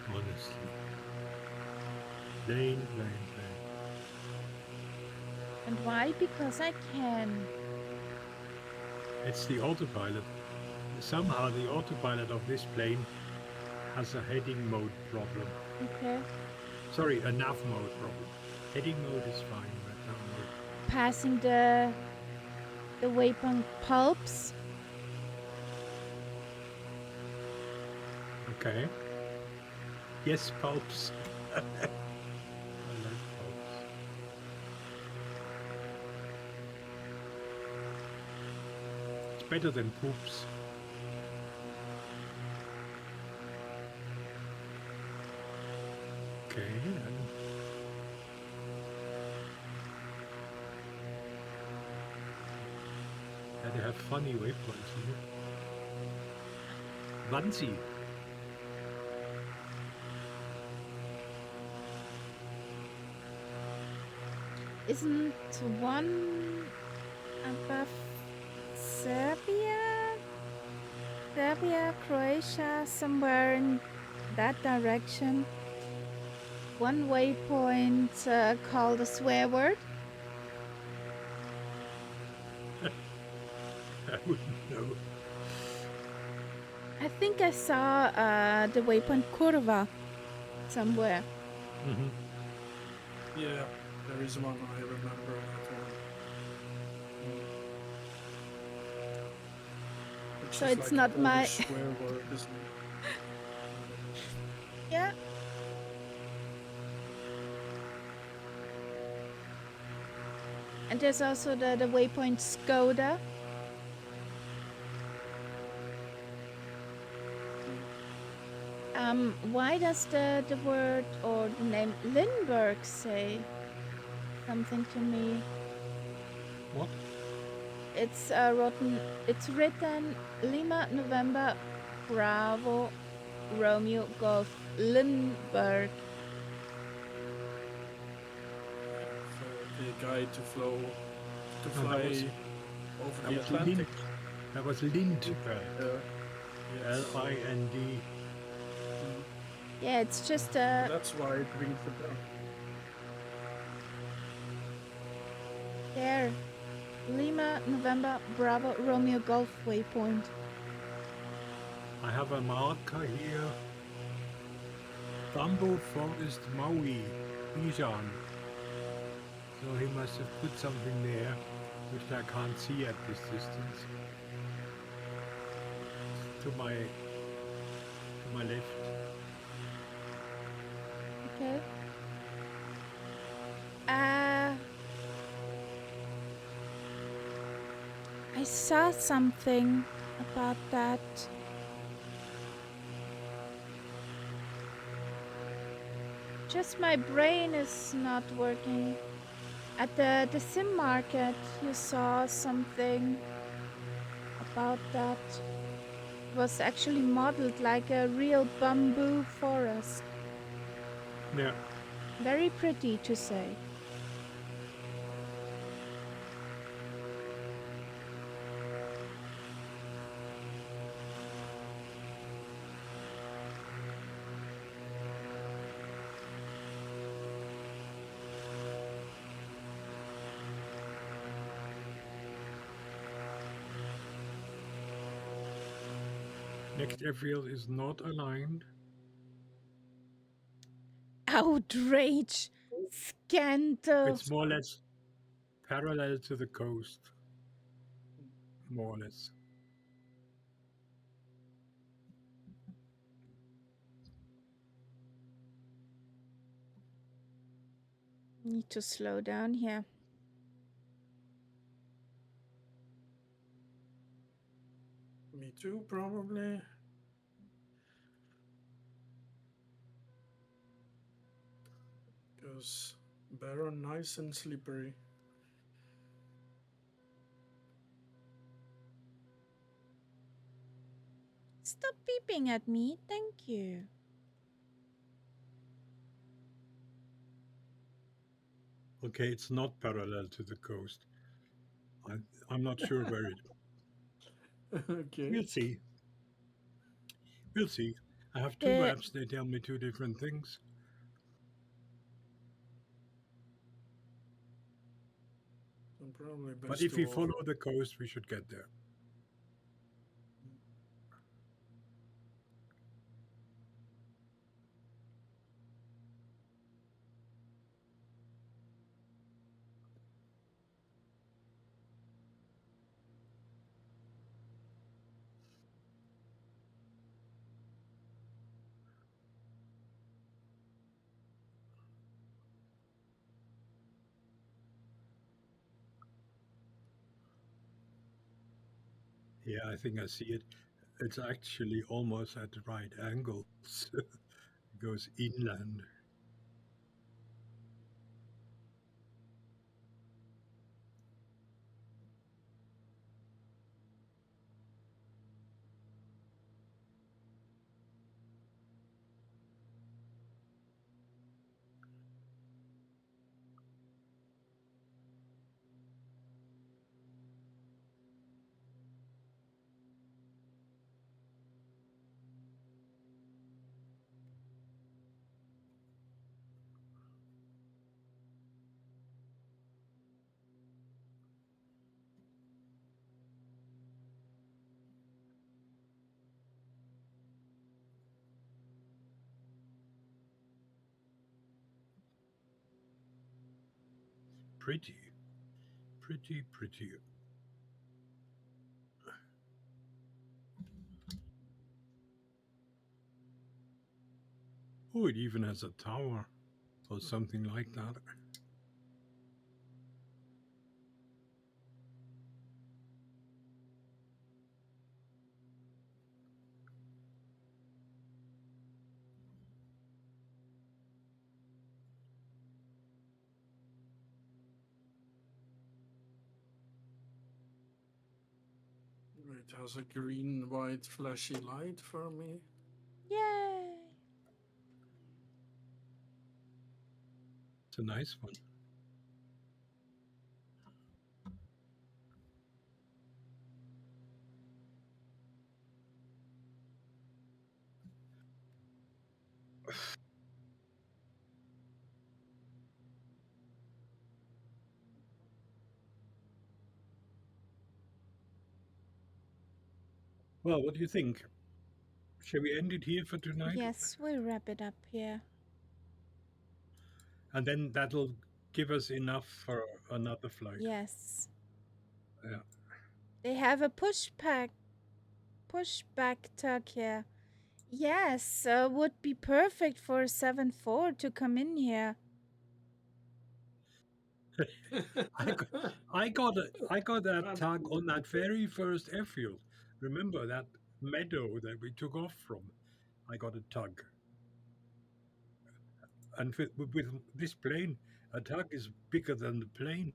Honestly. Plane. And why? Because I can. It's the autopilot. Somehow the autopilot of this plane has a heading mode problem. Okay. Sorry, a nav mode problem. Heading mode is fine, but nav mode. Passing the waypoint pulps. Okay. Yes, pulps. I like pulps. It's better than poops. Okay. Yeah, they have funny waypoints here. Wannsee. Isn't one above Serbia? Serbia, Croatia, somewhere in that direction. One waypoint called a swear word. I wouldn't know. I think I saw the waypoint Kurva somewhere. Mm-hmm. Yeah, there is one, I remember that one. Which So is it's like not a Polish my- swear word, isn't it? Yeah. And there's also the waypoint Skoda. Why does the word or the name Lindbergh say something to me. What? It's It's written Lima November Bravo Romeo Golf Lindbergh. The guide to flow to No, fly over the Atlantic. That was Lindbergh. Yes. Lind. Yeah, it's just That's why it rings a bell. there. Lima November Bravo Romeo Golf waypoint. I have a marker here. Bamboo Forest Maui, Ijan. So he must have put something there, which I can't see at this distance. To my left. Okay. I saw something about that. Just my brain is not working. At the sim market, you saw something about that. It was actually modeled like a real bamboo forest. Yeah. Very pretty to say. Next airfield is not aligned. Outrage! Scandal! It's more or less parallel to the coast. More or less. Need to slow down here. Me too, probably. Because Baron nice and slippery. Stop beeping at me. Thank you. Okay, it's not parallel to the coast. I'm not sure where it. Okay. We'll see. We'll see. I have two The maps. They tell me two different things. So probably best But if to we follow the coast, we should get there. Yeah, I think I see it. It's actually almost at the right angles. It goes inland. Pretty. Pretty, pretty. Oh, it even has a tower or something like that. It has a green, white, flashy light for me. Yay! It's a nice one. Well, what do you think? Shall we end it here for tonight? Yes, we'll wrap it up here. And then that'll give us enough for another flight. Yes. Yeah. They have a pushback tug here. Yes, would be perfect for 7-4 to come in here. I got that tug on that very first airfield. Remember that meadow that we took off from? I got a tug. And with this plane, a tug is bigger than the plane.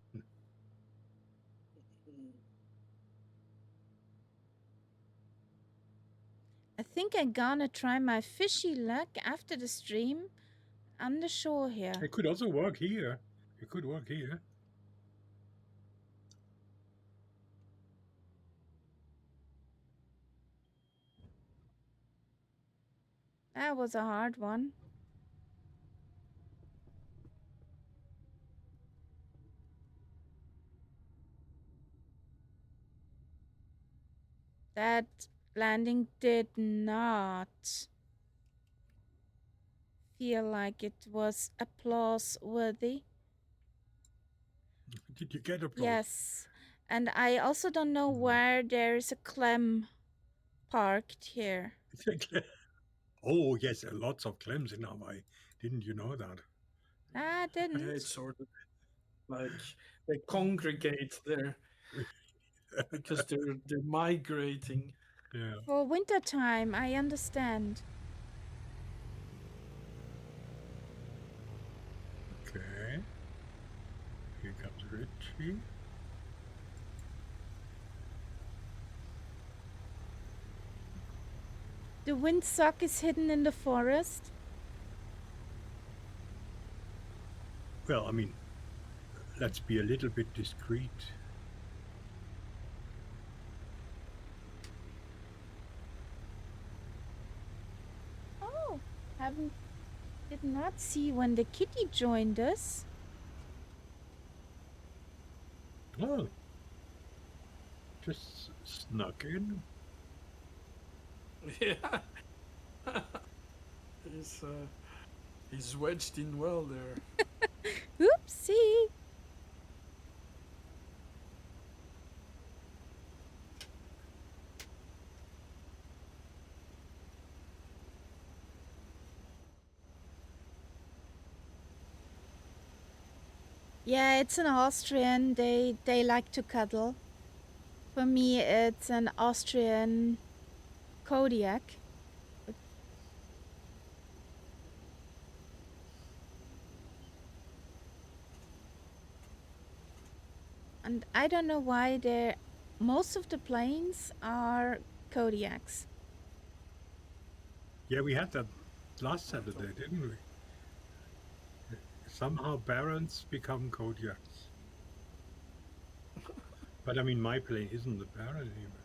I think I'm gonna try my fishy luck after the stream on the shore here. It could also work here. It could work here. That was a hard one. That landing did not feel like it was applause worthy. Did you get applause? Yes. And I also don't know where there is a clem parked here. Oh, yes, lots of clams in Hawaii. Didn't you know that? I didn't. Yeah, it's sort of like they congregate there because they're migrating. Yeah. For winter time, I understand. Okay. Here comes Richie. The windsock is hidden in the forest. Well, I mean, let's be a little bit discreet. Oh, did not see when the kitty joined us. Oh, just snuck in. Yeah. He's wedged in well there. Oopsie. Yeah, it's an Austrian. They like to cuddle. For me, it's an Austrian Kodiak. And I don't know why most of the planes are Kodiaks. Yeah, we had that last Saturday, didn't we? Somehow Barons become Kodiaks. But I mean, my plane isn't the Baron anymore.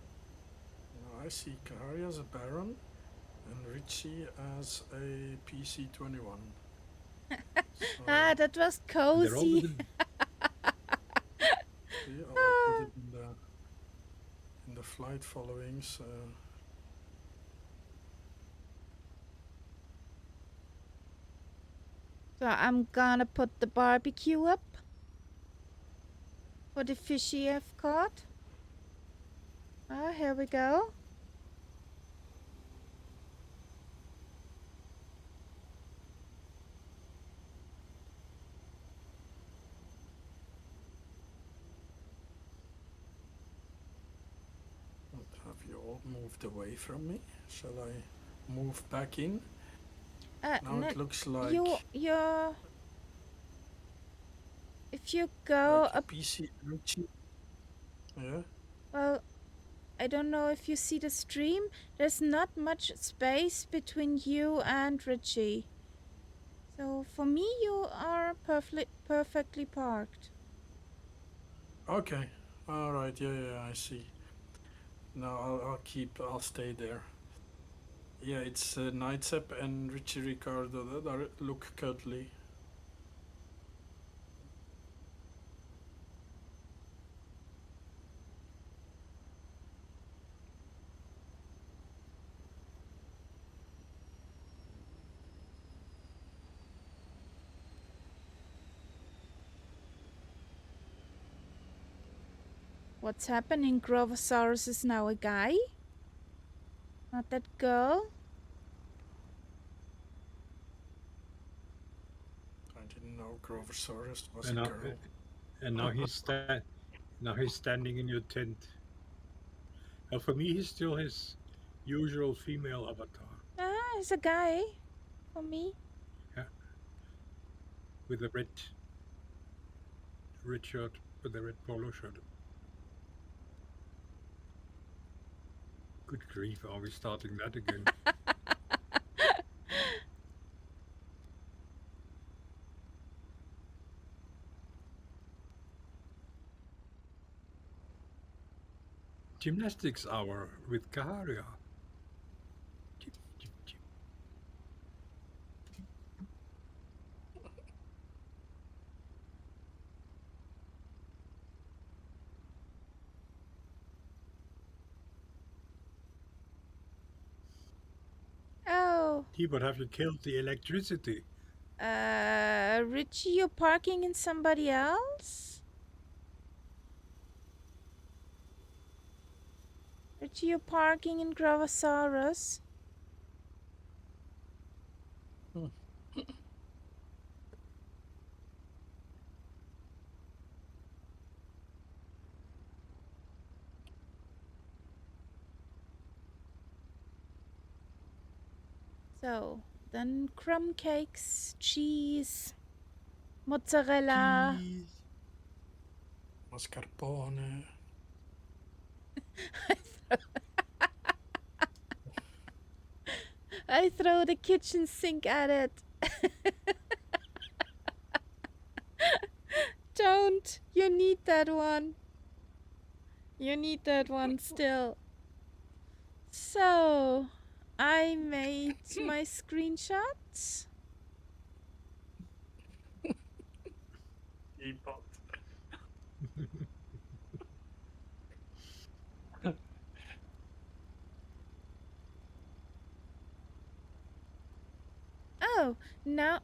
I see Kari as a Baron and Richie as a PC-21. Ah, that was cozy. See, I'll put it in the flight followings. So I'm gonna put the barbecue up for the fishy I've caught. Ah, here we go. Have you all moved away from me? Shall I move back in? Now it looks like you're if you go like up PC Richie. Yeah. well, I don't know if you see the stream. There's not much space between you and Richie. So for me, you are perfectly parked. Okay. All right. Yeah, I see. No, I'll stay there. Yeah, it's Nightsep and Richie Ricardo that look cuddly. What's happening? Grovosaurus is now a guy? Not that girl? I didn't know Groversaurus was a And now, girl. and now he's standing in your tent. For me, he's still his usual female avatar. Ah, he's a guy for me. Yeah, with a red shirt, with a red polo shirt. Good grief, are we starting that again? Gymnastics hour with Kaharia. Chip, chip, chip. Oh, But have you killed the electricity? Richie, you're parking in somebody else? Richie, you're parking in Grovosaurus? So, then crumb cakes, cheese, mozzarella. Cheese. Mascarpone. I throw the kitchen sink at it. Don't. You need that one. You need that one still. So, I made my screenshots. Teapot. Oh, now.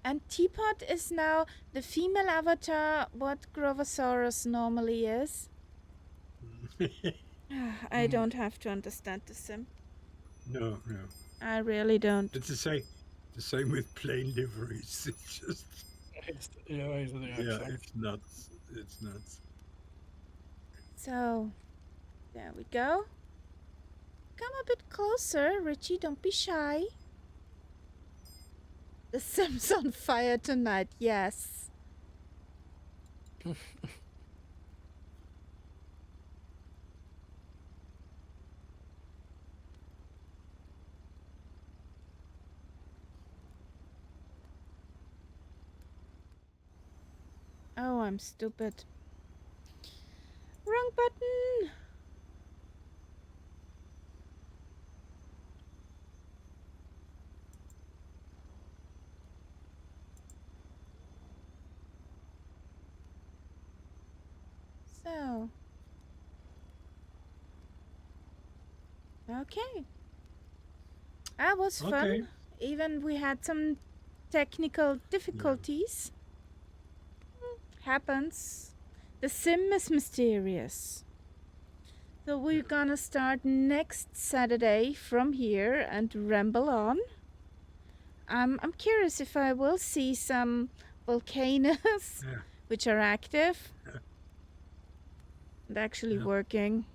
And Teapot is now the female avatar, what Grovosaurus normally is. I don't have to understand the sim. No. I really don't. It's the same with plain liveries. It's just Exactly. it's nuts. It's nuts. So, there we go. Come a bit closer, Richie. Don't be shy. The sim's on fire tonight, yes. Oh, I'm stupid. Wrong button. So. Okay. That was fun. Okay. Even we had some technical difficulties. Happens. The sim is mysterious. So we're gonna start next Saturday from here and ramble on. I'm curious if I will see some volcanoes which are active and actually working.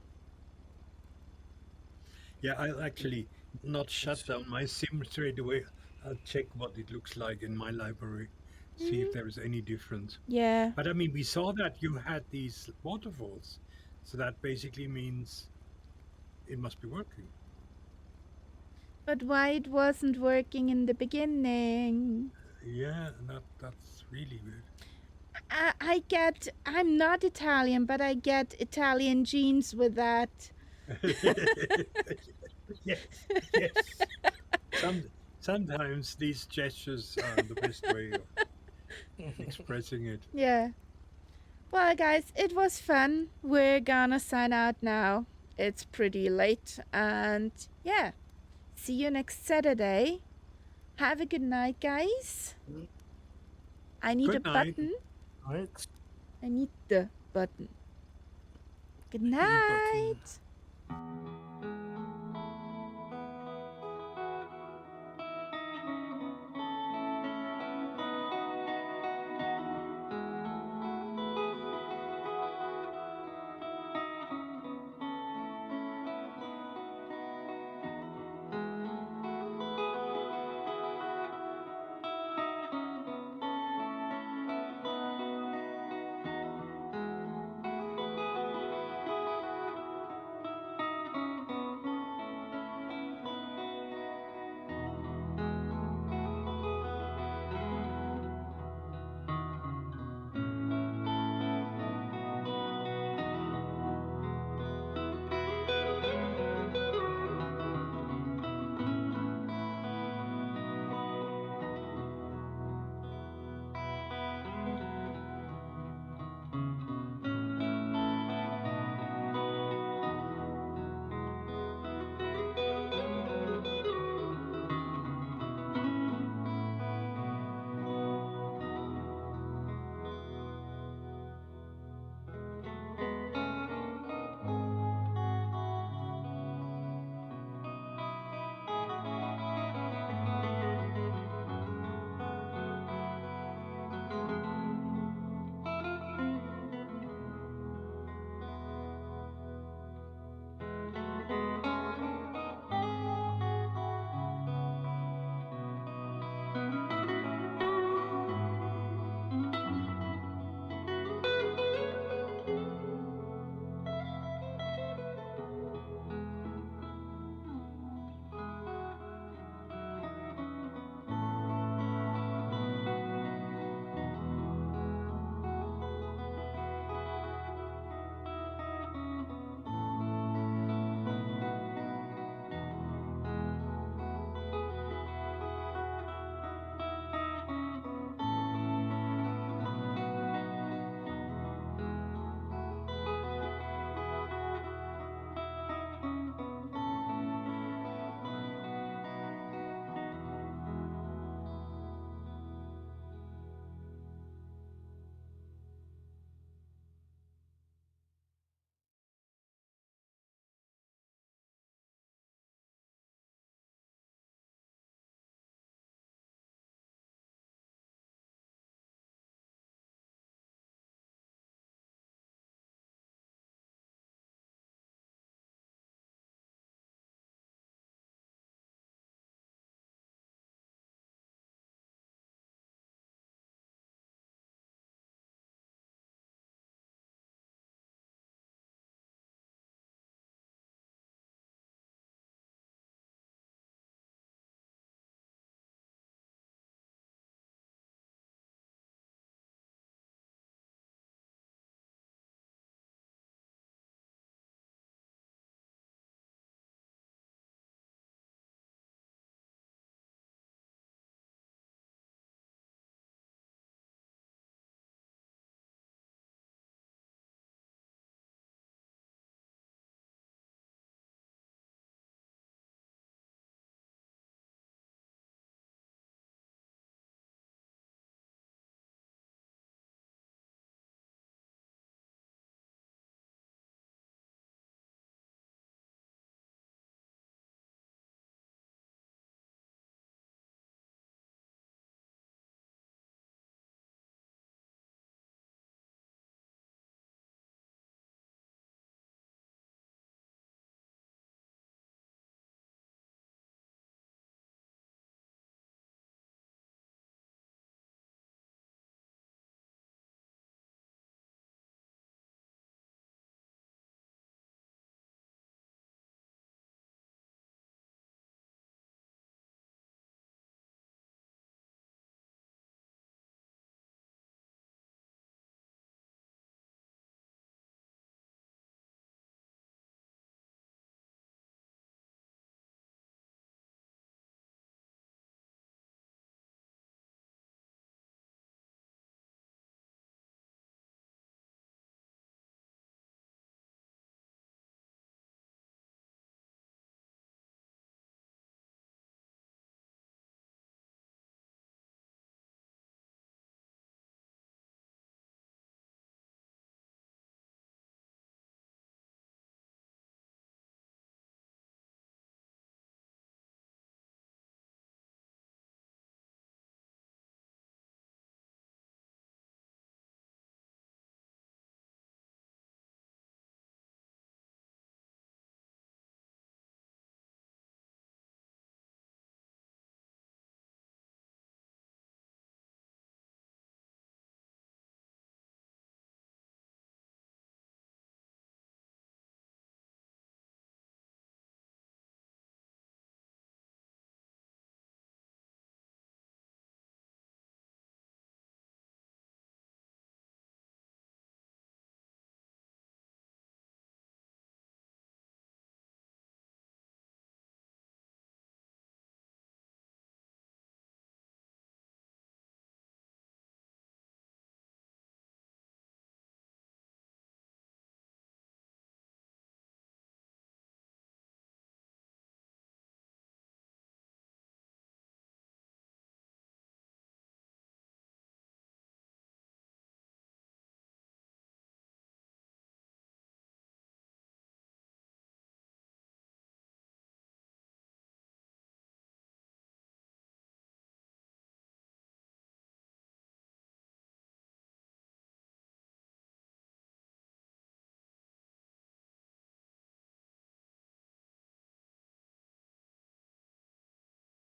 Yeah, I'll actually not shut down my sim straight away. I'll check what it looks like in my library, see if there is any difference. Yeah. But I mean, we saw that you had these waterfalls. So that basically means it must be working. But why it wasn't working in the beginning? Yeah, that's really weird. I'm not Italian, but I get Italian genes with that. Yes, yes. Sometimes these gestures are the best way of expressing it. Yeah. Well, guys, it was fun. We're gonna sign out now. It's pretty late. And yeah, see you next Saturday. Have a good night, guys. I need a Good night. button. Right. I need the button. Good E button. night.